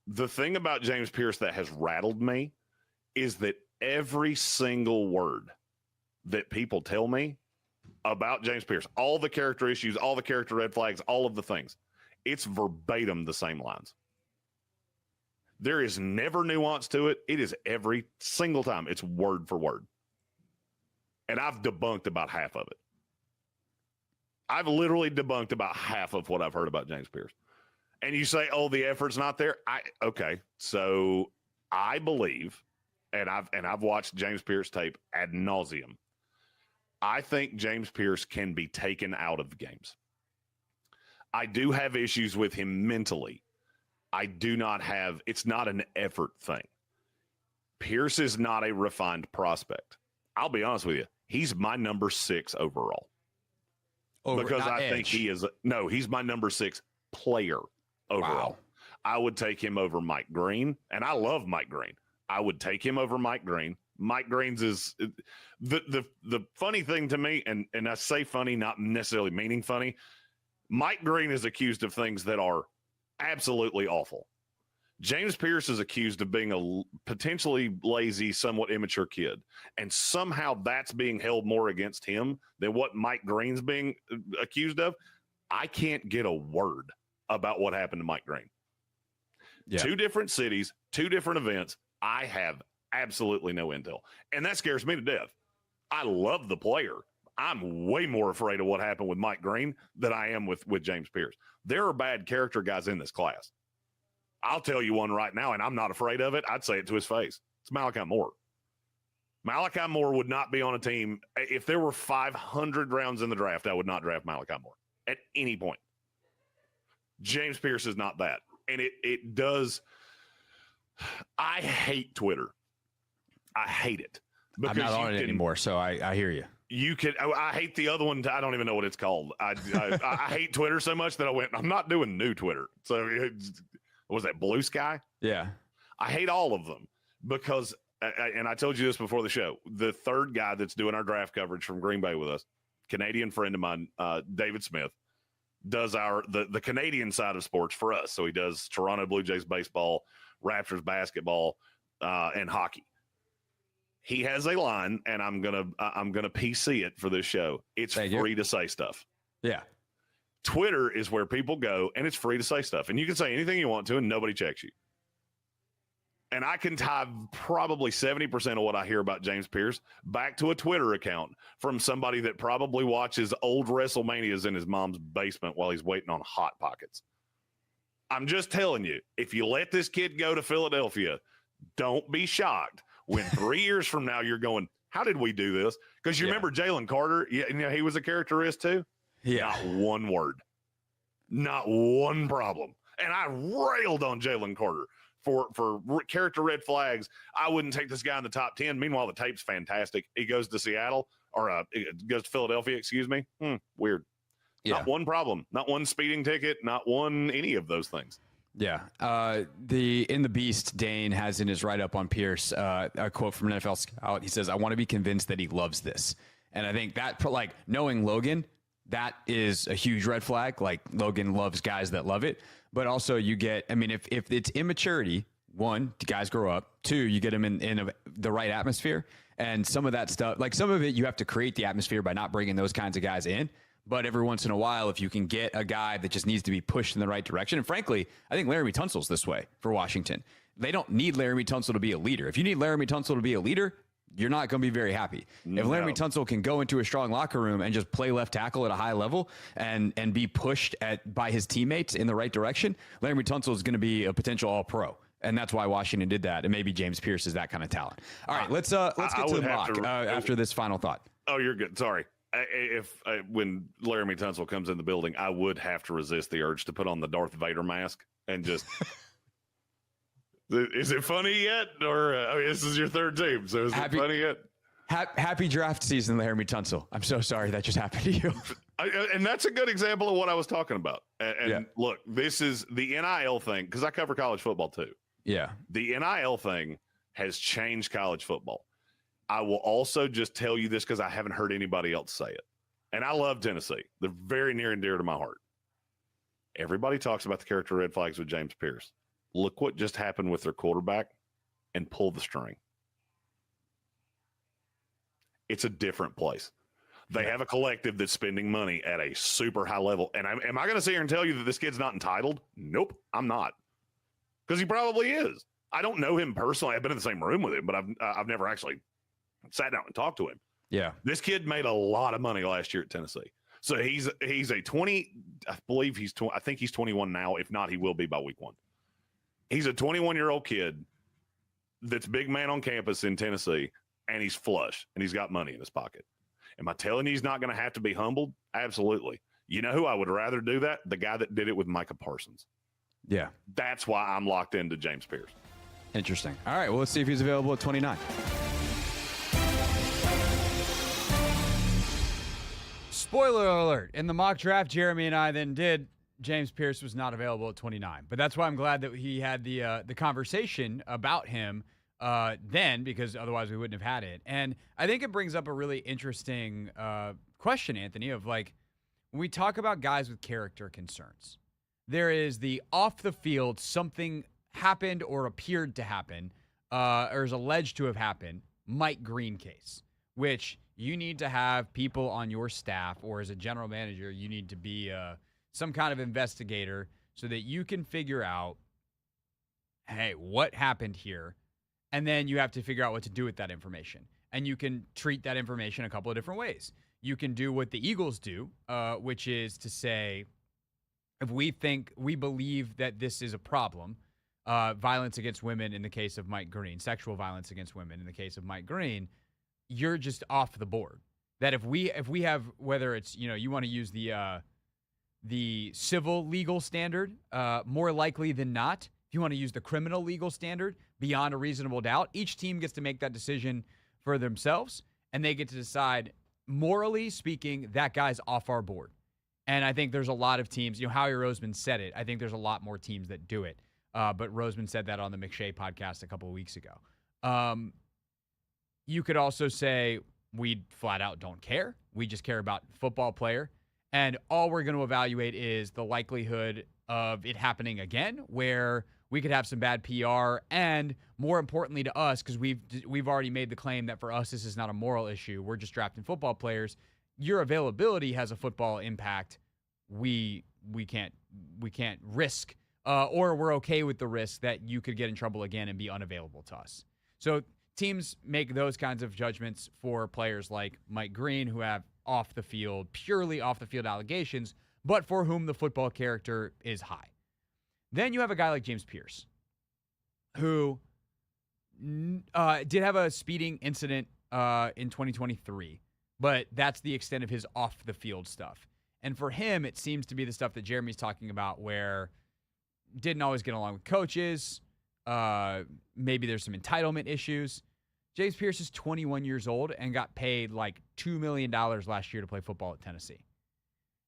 The thing about James Pierce that has rattled me is that every single word that people tell me about James Pierce, all the character issues, all the character red flags, all of the things, it's verbatim the same lines. There is never nuance to it. It is every single time. It's word for word. And I've debunked about half of it. I've literally debunked about half of what I've heard about James Pierce. And you say, oh, the effort's not there. Okay. So I believe, and I've watched James Pierce tape ad nauseum. I think James Pierce can be taken out of the games. I do have issues with him mentally. It's not an effort thing. Pierce is not a refined prospect. I'll be honest with you. He's my number 6 overall. Because I think he's my number 6 player overall. Wow. I would take him over Mike Green, and I love Mike Green. I would take him over Mike Green. Mike Green's is the funny thing to me, and I say funny, not necessarily meaning funny. Mike Green is accused of things that are absolutely awful. James Pierce is accused of being a potentially lazy, somewhat immature kid. And somehow that's being held more against him than what Mike Green's being accused of. I can't get a word about what happened to Mike Green. Yeah. 2 different cities, 2 different events. I have absolutely no intel. And that scares me to death. I love the player. I'm way more afraid of what happened with Mike Green than I am with James Pierce. There are bad character guys in this class. I'll tell you one right now, and I'm not afraid of it. I'd say it to his face. It's Malachi Moore. Malachi Moore would not be on a team. If there were 500 rounds in the draft, I would not draft Malachi Moore at any point. James Pierce is not that. And it does. I hate Twitter. I hate it. I'm not on it anymore, so I hear you. I hate the other one. I don't even know what it's called. I hate Twitter so much that I'm not doing new Twitter. So what was that, Blue Sky? Yeah. I hate all of them because, and I told you this before the show, the third guy that's doing our draft coverage from Green Bay with us, Canadian friend of mine, David Smith, does the Canadian side of sports for us. So he does Toronto Blue Jays baseball, Raptors basketball, and hockey. He has a line, and I'm gonna PC it for this show. It's free to say stuff. Yeah. Twitter is where people go, and it's free to say stuff. And you can say anything you want to, and nobody checks you. And I can tie probably 70% of what I hear about James Pierce back to a Twitter account from somebody that probably watches old WrestleManias in his mom's basement while he's waiting on Hot Pockets. I'm just telling you, if you let this kid go to Philadelphia, don't be shocked when 3 years from now you're going, How did we do this? Because you remember Jalen Carter? Yeah, he was a characterist too. Yeah. Not one word. Not one problem. And I railed on Jalen Carter for character red flags. I wouldn't take this guy in the top 10. Meanwhile, the tape's fantastic. He goes to Seattle or goes to Philadelphia, excuse me. Weird. Yeah. Not one problem. Not one speeding ticket. Not one any of those things. Yeah. In the Beast, Dane has in his write-up on Pierce a quote from an NFL scout. He says, "I want to be convinced that he loves this." And I think that, like, knowing Logan, that is a huge red flag. Like, Logan loves guys that love it. But also you get, I mean, if it's immaturity, one, the guys grow up. Two, you get them in the right atmosphere. And some of that stuff, like some of it, you have to create the atmosphere by not bringing those kinds of guys in. But every once in a while, if you can get a guy that just needs to be pushed in the right direction, and frankly, I think Laramie Tunsil's this way for Washington. They don't need Laramie Tunsil to be a leader. If you need Laramie Tunsil to be a leader, you're not going to be very happy. If Laramie Tunsil can go into a strong locker room and just play left tackle at a high level and be pushed by his teammates in the right direction, Laramie Tunsil is going to be a potential All-Pro. And that's why Washington did that. And maybe James Pierce is that kind of talent. All right, let's get to the mock after this final thought. Oh, you're good. Sorry. When Laramie Tunsil comes in the building, I would have to resist the urge to put on the Darth Vader mask and just. Is it funny yet? Or this is your third team, so is it funny yet? Happy draft season, Laramie Tunsil. I'm so sorry that just happened to you. And that's a good example of what I was talking about. And look, this is the NIL thing, because I cover college football too. Yeah. The NIL thing has changed college football. I will also just tell you this because I haven't heard anybody else say it. And I love Tennessee. They're very near and dear to my heart. Everybody talks about the character red flags with James Pierce. Look what just happened with their quarterback and pull the string. It's a different place. They have a collective that's spending money at a super high level. And am I going to sit here and tell you that this kid's not entitled? Nope, I'm not. Because he probably is. I don't know him personally. I've been in the same room with him, but I've never actually sat down and talked to him. Yeah. This kid made a lot of money last year at Tennessee. So he's a 20, I believe I think he's 21 now. If not, he will be by week 1. He's a 21-year-old kid that's big man on campus in Tennessee, and he's flush, and he's got money in his pocket. Am I telling you he's not going to have to be humbled? Absolutely. You know who I would rather do that? The guy that did it with Micah Parsons. Yeah. That's why I'm locked into James Pierce. Interesting. All right, well, let's see if he's available at 29. Spoiler alert. In the mock draft Jeremy and I then did, James Pierce was not available at 29. But that's why I'm glad that he had the conversation about him then, because otherwise we wouldn't have had it. And I think it brings up a really interesting question, Anthony, of like, when we talk about guys with character concerns, there is the off the field, something happened or appeared to happen, or is alleged to have happened, Mike Green case, which you need to have people on your staff, or as a general manager, you need to be some kind of investigator so that you can figure out, hey, what happened here? And then you have to figure out what to do with that information. And you can treat that information a couple of different ways. You can do what the Eagles do, which is to say, if we believe that this is a problem, violence against women in the case of Mike Green, sexual violence against women in the case of Mike Green, you're just off the board. That if we have, whether it's, you want to use the civil legal standard, more likely than not, if you want to use the criminal legal standard, beyond a reasonable doubt, each team gets to make that decision for themselves, and they get to decide, morally speaking, that guy's off our board. And I think there's a lot of teams, Howie Roseman said it. I think there's a lot more teams that do it. But Roseman said that on the McShay podcast a couple of weeks ago. You could also say we flat out don't care. We just care about football player. And all we're going to evaluate is the likelihood of it happening again, where we could have some bad PR. And more importantly to us, because we've already made the claim that for us this is not a moral issue. We're just drafting football players. Your availability has a football impact. We can't risk, or we're okay with the risk that you could get in trouble again and be unavailable to us. So teams make those kinds of judgments for players like Mike Green, who have purely off the field allegations, but for whom the football character is high. Then you have a guy like James Pierce, who did have a speeding incident in 2023, but that's the extent of his off-the-field stuff. And for him, it seems to be the stuff that Jeremy's talking about where didn't always get along with coaches. Maybe there's some entitlement issues. James Pierce is 21 years old and got paid like $2 million last year to play football at Tennessee.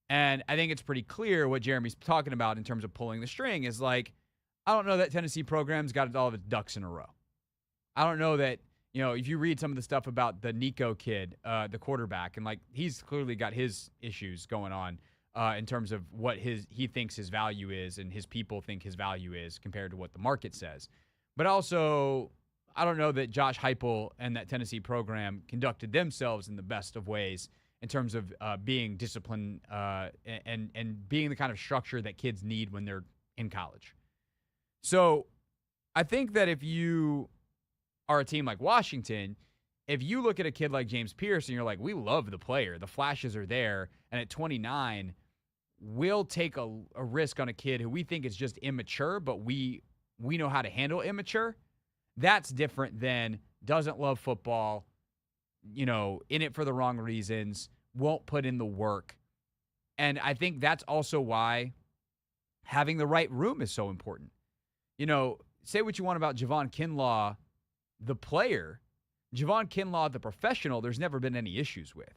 And I think it's pretty clear what Jeremy's talking about in terms of pulling the string is like, I don't know that Tennessee program's got all of its ducks in a row. I don't know that, if you read some of the stuff about the Nico kid, the quarterback, and like he's clearly got his issues going on in terms of what he thinks his value is and his people think his value is compared to what the market says. But also, I don't know that Josh Heupel and that Tennessee program conducted themselves in the best of ways in terms of being disciplined and being the kind of structure that kids need when they're in college. So I think that if you are a team like Washington, if you look at a kid like James Pierce and you're like, we love the player, the flashes are there, and at 29, we'll take a risk on a kid who we think is just immature, but we know how to handle immature, that's different than doesn't love football, in it for the wrong reasons, won't put in the work. And I think that's also why having the right room is so important. Say what you want about Javon Kinlaw, the player. Javon Kinlaw, the professional, there's never been any issues with.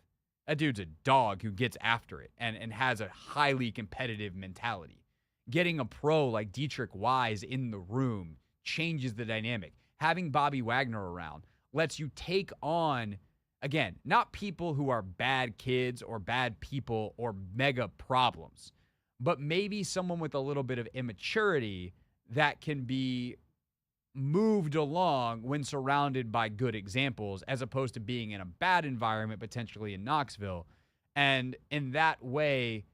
That dude's a dog who gets after it and has a highly competitive mentality. Getting a pro like Dietrich Wise in the room changes the dynamic. Having Bobby Wagner around lets you take on, again, not people who are bad kids or bad people or mega problems, but maybe someone with a little bit of immaturity that can be moved along when surrounded by good examples, as opposed to being in a bad environment, potentially in Knoxville. And in that way,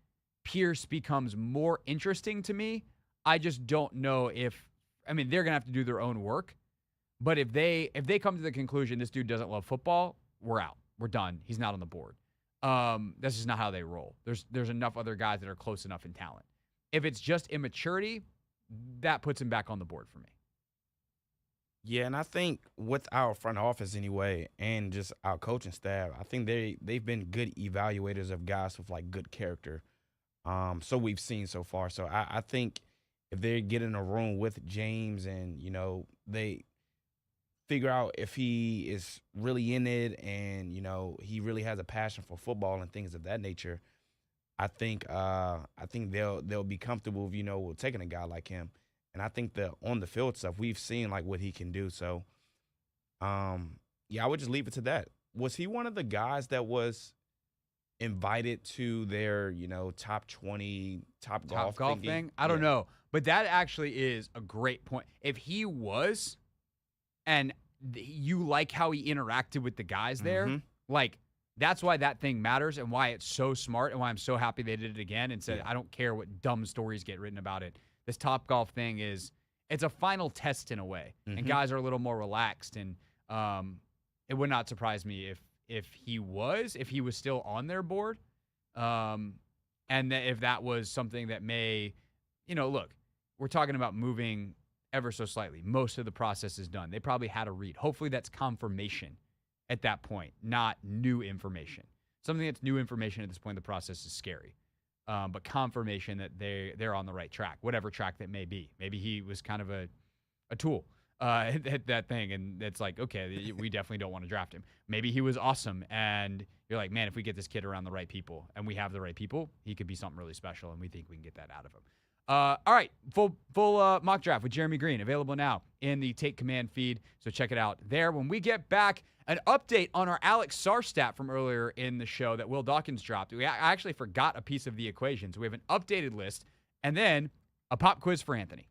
Pierce becomes more interesting to me. I just don't know they're going to have to do their own work. But if they come to the conclusion this dude doesn't love football, we're out. We're done. He's not on the board. That's just not how they roll. There's enough other guys that are close enough in talent. If it's just immaturity, that puts him back on the board for me. Yeah, and I think with our front office anyway, and just our coaching staff, I think they've been good evaluators of guys with like good character. So we've seen so far. So I think if they get in a room with James and they figure out if he is really in it and he really has a passion for football and things of that nature, I think they'll be comfortable with taking a guy like him. And I think the on the field stuff, we've seen like what he can do. So, I would just leave it to that. Was he one of the guys that was invited to their, top 20, top golf thing? I don't know. But that actually is a great point. If he was, and you like how he interacted with the guys there, like that's why that thing matters and why it's so smart and why I'm so happy they did it again and said, I don't care what dumb stories get written about it. This Top Golf thing it's a final test in a way, and guys are a little more relaxed. And it would not surprise me if he was still on their board, and if that was something that may, look, we're talking about moving ever so slightly. Most of the process is done. They probably had a read. Hopefully that's confirmation at that point, not new information. Something that's new information at this point in the process is scary. But confirmation that they're on the right track, whatever track that may be. Maybe he was kind of a tool at that thing, and it's like, okay, we definitely don't want to draft him. Maybe he was awesome, and you're like, man, if we get this kid around the right people, and we have the right people, he could be something really special, and we think we can get that out of him. All right, full mock draft with Jeremy Green, available now in the Take Command feed, so check it out there. When we get back, an update on our Alex Sarr stat from earlier in the show that Will Dawkins dropped. I actually forgot a piece of the equation, so we have an updated list, and then a pop quiz for Anthony.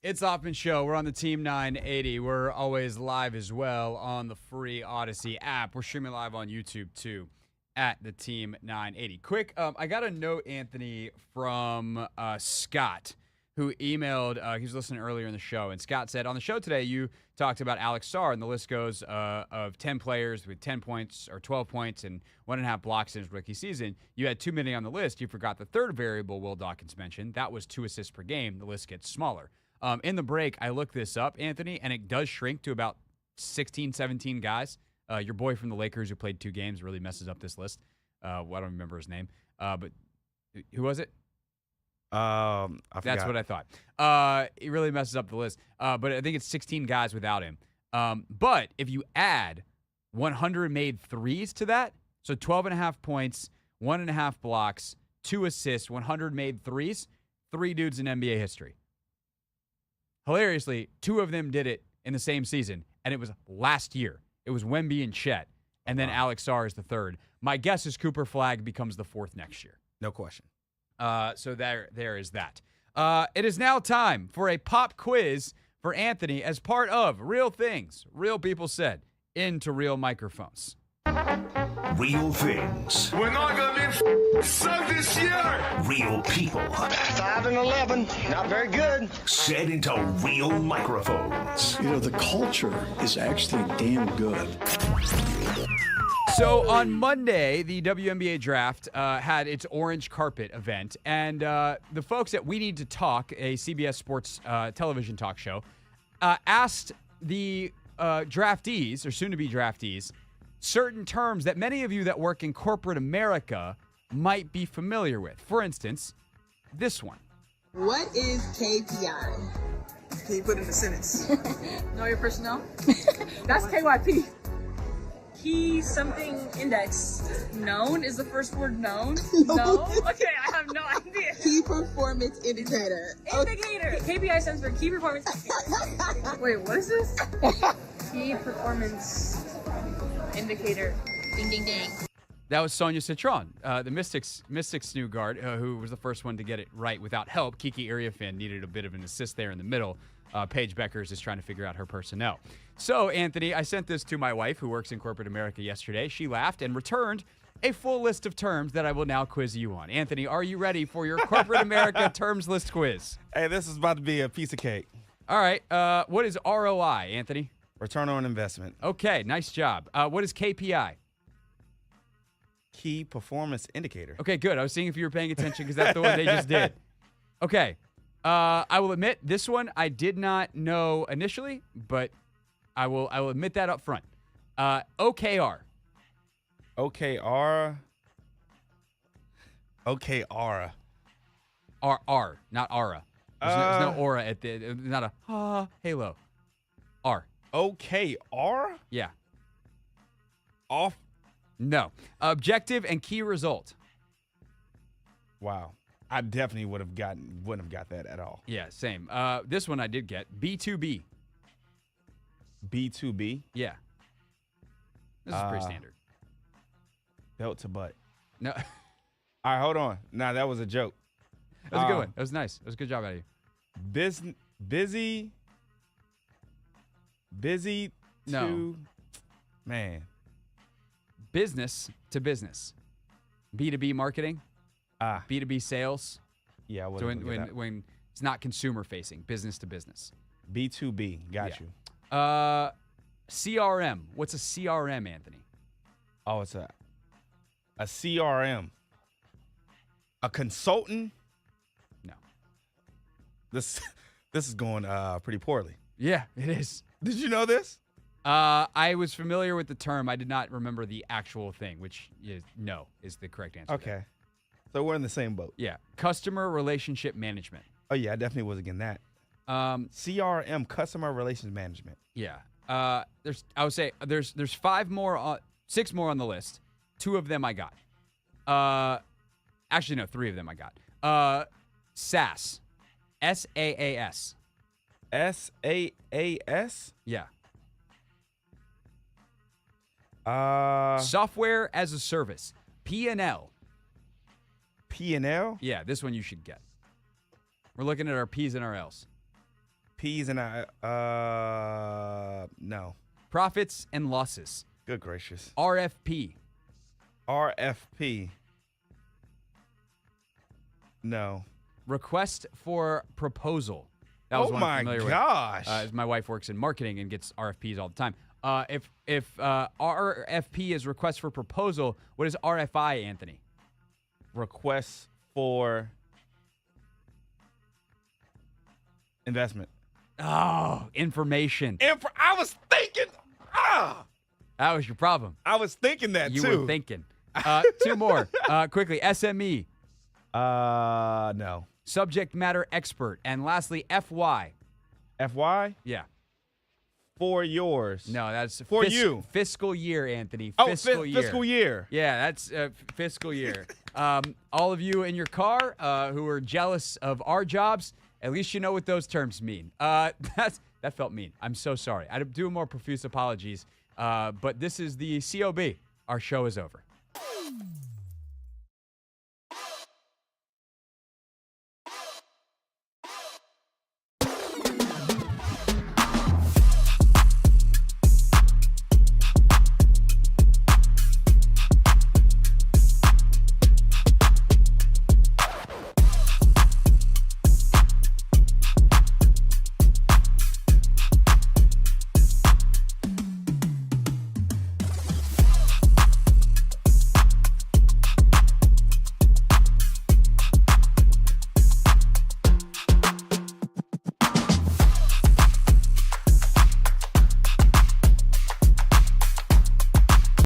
It's Hoffman Show. We're on the Team 980. We're always live as well on the free Odyssey app. We're streaming live on YouTube too at the Team 980. Quick, I got a note, Anthony, from Scott, who emailed. He was listening earlier in the show, and Scott said, on the show today, you talked about Alex Sarr, and the list goes of 10 players with 10 points or 12 points and 1.5 blocks in his rookie season. You had too many on the list. You forgot the third variable Will Dawkins mentioned. That was 2 assists per game. The list gets smaller. In the break, I looked this up, Anthony, and it does shrink to about 16, 17 guys. Your boy from the Lakers who played 2 games really messes up this list. I don't remember his name. But who was it? I forgot. That's what I thought. He really messes up the list. But I think it's 16 guys without him. But if you add 100 made threes to that, so 12.5 points, 1.5 blocks, 2 assists, 100 made threes, 3 dudes in NBA history. Hilariously, 2 of them did it in the same season, and it was last year. It was Wemby and Chet, and then Alex Sarr is the third. My guess is Cooper Flagg becomes the 4th next year. No question. So there is that. It is now time for a pop quiz for Anthony as part of Real Things, Real People Said, into Real Microphones. Real things. We're not gonna be sucked this year. Real people. 5 and 11, not very good. Said into real microphones. You know, the culture is actually damn good. So on Monday, the WNBA draft had its orange carpet event, and the folks at We Need to Talk, a CBS Sports television talk show, asked the draftees, or soon-to-be draftees, certain terms that many of you that work in corporate America might be familiar with. For instance, this one. What is KPI? Can you put it in a sentence? Know your personnel? That's KYP. Key something index. Known is the first word known? No? Okay, I have no idea. Key performance indicator. Indicator. KPI stands for key performance indicator. Wait, what is this? Key performance indicator. Ding, ding, ding. That was Sonia Citron, the Mystics new guard, who was the first one to get it right without help. Kiki Iriafin needed a bit of an assist there in the middle. Paige Beckers is trying to figure out her personnel. So, Anthony, I sent this to my wife, who works in corporate America, yesterday. She laughed and returned a full list of terms that I will now quiz you on. Anthony, are you ready for your corporate America terms list quiz? Hey, this is about to be a piece of cake. All right. What is ROI, Anthony? Return on investment. Okay, nice job. What is KPI? Key performance indicator. Okay, good. I was seeing if you were paying attention because that's the one they just did. Okay. I will admit this one I did not know initially, but I will admit that up front. OKR. OKR. OKR. R, not aura. There's no aura at the, not a halo. R. OKR? Yeah. Off. No. Objective and key result. Wow. I definitely wouldn't have got that at all. Yeah, same. This one I did get. B2B. B2B? Yeah. This is pretty standard. Belt to butt. No. All right, hold on. Nah, that was a joke. That was a good one. That was nice. That was a good job out of you. Busy No. to man. Business to business. B2B marketing. B2B sales. Yeah, So when it's not consumer facing, business to business. B2B, got you. CRM. What's a CRM, Anthony? Oh, it's a CRM. A consultant? No. This is going pretty poorly. Yeah, it is. Did you know this? I was familiar with the term. I did not remember the actual thing, which is no is the correct answer. Okay. There. So we're in the same boat. Yeah. Customer relationship management. Oh, yeah, I definitely was against that. CRM, customer relations management. Yeah. There's 6 more on the list. 2 of them I got. Actually, no, 3 of them I got. SaaS. SaaS. SaaS? Yeah. Software as a service. P&L. P&L? Yeah, this one you should get. We're looking at our P's and our L's. P's and no. Profits and losses. Good gracious. RFP. RFP. No. Request for proposal. That was oh one my I'm familiar gosh. with. My wife works in marketing and gets RFPs all the time. If RFP is request for proposal, what is RFI, Anthony? Request for investment. Oh, information. I was thinking. That was your problem. I was thinking that you too. were thinking. 2 more. Quickly. SME. No. Subject matter expert. And lastly, FY. FY? Yeah. For yours. No, that's for you. Fiscal year, Anthony. Fiscal year. Fiscal year. Yeah, that's fiscal year. All of you in your car who are jealous of our jobs, at least you know what those terms mean. That felt mean. I'm so sorry. I do more profuse apologies. But this is the COB. Our show is over.